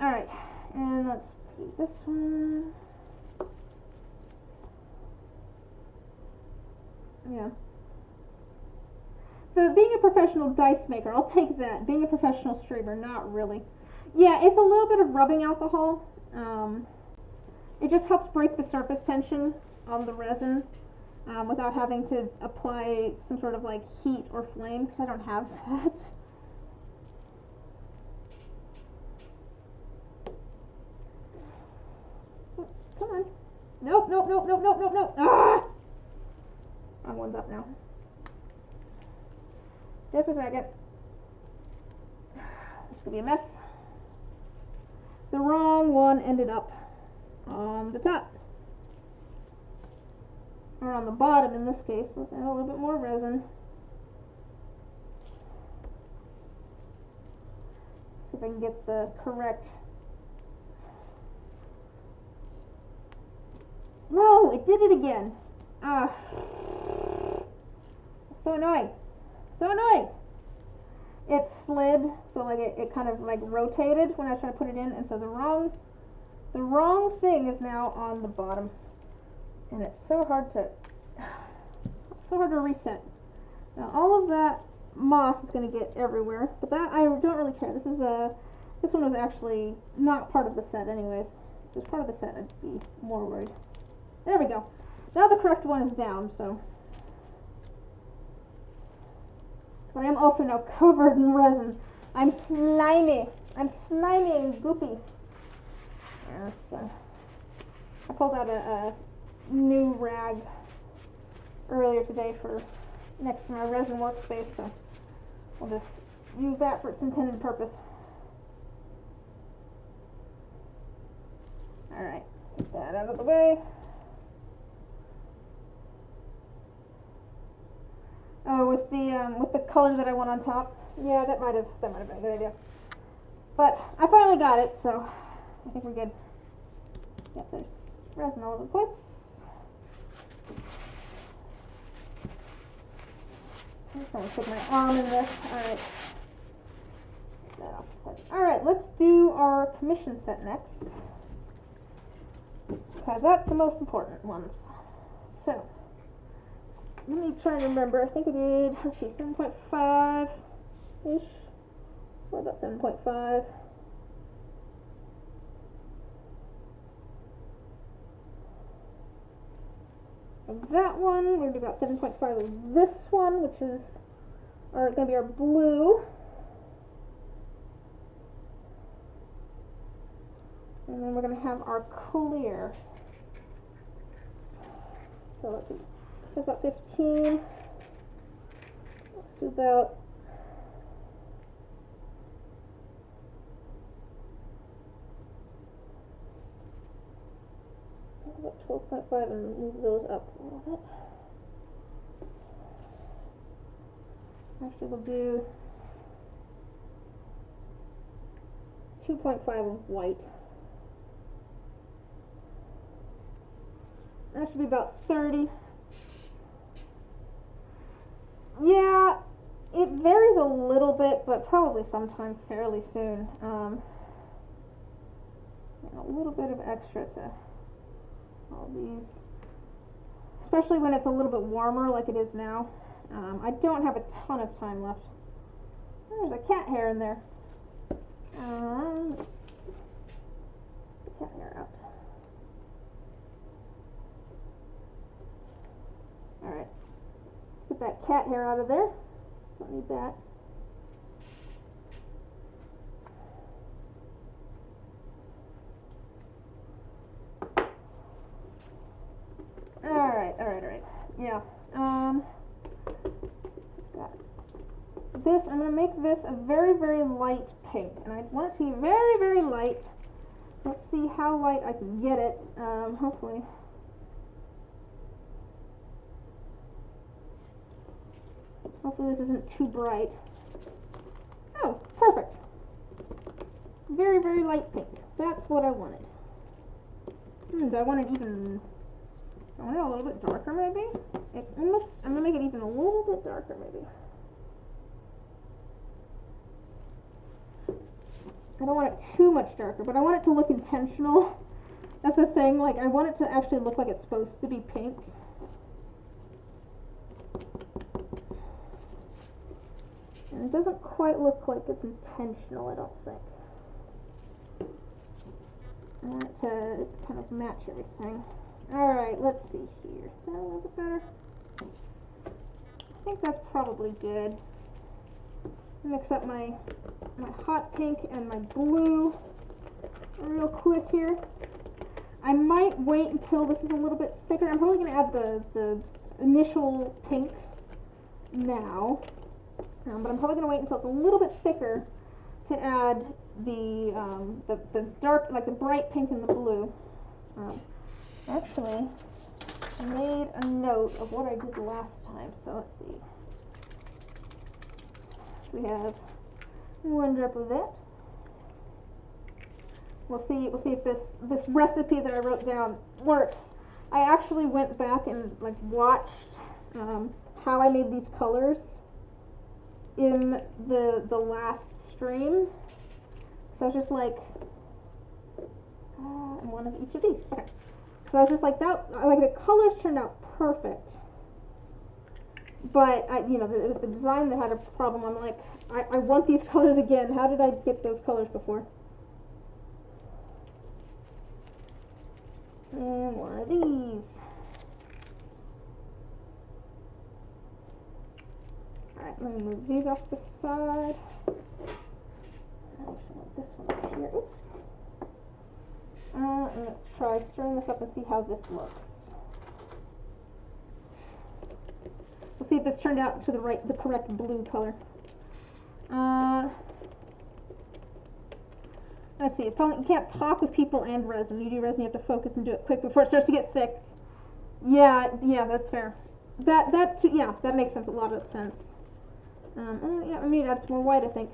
Speaker 2: Alright, and let's do this one. Yeah. Being a professional dice maker, I'll take that. Being a professional streamer, not really. Yeah, it's a little bit of rubbing alcohol. It just helps break the surface tension on the resin without having to apply some sort of like heat or flame, because I don't have that. Come on. Nope, nope, nope, nope, nope, nope, nope. Ah! Wrong one's up now. Just a second. This could be a mess. The wrong one ended up on the top. Or on the bottom in this case. Let's add a little bit more resin. See if I can get the correct. No, it did it again. Ah. So annoying. So annoying. It slid, so like it kind of like rotated when I was trying to put it in, and so the wrong thing is now on the bottom. And it's so hard to reset. Now all of that moss is going to get everywhere, but that I don't really care. This one was actually not part of the set anyways. If it was part of the set, I'd be more worried. There we go. Now the correct one is down, so. But I am also now covered in resin. I'm slimy. I'm slimy and goopy. Yeah, so I pulled out a new rag earlier today for next to my resin workspace, so we'll just use that for its intended purpose. Alright, get that out of the way. Oh, with the color that I want on top. Yeah, that might have been a good idea. But I finally got it, so I think we're good. Yep, there's resin all over the place. I just don't want to stick my arm in this. Alright. Alright, let's do our commission set next. Because that's the most important ones. So, let me try and remember. I think I did, let's see, 7.5-ish. What about 7.5? Like that one, we're going to do about 7.5 of this one, which is going to be our blue. And then we're going to have our clear. So let's see, that's about 15. Let's do about about 12.5 and move those up a little bit. Actually, we'll do 2.5 of white. That should be about 30. Yeah, it varies a little bit, but probably sometime fairly soon. And a little bit of extra to all these, especially when it's a little bit warmer like it is now. I don't have a ton of time left. There's a cat hair in there. Let's get the cat hair out. Alright, let's get that cat hair out of there. Don't need that. Alright. Yeah. This, I'm going to make this a very, very light pink. And I want it to be very, very light. Let's see how light I can get it. Hopefully. Hopefully this isn't too bright. Oh, perfect. Very, very light pink. That's what I wanted. Do I want it even... I want it a little bit darker, maybe? I'm going to make it even a little bit darker, maybe. I don't want it too much darker, but I want it to look intentional. That's the thing, like, I want it to actually look like it's supposed to be pink. And it doesn't quite look like it's intentional, I don't think. I want it to kind of match everything. Alright, let's see here. Is that a little bit better? I think that's probably good. Mix up my hot pink and my blue real quick here. I might wait until this is a little bit thicker. I'm probably going to add the initial pink now. But I'm probably going to wait until it's a little bit thicker to add the dark, like the bright pink and the blue. Actually, I made a note of what I did last time, so let's see. So we have 1 drop of that. We'll see if this recipe that I wrote down works. I actually went back and like watched how I made these colors in the last stream. So I was just like, and one of each of these. Okay. So I was just like that. Like the colors turned out perfect, but it was the design that had a problem. I'm like, I want these colors again. How did I get those colors before? And one of these. Alright, let me move these off to the side. I actually want this one up here. Oops. And let's try stirring this up and see how this looks. We'll see if this turned out to the correct blue color. Let's see. It's probably, you can't talk with people and resin. When you do resin, you have to focus and do it quick before it starts to get thick. Yeah, that's fair. That makes sense. A lot of sense. Yeah, I need to add some more white, I think.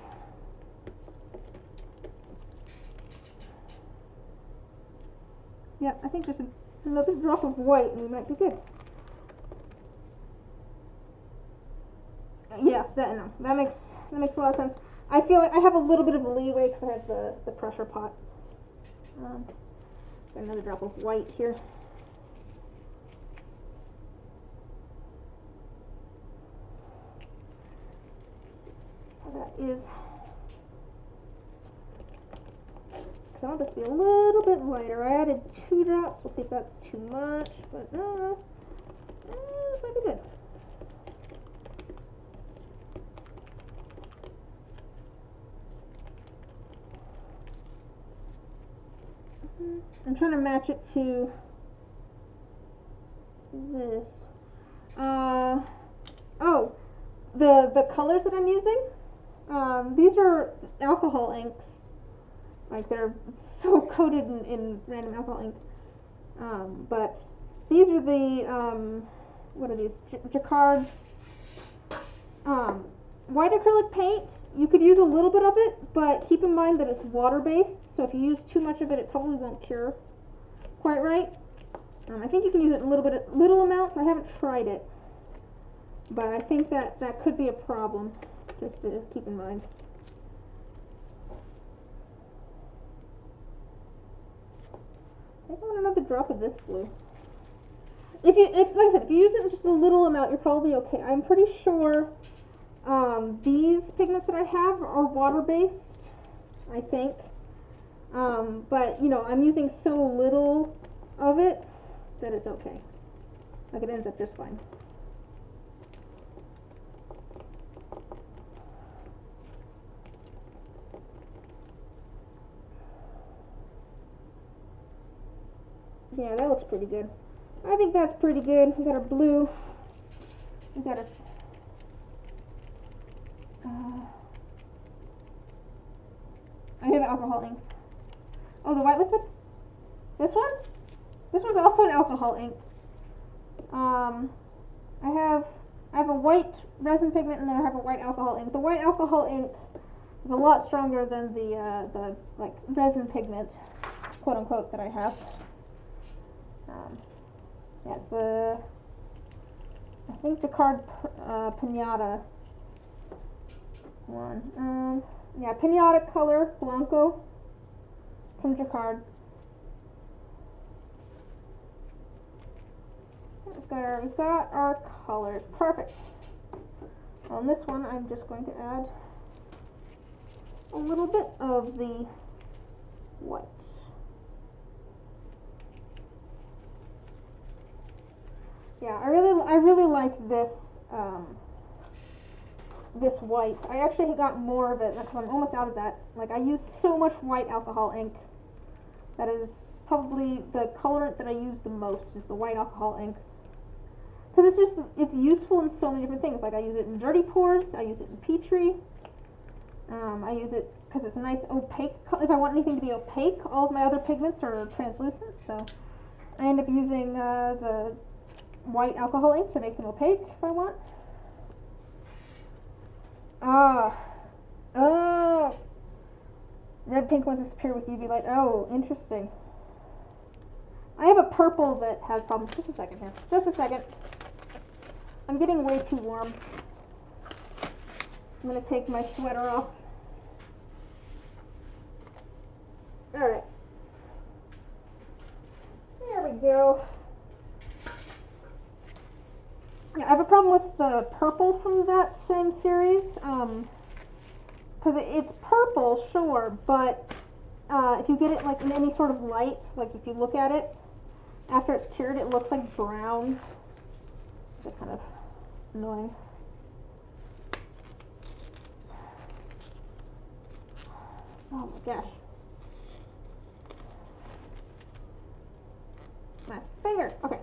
Speaker 2: Yeah, I think just another drop of white and we might be good. Yeah, that makes a lot of sense. I feel like I have a little bit of leeway because I have the pressure pot. Got another drop of white here. Let's see how that is. Because I want this to be a little bit lighter. I added 2 drops. We'll see if that's too much, but no, this might be good. I'm trying to match it to this. The colors that I'm using, these are alcohol inks. Like they're so coated in random alcohol ink. But these are the, what are these? Jacquard white acrylic paint, you could use a little bit of it, but keep in mind that it's water-based, so if you use too much of it, it probably won't cure quite right. I think you can use it in little amounts. I haven't tried it, but I think that could be a problem, just to keep in mind. I think I want another drop of this blue. Like I said, if you use it in just a little amount, you're probably okay. I'm pretty sure these pigments that I have are water-based, I think. But, you know, I'm using so little of it that it's okay. Like, it ends up just fine. Yeah, that looks pretty good. I think that's pretty good. We got our blue. We got a I have alcohol inks. Oh, the white liquid? This one? This was also an alcohol ink. I have a white resin pigment and then I have a white alcohol ink. The white alcohol ink is a lot stronger than the like resin pigment, quote unquote, that I have. Yeah, it's the, I think, Jacquard Pinata one. Yeah, Pinata color Blanco from Jacquard. We've got our colors. Perfect. On this one, I'm just going to add a little bit of the white. Yeah, I really like this this white. I actually got more of it because I'm almost out of that. Like, I use so much white alcohol ink. That is probably the colorant that I use the most, is the white alcohol ink. Because it's useful in so many different things. Like, I use it in dirty pours, I use it in Petri. I use it because it's a nice opaque, if I want anything to be opaque. All of my other pigments are translucent, so I end up using the white alcohol ink to make them opaque if I want. Oh, red pink ones disappear with UV light. Oh, interesting. I have a purple that has problems. Just a second here. Just a second. I'm getting way too warm. I'm going to take my sweater off. Alright. There we go. Yeah, I have a problem with the purple from that same series. Because it's purple, sure, but if you get it like in any sort of light, like if you look at it, after it's cured, it looks like brown. Just kind of annoying. Oh my gosh. My finger. Okay.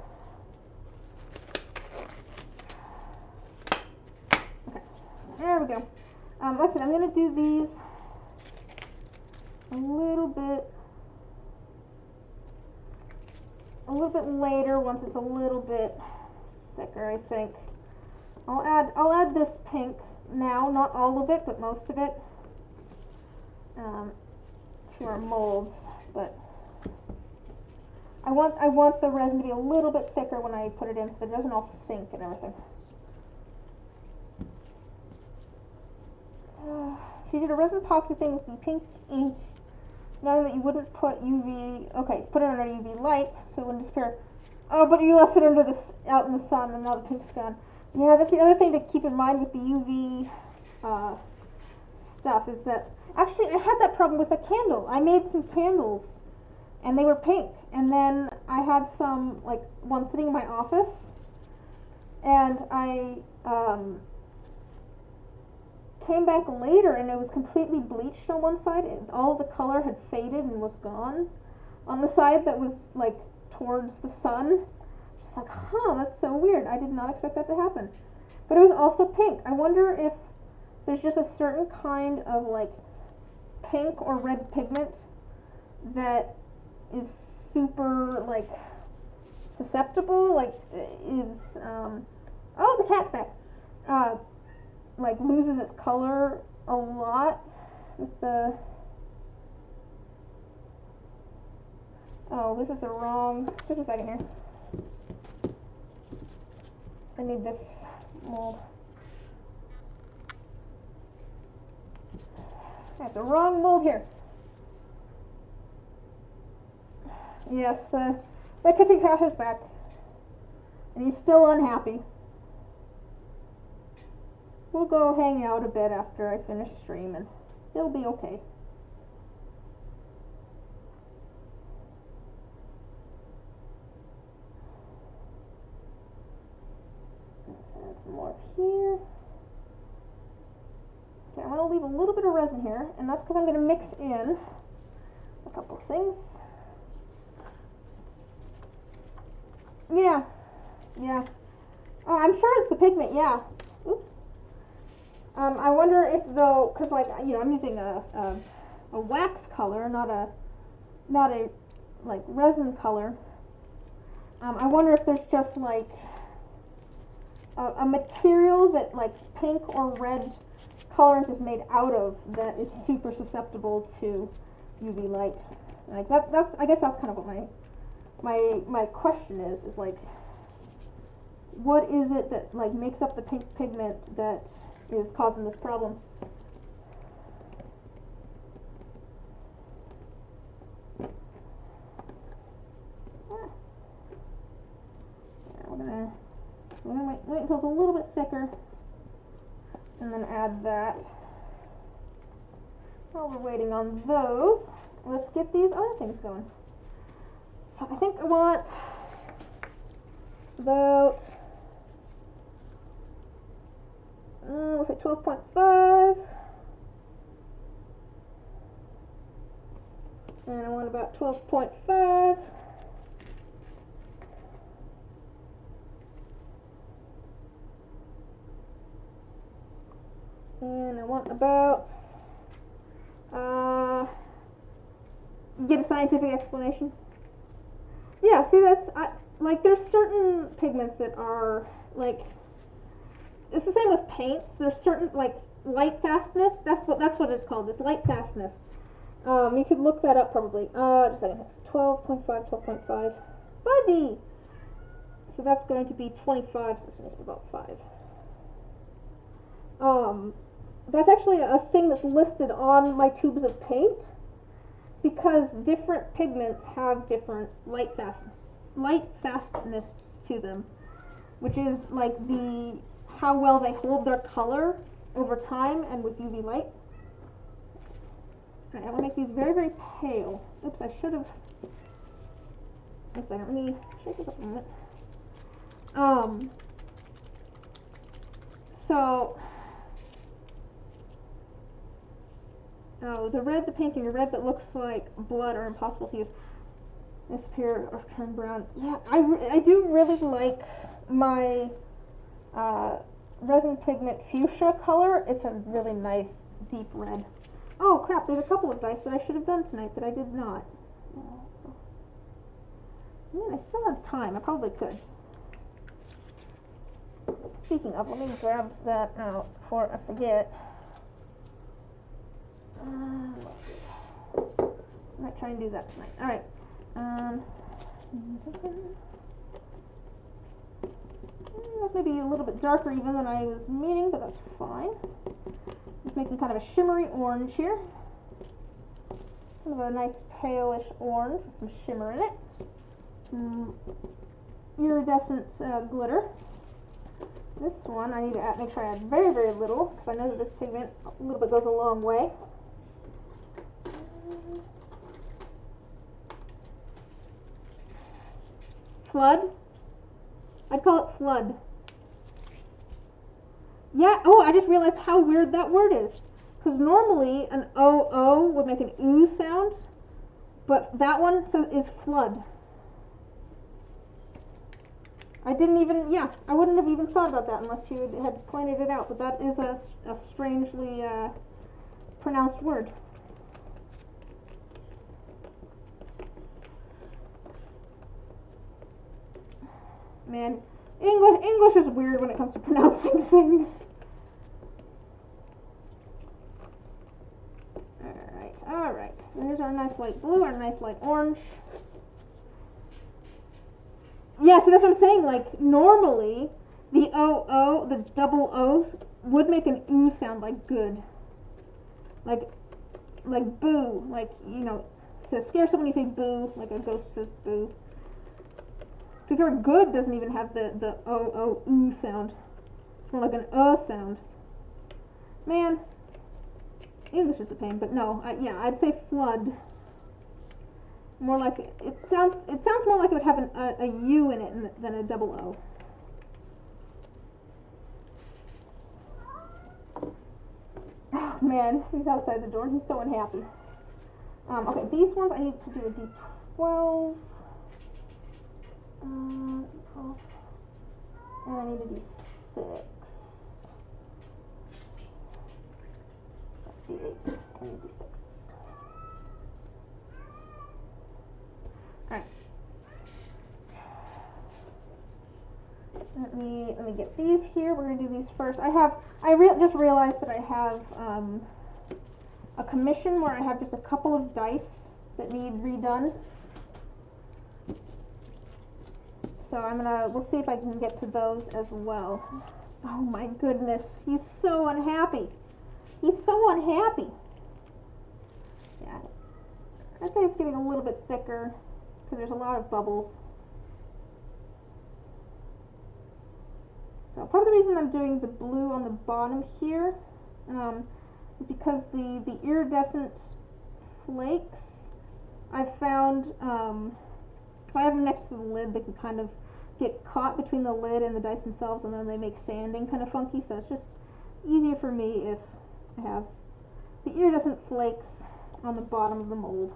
Speaker 2: Okay. There we go. Like I said, I'm going to do these a little bit later once it's a little bit thicker, I think. I'll add this pink now, not all of it, but most of it, to our molds. But I want the resin to be a little bit thicker when I put it in, so that it doesn't all sink and everything. She did a resin epoxy thing with the pink ink, knowing that you wouldn't put UV. Okay, put it under UV light so it wouldn't disappear. Oh, but you left it under out in the sun, and now the pink's gone. Yeah, that's the other thing to keep in mind with the UV stuff, is that actually I had that problem with a candle. I made some candles and they were pink, and then I had some, like, one sitting in my office, and I came back later and it was completely bleached on one side, and all the color had faded and was gone on the side that was like towards the sun. Just like, huh, that's so weird. I did not expect that to happen. But it was also pink. I wonder if there's just a certain kind of like pink or red pigment that is super like susceptible, like is oh, the cat's back. like loses its color a lot with the, oh, this is the wrong, just a second here. I need this mold. I have the wrong mold here. Yes, the kitty cat is back. And he's still unhappy. We'll go hang out a bit after I finish streaming. He'll be okay. Let's add some more here. Okay, I'm going to leave a little bit of resin here, and that's because I'm going to mix in a couple things. Yeah. Oh, I'm sure it's the pigment, yeah. Oops. I wonder if though, because like, you know, I'm using a wax color, not a like resin color. I wonder if there's just like a material that like pink or red colorant is made out of that is super susceptible to UV light. Like that's I guess that's kind of what my question is like, what is it that like makes up the pink pigment that is causing this problem? We're gonna wait until it's a little bit thicker and then add that. While we're waiting on those, let's get these other things going. So I think I want about, we'll say 12.5, and I want about 12.5, and I want about, get a scientific explanation. Yeah, see, that's, like, there's certain pigments that are, like, it's the same with paints. There's certain, like, light fastness, that's what it's called, this light fastness. You could look that up probably. Just a second, 12.5, 12.5. Buddy! So that's going to be 25, so this makes about 5. That's actually a thing that's listed on my tubes of paint, because different pigments have different light fastness to them, which is like how well they hold their color over time and with UV light. Alright, I want to make these very, very pale. Oops, I should have. Just a second, let me shake this up a moment. So, the red, the pink, and the red that looks like blood are impossible to use. Disappear or turn brown. Yeah, I do really like my resin pigment fuchsia color. It's a really nice deep red. Oh crap, there's a couple of dice that I should have done tonight that I did not. I still have time, I probably could. Speaking of, let me grab that out before I forget. I might try and do that tonight. Alright. That's maybe a little bit darker even than I was meaning, but that's fine. Just making kind of a shimmery orange here. Kind of a nice palish orange with some shimmer in it. Some iridescent glitter. This one I need to make sure I add very, very little, because I know that this pigment a little bit goes a long way. Flood? I'd call it flood. Yeah, oh, I just realized how weird that word is. Because normally an O-O would make an oo sound, but that one is flood. I didn't even, yeah, I wouldn't have even thought about that unless you had pointed it out, but that is a strangely pronounced word. Man, English is weird when it comes to pronouncing things. Alright, so here's our nice light blue, our nice light orange. Yeah, so that's what I'm saying, like, normally, the O-O, the double O's, would make an oo sound like good. Like boo, like, you know, to scare someone you say boo, like a ghost says boo. To be good doesn't even have the O-O-oo sound. It's more like an sound. Man, English is a pain, but no, yeah, I'd say flood. More like, it sounds more like it would have a U in it than a double O. Oh man, he's outside the door. He's so unhappy. Okay, these ones I need to do a D12. D12. And I need a D6. That's D8. I need D6. Alright. Let me get these here. We're gonna do these first. Just realized that I have a commission where I have just a couple of dice that need redone. So we'll see if I can get to those as well. Oh my goodness, he's so unhappy. He's so unhappy. Yeah, I think it's getting a little bit thicker because there's a lot of bubbles. So part of the reason I'm doing the blue on the bottom here is because the iridescent flakes I've found, if I have them next to the lid, they can kind of get caught between the lid and the dice themselves, and then they make sanding kind of funky, so it's just easier for me if I have the iridescent flakes on the bottom of the mold.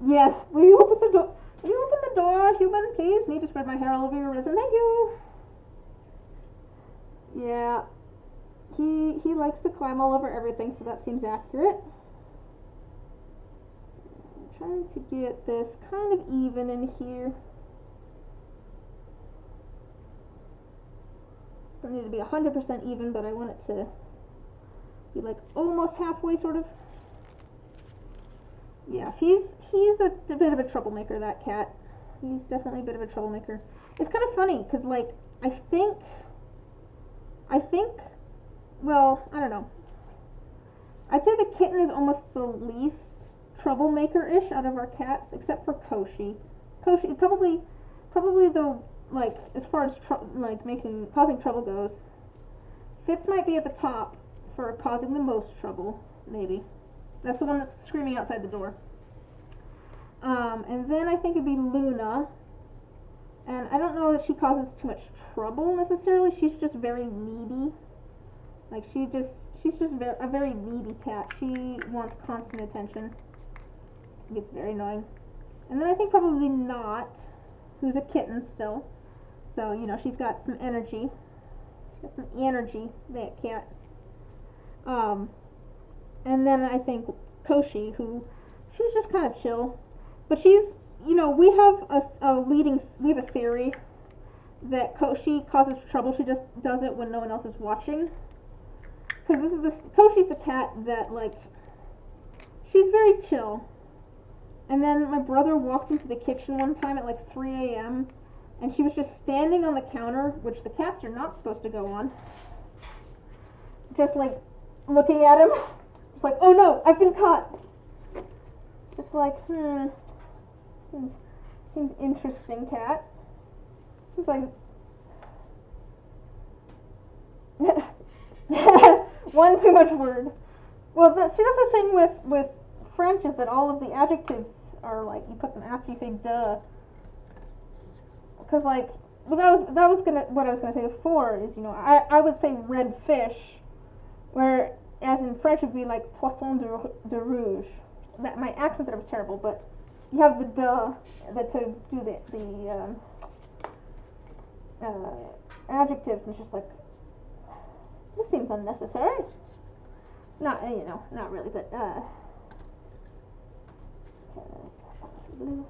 Speaker 2: Yes, will you open the door? Will you open the door, human, please? Need to spread my hair all over your resin. Thank you. Yeah, he likes to climb all over everything, so that seems accurate. I'm trying to get this kind of even in here. Doesn't need to be 100% even, but I want it to be like almost halfway, sort of. Yeah, he's a bit of a troublemaker, that cat. He's definitely a bit of a troublemaker. It's kind of funny, because, like, I think, well, I don't know. I'd say the kitten is almost the least troublemaker-ish out of our cats, except for Koshi. Koshi, probably the, like, as far as, causing trouble goes, Fitz might be at the top for causing the most trouble, maybe. That's the one that's screaming outside the door. And then I think it'd be Luna. And I don't know that she causes too much trouble necessarily. She's just very needy. Like she's just a very needy cat. She wants constant attention. It gets very annoying. And then I think probably Not, who's a kitten still. So, you know, she's got some energy. She's got some energy, that cat. And then I think Koshi, who, she's just kind of chill. But she's, you know, we have a theory that Koshi causes trouble. She just does it when no one else is watching. Because Koshi's the cat that, like, she's very chill. And then my brother walked into the kitchen one time at like 3 a.m. and she was just standing on the counter, which the cats are not supposed to go on. Just like looking at him. It's like, oh no, I've been caught. Just like, seems interesting, cat. Seems like one too much word. Well, that's the thing with French is that all of the adjectives are like you put them after you say duh. Because like, what I was gonna say before is, you know, I would say red fish, where as in French would be like poisson de rouge. My accent there was terrible, but you have the duh to do the adjectives, and it's just like, this seems unnecessary. Not, you know, not really, but blue.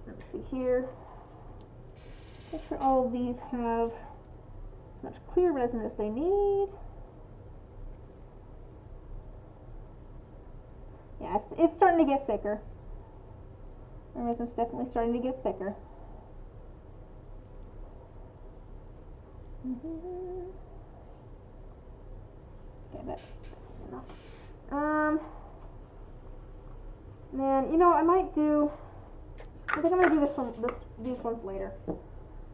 Speaker 2: Let's see here. Make sure all of these have as much clear resin as they need. Yeah, it's starting to get thicker. The resin's definitely starting to get thicker. Okay, that's enough. Man, you know, I think I'm gonna do these ones later. I'm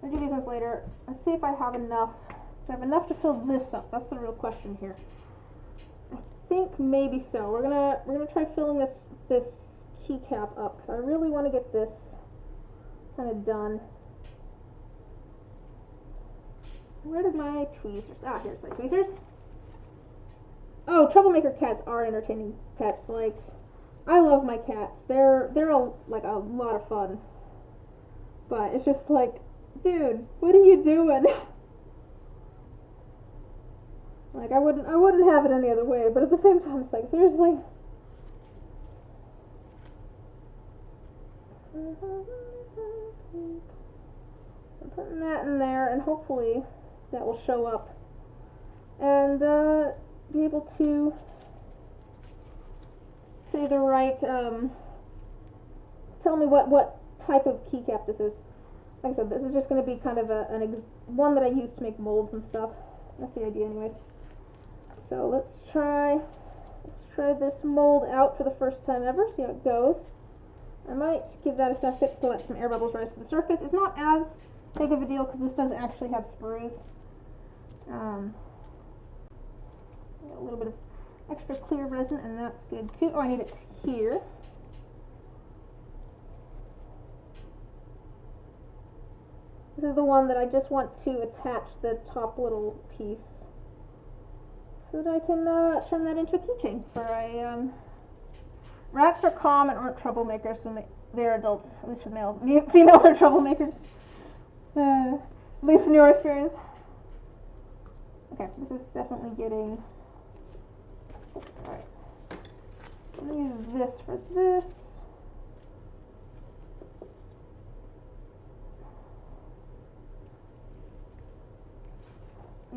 Speaker 2: gonna do these ones later. Let's see if I have enough. Do I have enough to fill this up? That's the real question here. I think maybe so. We're gonna try filling this keycap up because I really want to get this kind of done. Where did my tweezers? Ah, here's my tweezers. Oh, troublemaker cats are entertaining pets. Like, I love my cats. They're like a lot of fun. But it's just like, dude, what are you doing? Like, I wouldn't have it any other way. But at the same time, it's like, seriously. So I'm putting that in there, and hopefully that will show up and be able to say the right, tell me what type of keycap this is. Like I said, this is just going to be kind of one that I use to make molds and stuff. That's the idea anyways. So let's try this mold out for the first time ever, see how it goes. I might give that a second to let some air bubbles rise to the surface. It's not as big of a deal because this does actually have sprues. Got a little bit of extra clear resin, and that's good too. Oh, I need it here. This is the one that I just want to attach the top little piece so that I can turn that into a keychain for a rats are calm and aren't troublemakers when they're adults, at least for male. Females are troublemakers. At least in your experience. Okay, this is definitely getting... Alright. I'm going to use this for this.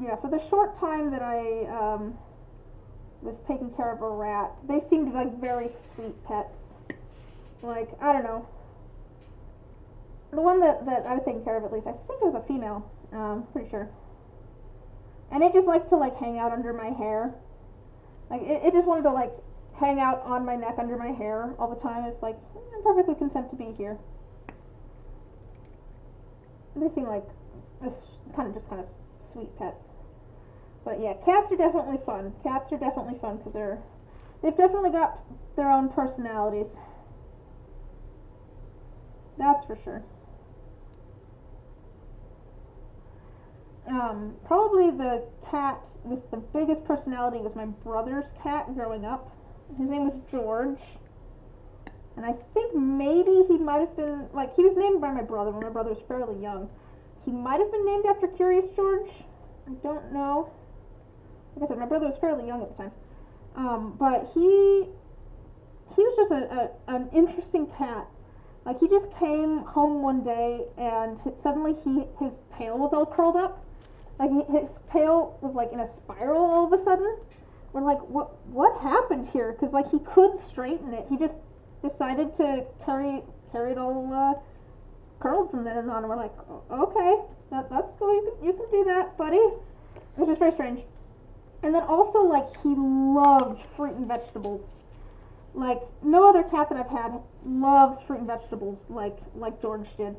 Speaker 2: Yeah, for the short time that I was taking care of a rat, they seemed like very sweet pets. Like, I don't know. The one that I was taking care of, at least, I think it was a female. Pretty sure. And it just liked to like hang out under my hair. Like it just wanted to like hang out on my neck under my hair all the time. It's like, I'm perfectly content to be here. They seem like this kind of sweet pets. But yeah, cats are definitely fun. Cats are definitely fun because they've definitely got their own personalities. That's for sure. Probably the cat with the biggest personality was my brother's cat growing up. His name was George. And I think maybe he might have been, like, he was named by my brother when my brother was fairly young. He might have been named after Curious George. I don't know. Like I said, my brother was fairly young at the time. But he was just an interesting cat. Like, he just came home one day and suddenly his tail was all curled up. Like, his tail was like in a spiral all of a sudden. We're like, what happened here? Because like he could straighten it. He just decided to carry it all curled from then on. And we're like, okay, that's cool. You can do that, buddy. It was just very strange. And then also, like, he loved fruit and vegetables. Like, no other cat that I've had loves fruit and vegetables like George did.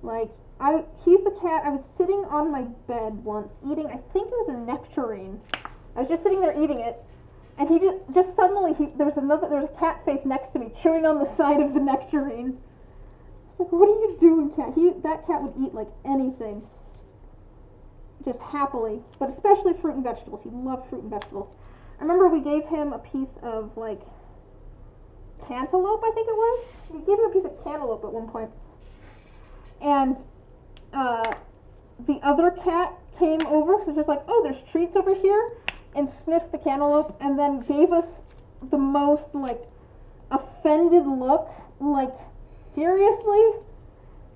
Speaker 2: Like, he's the cat. I was sitting on my bed once eating, I think it was a nectarine. I was just sitting there eating it, and he just suddenly, there was a cat face next to me chewing on the side of the nectarine. It's like, what are you doing, cat? That cat would eat like anything. Just happily, but especially fruit and vegetables. He loved fruit and vegetables. I remember we gave him a piece of, like, cantaloupe, I think it was. We gave him a piece of cantaloupe at one point. And the other cat came over, so it's just like, oh, there's treats over here, and sniffed the cantaloupe, and then gave us the most, like, offended look, like, seriously?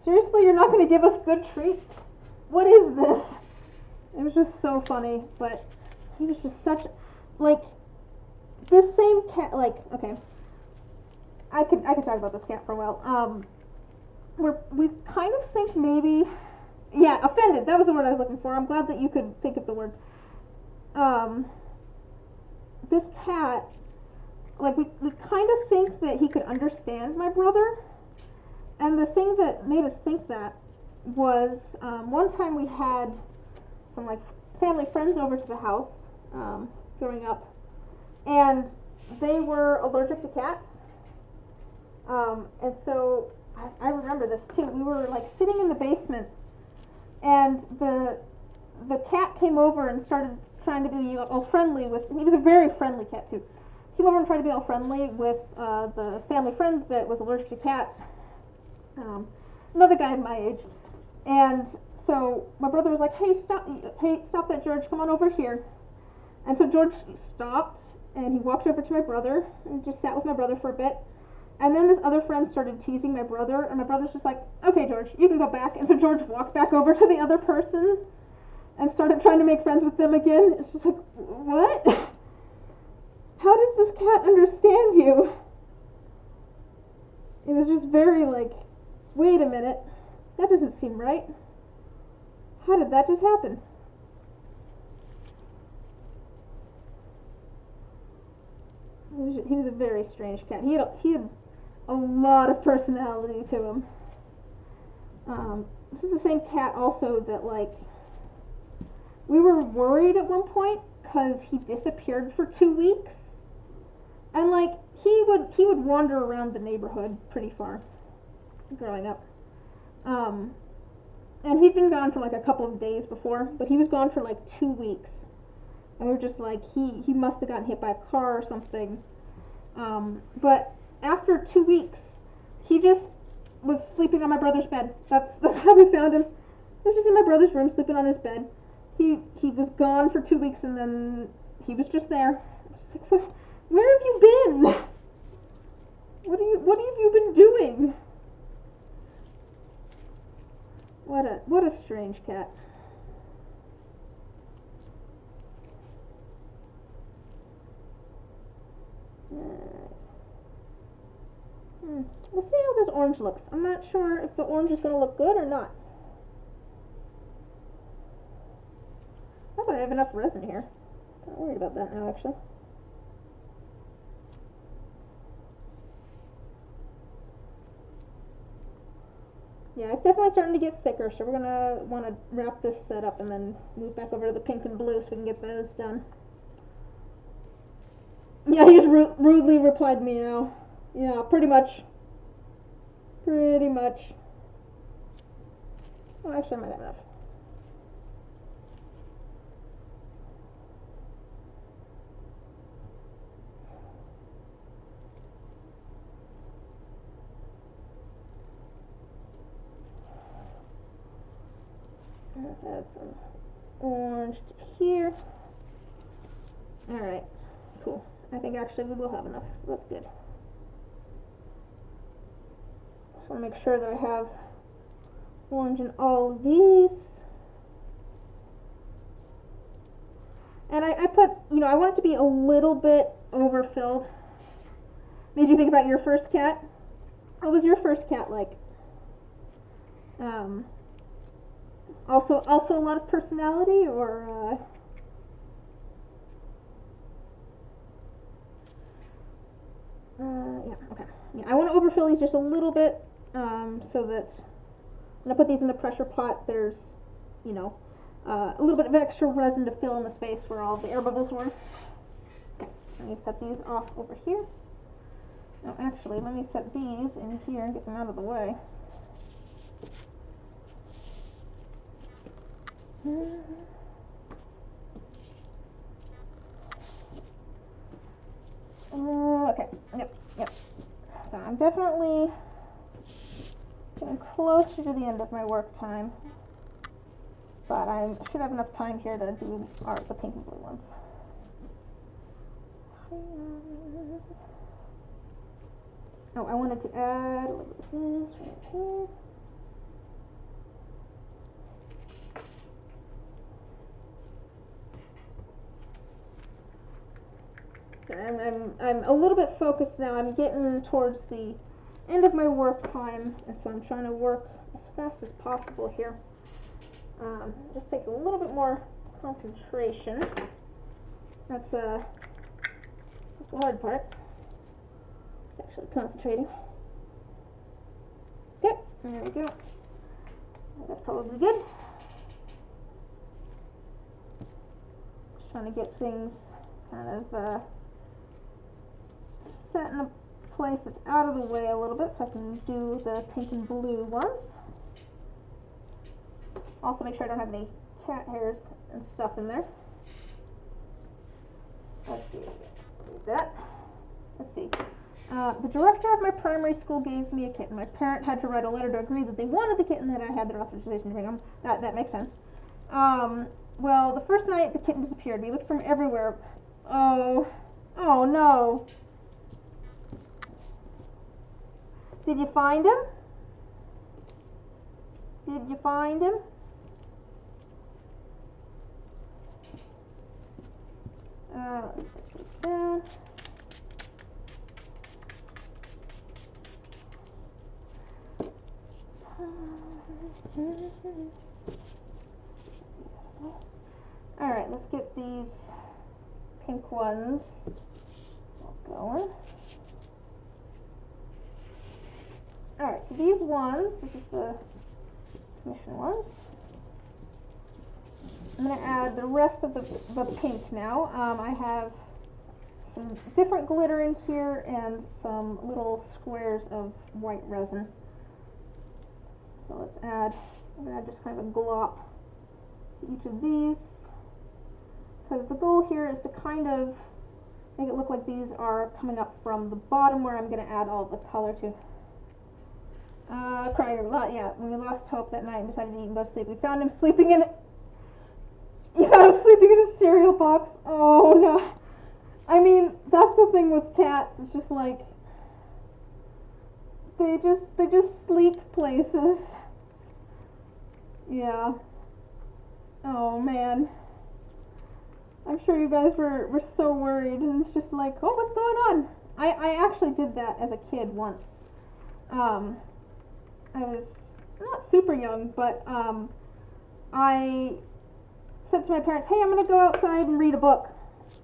Speaker 2: Seriously, you're not going to give us good treats? What is this? It was just so funny, but he was just such, like, this same cat, like, okay, I could talk about this cat for a while. We kind of think maybe, yeah, offended, that was the word I was looking for. I'm glad that you could think of the word. This cat, like, we kind of think that he could understand my brother, and the thing that made us think that was, one time we had some, like, family friends over to the house, growing up, and they were allergic to cats. And so I remember this too. We were like sitting in the basement, and the cat came over and started trying to be all friendly with. He was a very friendly cat too. He came over and tried to be all friendly with the family friend that was allergic to cats. Another guy of my age, and so my brother was like, "Hey, stop that, George! Come on over here." And so George stopped, and he walked over to my brother and just sat with my brother for a bit. And then this other friend started teasing my brother, and my brother's just like, "Okay, George, you can go back." And so George walked back over to the other person and started trying to make friends with them again. It's just like, what? How does this cat understand you? It was just very like, wait a minute, that doesn't seem right. How did that just happen? He was a very strange cat. He had a lot of personality to him. This is the same cat also that, like, we were worried at one point because he disappeared for 2 weeks, and like he would wander around the neighborhood pretty far growing up. And he'd been gone for like a couple of days before, but he was gone for like 2 weeks, and we were just like, he must have gotten hit by a car or something. But after 2 weeks, he just was sleeping on my brother's bed. That's how we found him. He was just in my brother's room sleeping on his bed. He was gone for 2 weeks, and then he was just there. It's just like, where have you been? What have you been doing? What a strange cat. We'll see how this orange looks. I'm not sure if the orange is going to look good or not. I hope I have enough resin here. I'm not worried about that now, actually. Yeah, it's definitely starting to get thicker, so we're going to want to wrap this set up and then move back over to the pink and blue so we can get those done. Yeah, he just rudely replied meow. Yeah, pretty much. Pretty much. Oh, actually, I might have enough. Let's add some orange to here. Alright, cool. I think actually we will have enough, so that's good. Just want to make sure that I have orange in all of these. And I put, I want it to be a little bit overfilled. Made you think about your first cat? What was your first cat like? Also a lot of personality, or yeah, okay. Yeah, I want to overfill these just a little bit, so that when I put these in the pressure pot, there's, a little bit of extra resin to fill in the space where all of the air bubbles were. Okay, let me set these off over here. No, actually, let me set these in here and get them out of the way. Okay, yep. So I'm definitely getting closer to the end of my work time, but I should have enough time here to do the pink and blue ones. Oh, I wanted to add a little bit of this right here. So I'm a little bit focused now. I'm getting towards the end of my work time, and so I'm trying to work as fast as possible here. Just takes a little bit more concentration. That's the hard part. It's actually concentrating. Okay, there we go. That's probably good. Just trying to get things kind of set in a place that's out of the way a little bit so I can do the pink and blue ones. Also make sure I don't have any cat hairs and stuff in there. Let's see, do that. Let's see. The director of my primary school gave me a kitten. My parent had to write a letter to agree that they wanted the kitten, that I had their authorization to bring them. That makes sense. Well, the first night the kitten disappeared. We looked from everywhere. Oh no. Did you find him? Did you find him? Let's switch this down. Alright, let's get these pink ones going. Alright, so these ones, this is the commission ones. I'm going to add the rest of the pink now. I have some different glitter in here and some little squares of white resin. So let's add, I'm going to add just kind of a glop to each of these, because the goal here is to kind of make it look like these are coming up from the bottom where I'm going to add all the color to. Yeah, when we lost Hope that night and decided to eat and go to sleep, we found him sleeping in a cereal box. Oh no. I mean, that's the thing with cats. It's just like they just sleep places. Yeah. Oh man. I'm sure you guys were so worried, and it's just like, oh, what's going on? I actually did that as a kid once. I was not super young, but I said to my parents, hey, I'm gonna go outside and read a book.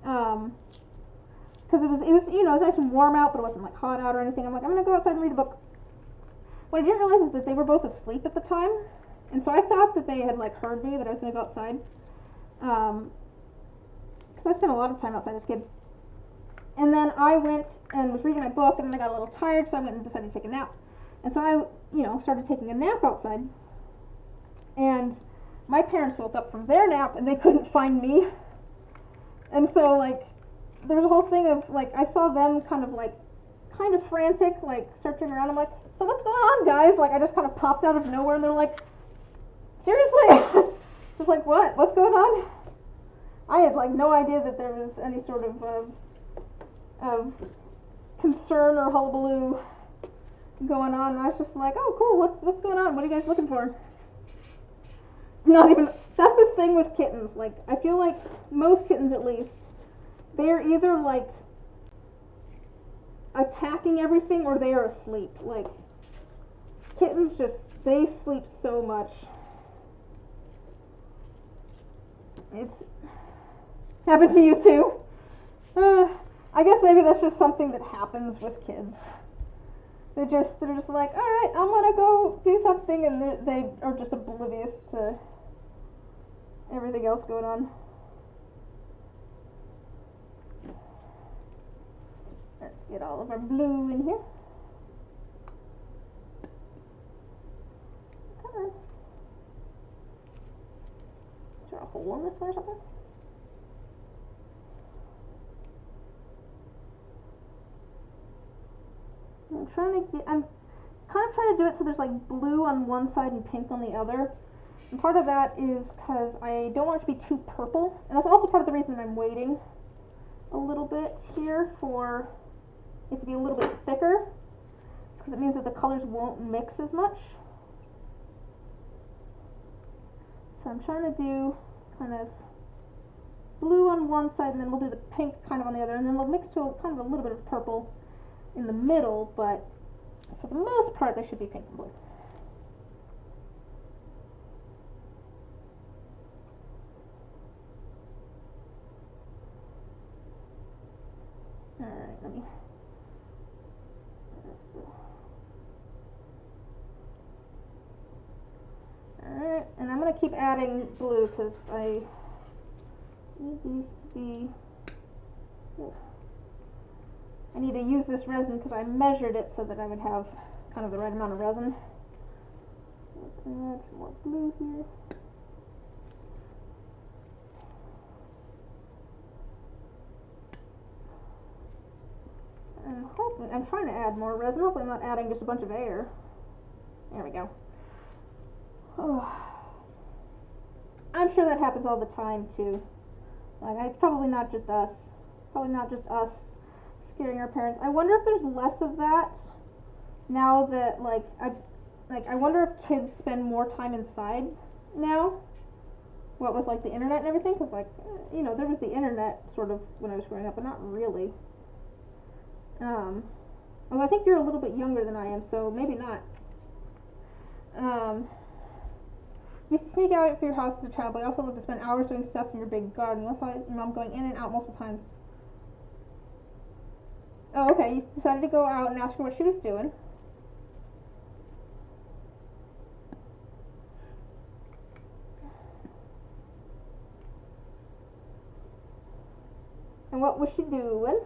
Speaker 2: Because it was you know, it was nice and warm out, but it wasn't like hot out or anything. I'm like, I'm gonna go outside and read a book. What I didn't realize is that they were both asleep at the time, and so I thought that they had like heard me, that I was gonna go outside. Because I spent a lot of time outside as a kid. And then I went and was reading my book, and then I got a little tired, so I went and decided to take a nap. And so I, started taking a nap outside. And my parents woke up from their nap, and they couldn't find me. And so, like, there was a whole thing of, like, I saw them kind of frantic, like, searching around. I'm like, so what's going on, guys? Like, I just kind of popped out of nowhere, and they're like, seriously? Just like, what? What's going on? I had, like, no idea that there was any sort of concern or hullabaloo going on. And I was just like, oh, cool, what's going on? What are you guys looking for? Not even, that's the thing with kittens. Like, I feel like most kittens, at least, they're either, like, attacking everything or they are asleep. Like, kittens they sleep so much. It's happened to you too? I guess maybe that's just something that happens with kids. They're just like, all right, I'm gonna go do something, and they are just oblivious to everything else going on. Let's get all of our blue in here. Come on. Is there a hole in this one or something? I'm kind of trying to do it so there's like blue on one side and pink on the other. And part of that is because I don't want it to be too purple. And that's also part of the reason that I'm waiting a little bit here for it to be a little bit thicker. because it means that the colors won't mix as much. So I'm trying to do kind of blue on one side, and then we'll do the pink kind of on the other, and then we'll mix to a, kind of a little bit of purple in the middle, but for the most part they should be pink and blue. Alright, let me... Alright, and I'm going to keep adding blue because I need these to be... I need to use this resin because I measured it so that I would have kind of the right amount of resin. Let's add some more blue here. I'm trying to add more resin. Hopefully I'm not adding just a bunch of air. There we go. Oh. I'm sure that happens all the time too. Like, it's probably not just us. Probably not just us scaring our parents. I wonder if there's less of that now that I wonder if kids spend more time inside now. What with like the internet and everything, because like you know, there was the internet sort of when I was growing up, but not really. Although I think you're a little bit younger than I am, so maybe not. Used to sneak out of your house as a child, but I also loved to spend hours doing stuff in your big garden. I saw your mom going in and out multiple times. Oh, okay, you decided to go out and ask her what she was doing. And what was she doing?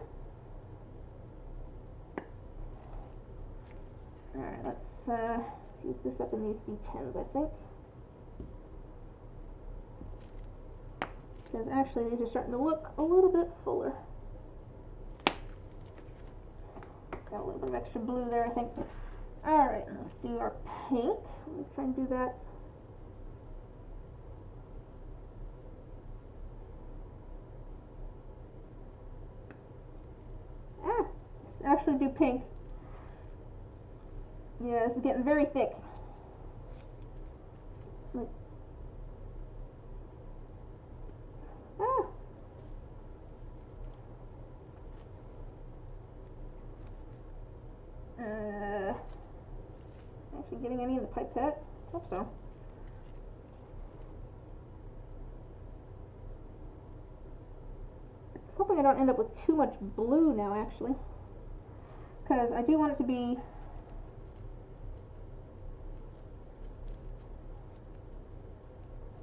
Speaker 2: Alright, let's use this up in these D10s, I think. Because actually these are starting to look a little bit fuller. Got a little bit of extra blue there, I think. Alright, let's do our pink. Let me try and do that. Let's actually do pink. Yeah, this is getting very thick. Actually getting any in the pipette? Hope so. Hoping I don't end up with too much blue now, actually. Because I do want it to be...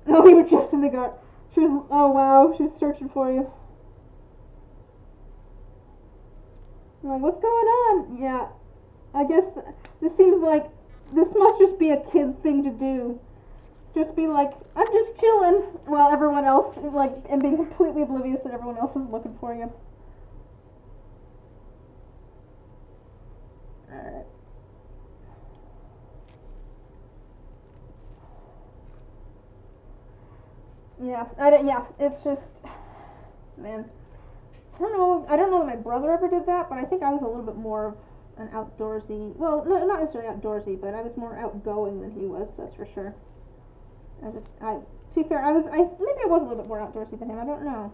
Speaker 2: Oh, you were just in the garden. She was... Oh, wow. She was searching for you. I'm like, what's going on? Yeah. I guess this seems like... This must just be a kid thing to do. Just be like, I'm just chilling, while everyone else, like, and being completely oblivious that everyone else is looking for you. Alright. Yeah, it's just, man. I don't know that my brother ever did that, but I think I was a little bit more of an outdoorsy, well, no, not necessarily outdoorsy, but I was more outgoing than he was, that's for sure. To be fair, maybe I was a little bit more outdoorsy than him, I don't know.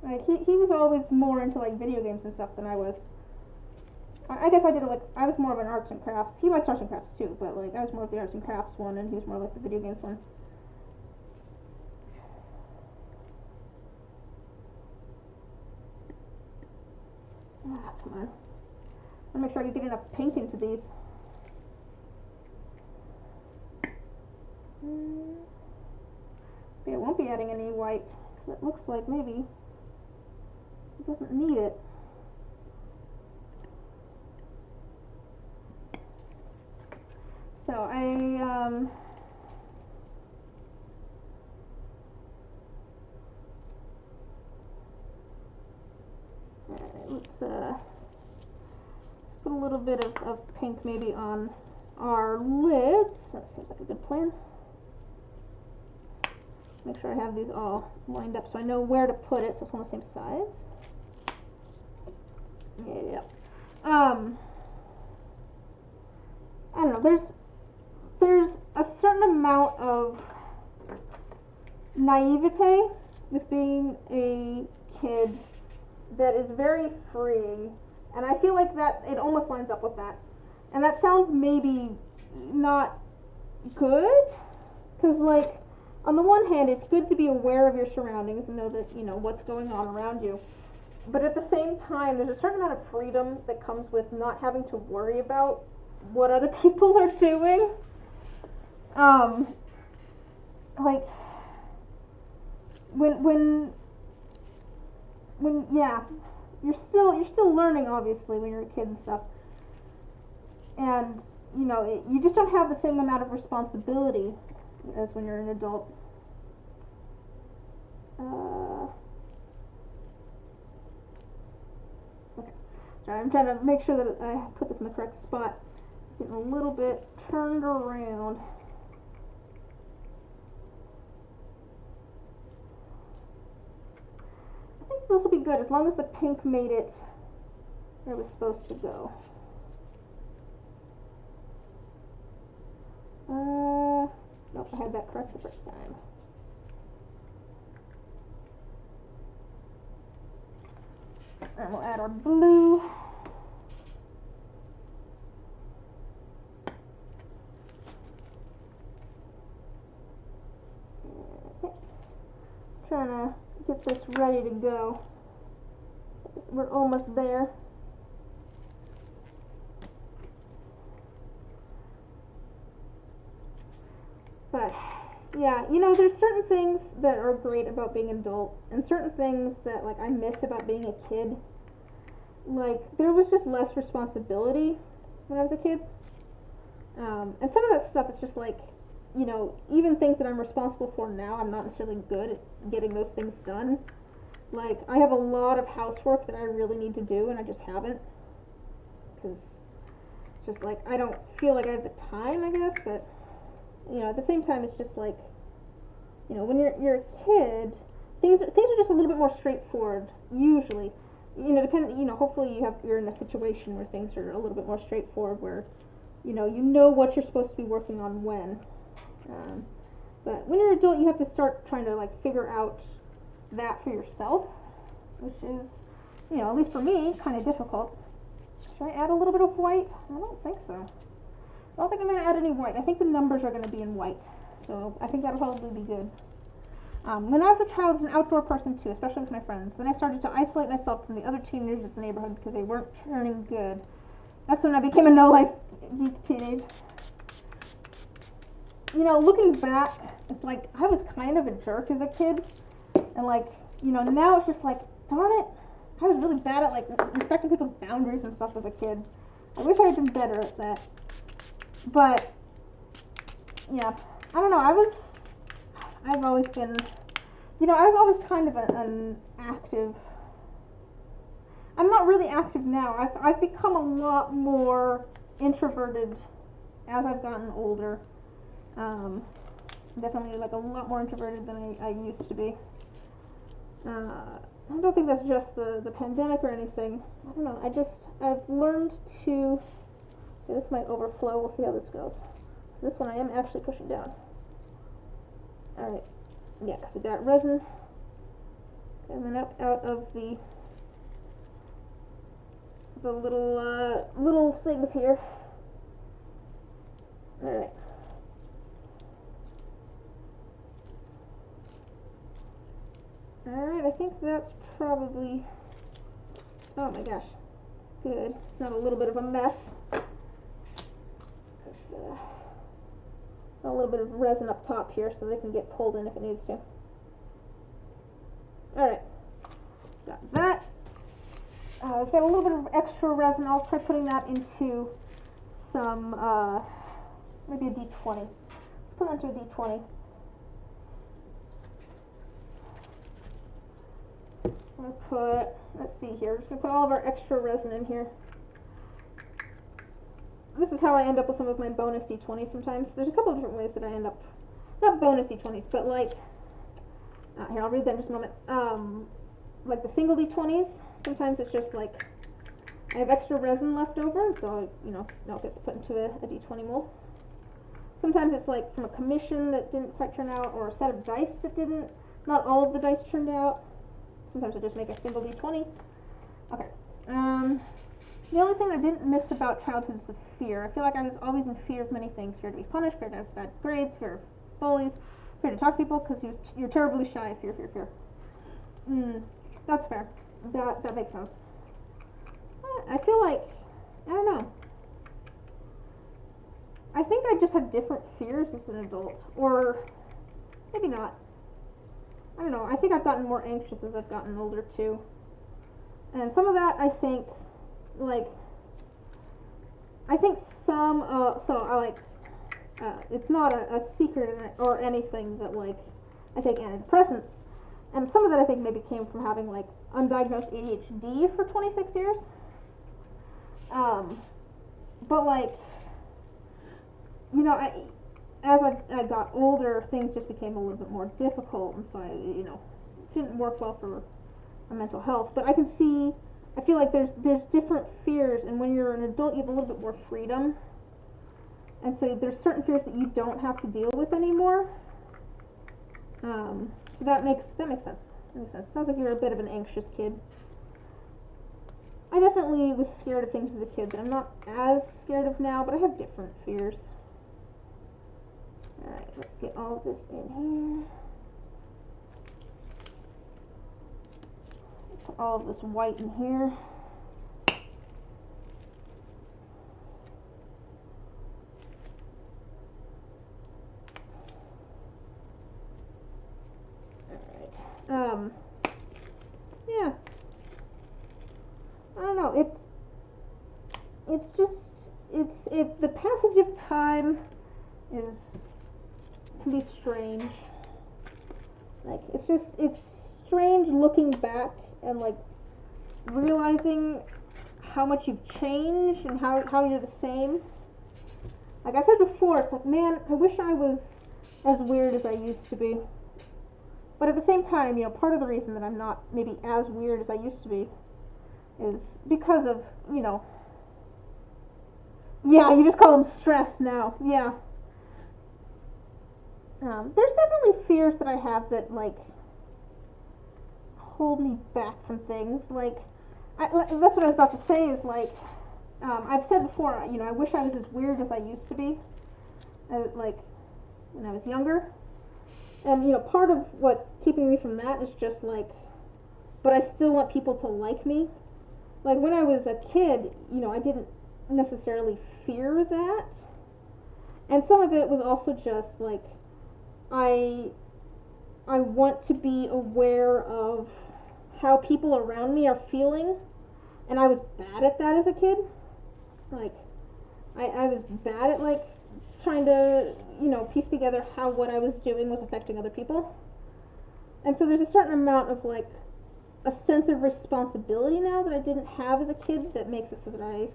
Speaker 2: Like, he was always more into, like, video games and stuff than I was. I guess I was more of an arts and crafts. He likes arts and crafts too, but, like, I was more of the arts and crafts one, and he was more like the video games one. Ah, come on. I want to make sure I can get enough pink into these. Maybe I won't be adding any white, because it looks like maybe it doesn't need it. So alright, let's put a little bit of pink maybe on our lids. That seems like a good plan. Make sure I have these all lined up so I know where to put it so it's on the same size. Yeah. of naivete with being a kid that is very freeing, and I feel like that it almost lines up with that. And that sounds maybe not good, because like on the one hand it's good to be aware of your surroundings and know that you know what's going on around you, but at the same time there's a certain amount of freedom that comes with not having to worry about what other people are doing. Like when yeah, you're still learning obviously when you're a kid and stuff, and you know you just don't have the same amount of responsibility as when you're an adult. Okay, sorry, I'm trying to make sure that I put this in the correct spot. It's getting a little bit turned around. I think this will be good as long as the pink made it where it was supposed to go. Nope, I had that correct the first time. And we'll add our blue. Okay. Trying to get this ready to go. We're almost there. But yeah, you know, there's certain things that are great about being an adult, and certain things that like I miss about being a kid. Like there was just less responsibility when I was a kid, and some of that stuff is just like, you know, even things that I'm responsible for now, I'm not necessarily good at getting those things done. Like I have a lot of housework that I really need to do, and I just haven't, because just like I don't feel like I have the time, I guess, but. You know, at the same time, it's just like, you know, when you're a kid, things are just a little bit more straightforward. Usually, you know, hopefully you're in a situation where things are a little bit more straightforward, where, you know what you're supposed to be working on when. But when you're an adult, you have to start trying to like figure out that for yourself, which is, you know, at least for me, kind of difficult. Should I add a little bit of white? I don't think so. I don't think I'm going to add any white. I think the numbers are going to be in white, so I think that'll probably be good. When I was a child, I was an outdoor person too, especially with my friends. Then I started to isolate myself from the other teenagers in the neighborhood because they weren't turning good. That's when I became a no-life teenage. You know, looking back, it's like I was kind of a jerk as a kid, and like, you know, now it's just like, darn it, I was really bad at like respecting people's boundaries and stuff as a kid. I wish I had been better at that. But, yeah, I don't know, I've always been, you know, I was always kind of an active, I'm not really active now, I've become a lot more introverted as I've gotten older, definitely like a lot more introverted than I used to be. I don't think that's just the pandemic or anything, I don't know, I've learned to. This might overflow, we'll see how this goes. This one I am actually pushing down. Alright, yeah, because we got resin coming up out of the little things here. Alright. Alright, I think that's probably, oh my gosh, good. Not a little bit of a mess. A little bit of resin up top here so they can get pulled in if it needs to. Alright, got that. I've got a little bit of extra resin. I'll try putting that into some, maybe a D20. Let's put it into a D20. I'm going to put, let's see here, I'm just going to put all of our extra resin in here. This is how I end up with some of my bonus D20s sometimes. There's a couple of different ways that I end up, not bonus D20s, but like, here, I'll read that in just a moment. Like the single D20s, sometimes it's just like, I have extra resin left over, so, you know, now it gets put into a D20 mold. Sometimes it's like from a commission that didn't quite turn out, or a set of dice that didn't. Not all of the dice turned out. Sometimes I just make a single d20. Okay. The only thing I didn't miss about childhood is the fear. I feel like I was always in fear of many things. Fear to be punished, fear to have bad grades, fear of bullies, fear to talk to people because you're terribly shy. Fear. That's fair. That makes sense. I feel like, I don't know. I think I just had different fears as an adult, or maybe not. I don't know. I think I've gotten more anxious as I've gotten older too. And some of that I think, like, some, it's not a secret or anything that, like, I take antidepressants. And some of that I think maybe came from having, like, undiagnosed ADHD for 26 years. But, like, you know, as I got older, things just became a little bit more difficult, and so didn't work well for my mental health. But I feel like there's different fears, and when you're an adult, you have a little bit more freedom, and so there's certain fears that you don't have to deal with anymore. So that makes sense. That makes sense. Sounds like you're a bit of an anxious kid. I definitely was scared of things as a kid that I'm not as scared of now, but I have different fears. Alright, let's get all of this in here. Put all of this white in here. Alright. Yeah. I don't know, the passage of time can be strange. Like, it's strange looking back and, like, realizing how much you've changed and how you're the same. Like I said before, it's like, man, I wish I was as weird as I used to be. But at the same time, part of the reason that I'm not maybe as weird as I used to be is because of, yeah, you just call them stress now. Yeah. There's definitely fears that I have that, like, hold me back from things. Like, that's what I was about to say is, like, I've said before, I wish I was as weird as I used to be, like, when I was younger. And, part of what's keeping me from that is just, like, but I still want people to like me. Like, when I was a kid, I didn't necessarily fear that. And some of it was also just, like, I want to be aware of how people around me are feeling. And I was bad at that as a kid. Like, I was bad at, like, trying to, piece together how what I was doing was affecting other people. And so there's a certain amount of, like, a sense of responsibility now that I didn't have as a kid that makes it so that I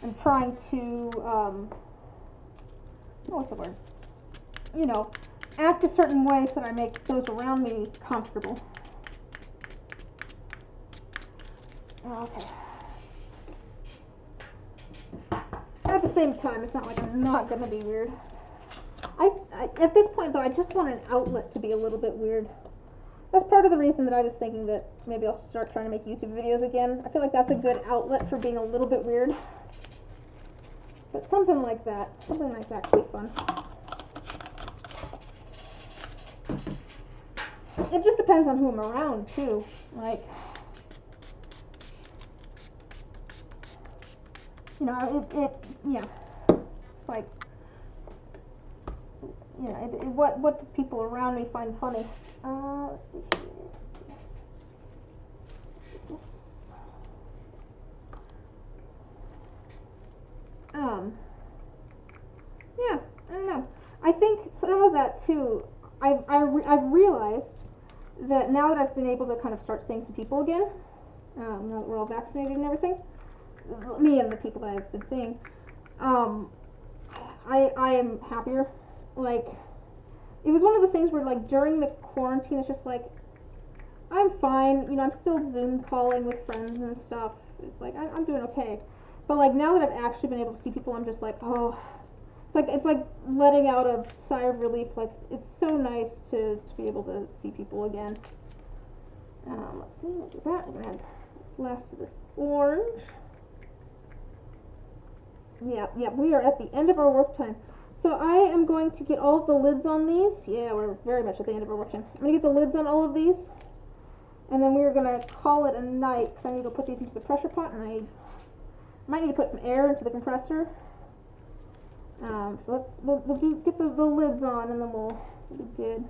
Speaker 2: am trying to, what's the word? Act a certain way so that I make those around me comfortable. Okay. At the same time, it's not like I'm not gonna be weird. At this point, though, I just want an outlet to be a little bit weird. That's part of the reason that I was thinking that maybe I'll start trying to make YouTube videos again. I feel like that's a good outlet for being a little bit weird. But something like that could be fun. It just depends on who I'm around, too. Like, yeah. It's like, what do people around me find funny? Let's see here. Yeah, I don't know. I think some of that too. I've realized that now that I've been able to kind of start seeing some people again, now that we're all vaccinated and everything, me and the people that I've been seeing, I am happier. Like, it was one of those things where, like, during the quarantine, it's just like, I'm fine. I'm still Zoom calling with friends and stuff. It's like, I'm doing okay. But, like, now that I've actually been able to see people, I'm just like, oh, it's like letting out a sigh of relief. Like, it's so nice to be able to see people again. Let's see, we'll do that. We're gonna add last to this orange. Yeah, we are at the end of our work time. So I am going to get all of the lids on these. Yeah, we're very much at the end of our work time. I'm going to get the lids on all of these. And then we are going to call it a night because I need to put these into the pressure pot, and I might need to put some air into the compressor. So we'll get the lids on, and then we'll be good.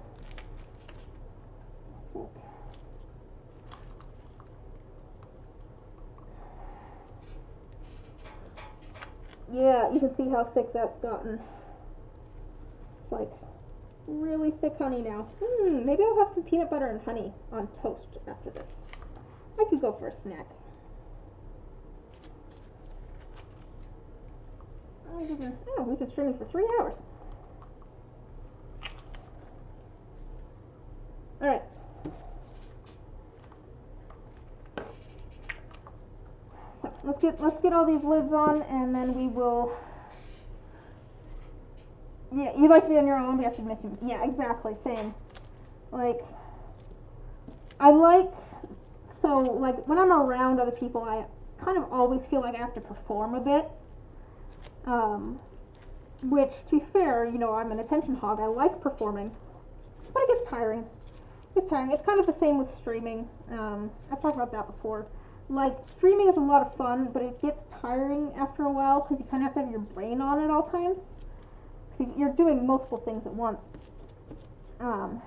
Speaker 2: Yeah, you can see how thick that's gotten. It's like really thick honey now. Maybe I'll have some peanut butter and honey on toast after this. I could go for a snack. Oh, we've been streaming for 3 hours. All right. So let's get all these lids on, and then we will. Yeah, you like to be on your own, but you have to miss him. Yeah, exactly, same. Like, like when I'm around other people, I kind of always feel like I have to perform a bit. Which, to be fair, I'm an attention hog. I like performing, but it gets tiring. It's kind of the same with streaming. I've talked about that before. Like, streaming is a lot of fun, but it gets tiring after a while because you kind of have to have your brain on at all times. So you're doing multiple things at once. And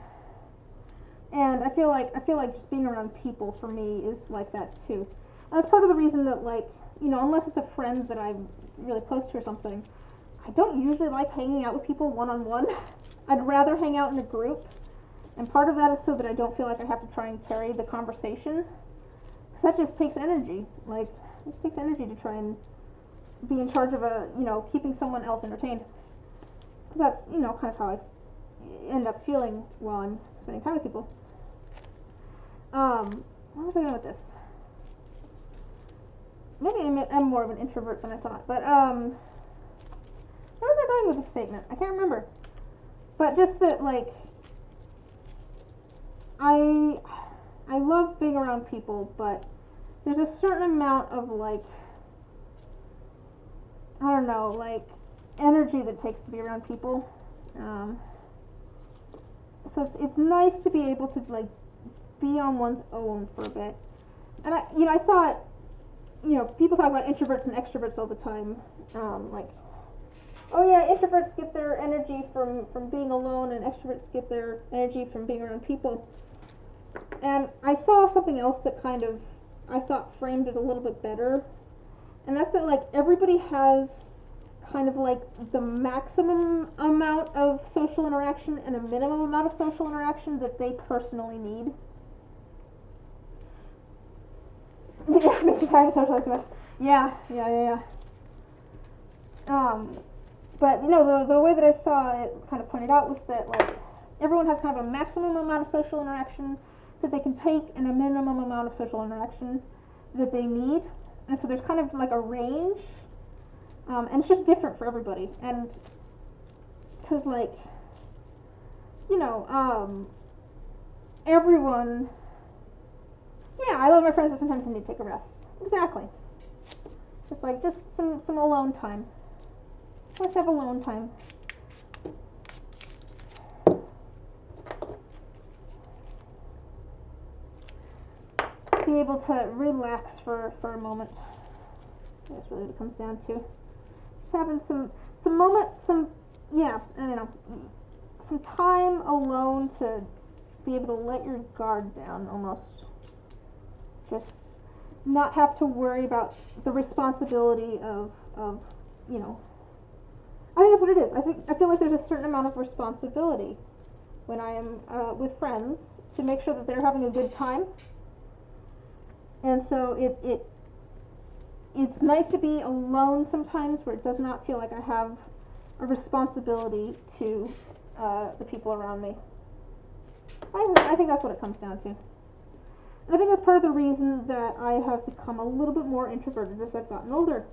Speaker 2: I feel like just being around people for me is like that too. And that's part of the reason that, like, unless it's a friend that I'm really close to or something, I don't usually like hanging out with people one-on-one. I'd rather hang out in a group. And part of that is so that I don't feel like I have to try and carry the conversation. Because that just takes energy. Like, it just takes energy to try and be in charge of keeping someone else entertained. Because that's, kind of how I end up feeling while I'm spending time with people. Where was I going with this? Maybe I'm more of an introvert than I thought. But, where was I going with this statement? I can't remember. But just that, like, I love being around people, but there's a certain amount of, like, I don't know, like, energy that it takes to be around people. So it's nice to be able to, like, be on one's own for a bit. And I saw it, people talk about introverts and extroverts all the time. Like, oh yeah, introverts get their energy from being alone, and extroverts get their energy from being around people. And I saw something else that kind of, I thought, framed it a little bit better. And that's that, like, everybody has kind of like the maximum amount of social interaction and a minimum amount of social interaction that they personally need. Yeah, makes you tired to socialize too much. Yeah. But the way that I saw it kind of pointed out was that, like, everyone has kind of a maximum amount of social interaction that they can take and a minimum amount of social interaction that they need. And so there's kind of like a range, and it's just different for everybody. And because, like, everyone, yeah, I love my friends, but sometimes I need to take a rest. Exactly. Just some alone time. Let's have alone time. Be able to relax for a moment. That's really what it comes down to. Just having some time alone to be able to let your guard down almost. Just not have to worry about the responsibility of I think that's what it is. I feel like there's a certain amount of responsibility when I am with friends to make sure that they're having a good time. And so it's nice to be alone sometimes where it does not feel like I have a responsibility to the people around me. I think that's what it comes down to. And I think that's part of the reason that I have become a little bit more introverted as I've gotten older.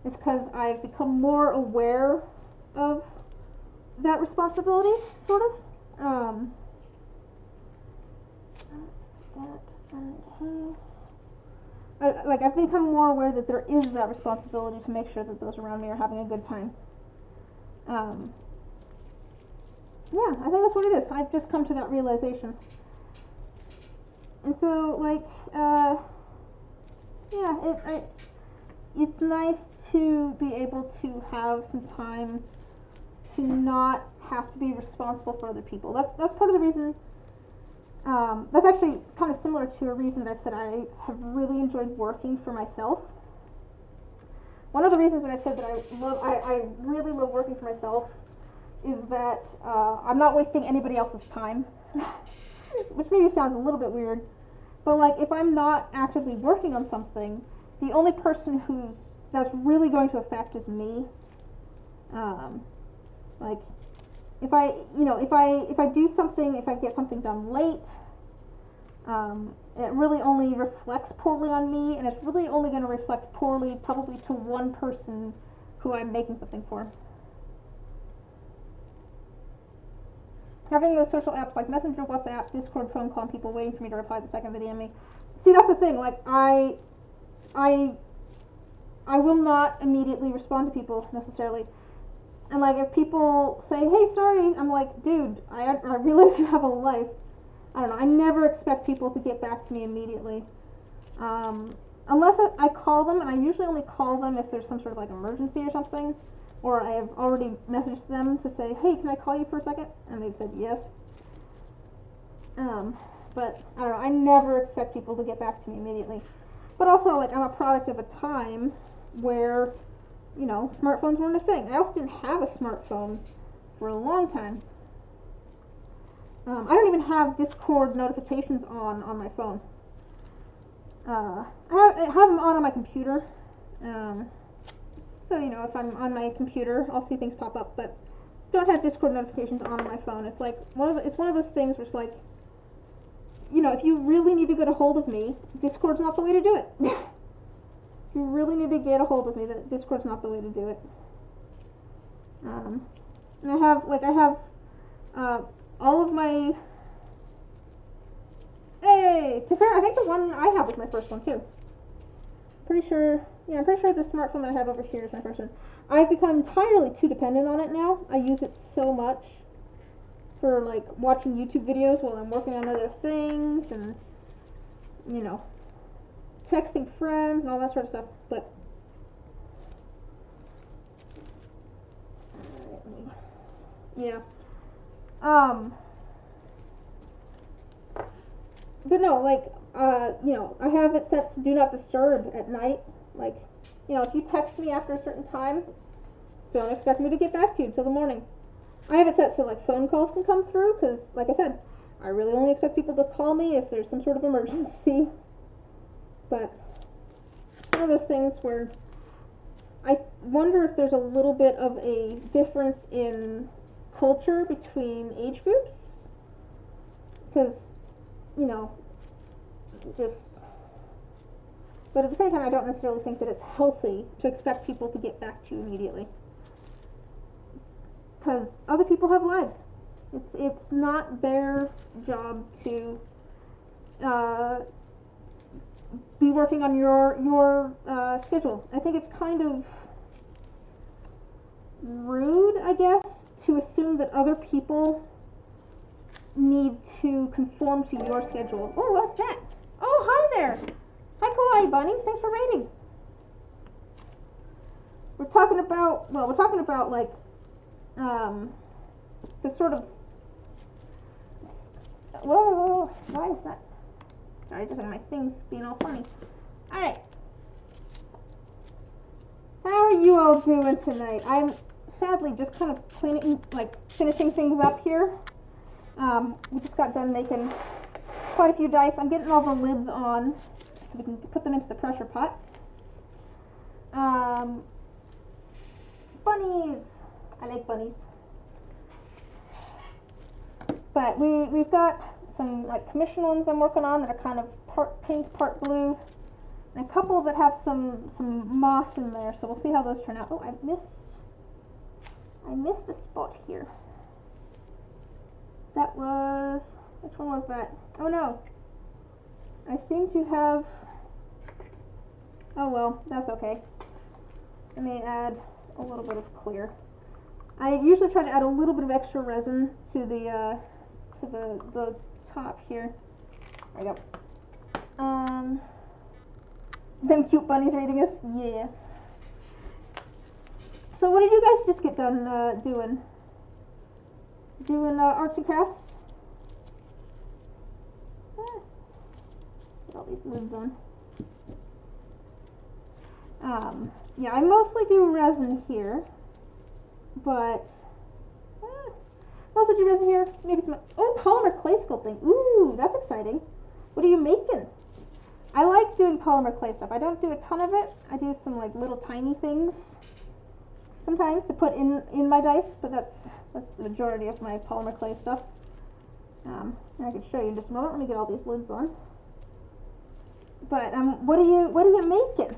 Speaker 2: It's because I've become more aware of that responsibility, sort of. I've become more aware that there is that responsibility to make sure that those around me are having a good time. Yeah, I think that's what it is. I've just come to that realization. And so, like, yeah, it's nice to be able to have some time to not have to be responsible for other people. That's part of the reason. That's actually kind of similar to a reason that I've said I have really enjoyed working for myself. One of the reasons that I've said that I really love working for myself is that I'm not wasting anybody else's time, which maybe sounds a little bit weird, but like if I'm not actively working on something, the only person that's really going to affect is me. Like if I do something, if I get something done late, it really only reflects poorly on me, and it's really only going to reflect poorly probably to one person who I'm making something for. Having those social apps like Messenger, WhatsApp, Discord, phone call, and people waiting for me to reply the second they DM me. See, that's the thing. Like I will not immediately respond to people necessarily. And like if people say, "Hey, sorry," I'm like, "Dude, I realize you have a life." I don't know. I never expect people to get back to me immediately, unless I call them, and I usually only call them if there's some sort of like emergency or something, or I have already messaged them to say, "Hey, can I call you for a second?" And they've said yes. But I don't know. I never expect people to get back to me immediately. But also, like, I'm a product of a time where, smartphones weren't a thing. I also didn't have a smartphone for a long time. I don't even have Discord notifications on my phone. I have them on my computer. So, if I'm on my computer, I'll see things pop up, but don't have Discord notifications on my phone. It's like it's one of those things where it's like, if you really need to get a hold of me, Discord's not the way to do it. If you really need to get a hold of me, then Discord's not the way to do it. And I have all of my. Hey, to fair, I think the one I have was my first one too. I'm pretty sure the smartphone that I have over here is my first one. I've become entirely too dependent on it now. I use it so much for like watching YouTube videos while I'm working on other things and texting friends and all that sort of stuff. But yeah. But no, like I have it set to do not disturb at night. Like, if you text me after a certain time, don't expect me to get back to you until the morning. I have it set so like phone calls can come through because, like I said, I really only expect people to call me if there's some sort of emergency. But one of those things where I wonder if there's a little bit of a difference in culture between age groups. Because, but at the same time, I don't necessarily think that it's healthy to expect people to get back to you immediately. Because other people have lives. It's not their job to be working on your schedule. I think it's kind of rude, I guess, to assume that other people need to conform to your schedule. Oh, what's that? Oh, hi there. Hi, Kawaii Bunnies. Thanks for raiding. We're talking about like the sort of. Whoa, why is that? Sorry, just my things being all funny. All right. How are you all doing tonight? I'm sadly just kind of finishing things up here. We just got done making quite a few dice. I'm getting all the lids on so we can put them into the pressure pot. Bunnies. I like bunnies. But we've got some like commission ones I'm working on that are kind of part pink, part blue. And a couple that have some moss in there, so we'll see how those turn out. Oh, I missed. I missed a spot here. That was, which one was that? Oh no. I seem to have, oh well, that's okay. Let me add a little bit of clear. I usually try to add a little bit of extra resin to the top here. There we go. Them cute bunnies reading us, yeah. So what did you guys just get done doing? Doing arts and crafts? Put all these lids on. Yeah, I mostly do resin here, but mostly do resin here. Maybe some. Oh, polymer clay sculpting. Ooh, that's exciting. What are you making? I like doing polymer clay stuff. I don't do a ton of it. I do some like little tiny things sometimes to put in my dice, but that's the majority of my polymer clay stuff. And I can show you in just a moment. Let me get all these lids on. But what are you making?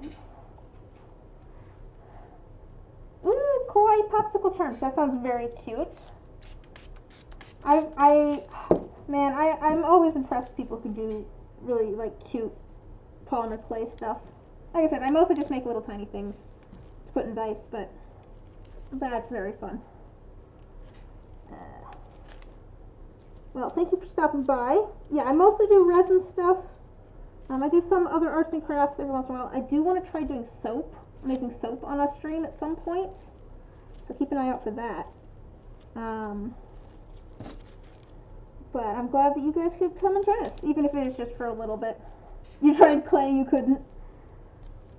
Speaker 2: Ooh, kawaii popsicle charms. That sounds very cute. I'm always impressed with people who do really like cute polymer clay stuff. Like I said, I mostly just make little tiny things to put in dice, but that's very fun. Well, thank you for stopping by. Yeah, I mostly do resin stuff. I do some other arts and crafts every once in a while. I do want to try doing soap, making soap on a stream at some point. So keep an eye out for that. But I'm glad that you guys could come and join us, even if it is just for a little bit. You tried clay, you couldn't.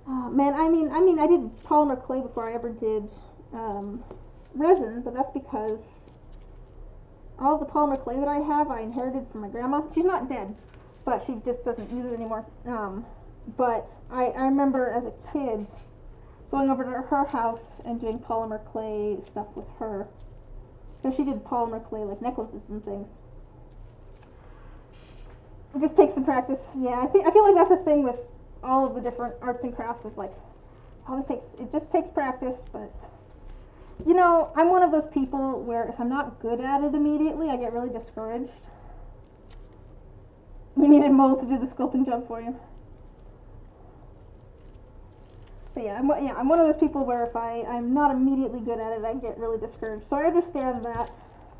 Speaker 2: Oh, man, I mean, I did polymer clay before I ever did resin, but that's because all the polymer clay that I have, I inherited from my grandma. She's not dead, but she just doesn't use it anymore. But I remember as a kid going over to her house and doing polymer clay stuff with her. So she did polymer clay like necklaces and things. It just takes some practice. Yeah, I feel like that's the thing with all of the different arts and crafts is like it just takes practice, but you know, I'm one of those people where if I'm not good at it immediately, I get really discouraged. You needed mold to do the sculpting job for you. But yeah, I'm one of those people where if I'm not immediately good at it, I get really discouraged. So I understand that.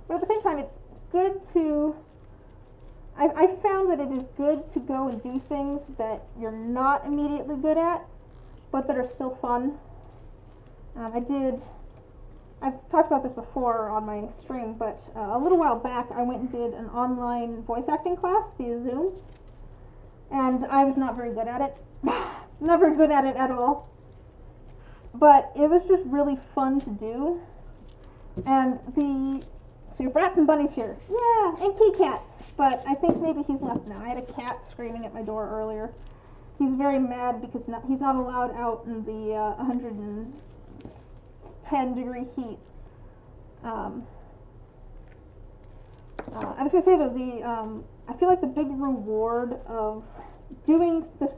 Speaker 2: But at the same time, it's good to I found that it is good to go and do things that you're not immediately good at, but that are still fun. I've talked about this before on my stream, but a little while back I went and did an online voice acting class via Zoom, and I was not very good at it. Not very good at it at all. But it was just really fun to do. And so your brats and bunnies here. Yeah, and kitty cats. But I think maybe he's left now. I had a cat screaming at my door earlier. He's very mad because he's not allowed out in the 110-degree heat. I was going to say though, I feel like the big reward of doing the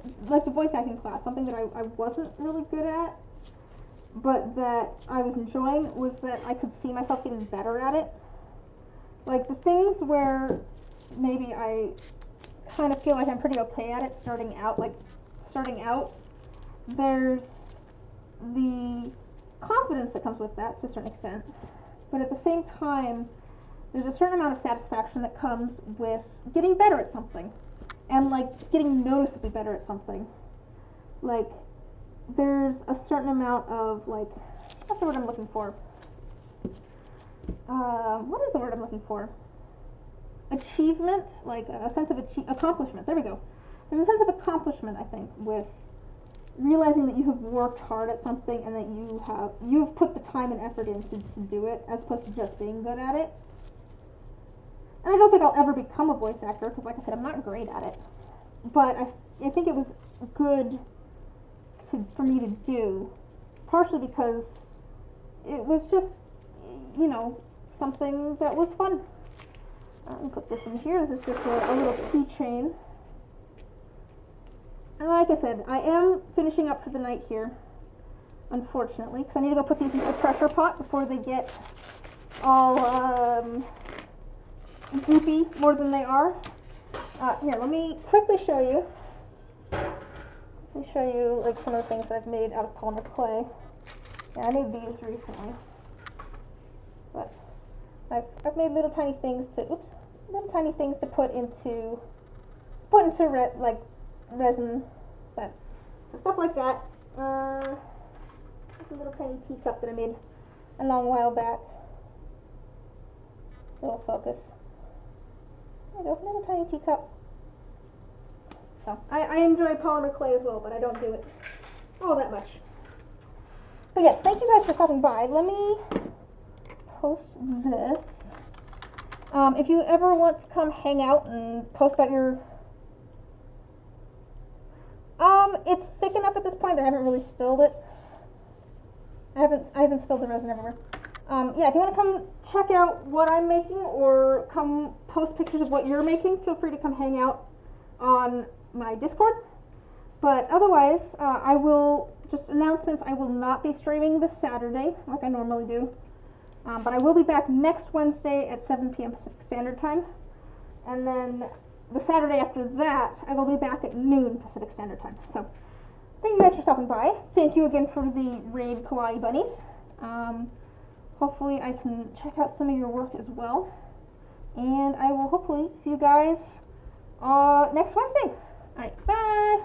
Speaker 2: voice acting class, something that I wasn't really good at, but that I was enjoying, was that I could see myself getting better at it. Like the things where maybe I kind of feel like I'm pretty okay at it starting out, there's the confidence that comes with that to a certain extent, but at the same time there's a certain amount of satisfaction that comes with getting better at something and like getting noticeably better at something. Like there's a certain amount of like, what's the word I'm looking for? What is the word I'm looking for? Achievement, like a sense of accomplishment. There we go. There's a sense of accomplishment, I think, with realizing that you have worked hard at something and that you've put the time and effort in to do it, as opposed to just being good at it. And I don't think I'll ever become a voice actor because, like I said, I'm not great at it. But I think it was good for me to do, partially because it was just, you know, something that was fun. Let me put this in here. This is just a little keychain. And like I said, I am finishing up for the night here. unfortunately, because I need to go put these into the pressure pot before they get all goopy more than they are. Here, let me quickly show you. Let me show you like some of the things I've made out of polymer clay. Yeah, I made these recently, but I've made little tiny things to put into like resin, but so stuff like that. A little tiny teacup that I made a long while back. Little focus. There you go, little tiny teacup. So I enjoy polymer clay as well, but I don't do it all that much. But yes, thank you guys for stopping by. Let me post this. If you ever want to come hang out and post about your it's thick enough at this point. I haven't really spilled it. I haven't spilled the resin everywhere. Yeah, if you want to come check out what I'm making or come post pictures of what you're making, feel free to come hang out on my Discord. But otherwise, I will just announcements. I will not be streaming this Saturday like I normally do, but I will be back next Wednesday at 7 p.m. Pacific Standard Time, and then the Saturday after that, I will be back at noon Pacific Standard Time. So, thank you guys for stopping by. Thank you again for the raid kawaii bunnies. Hopefully I can check out some of your work as well. And I will hopefully see you guys next Wednesday. Alright, bye!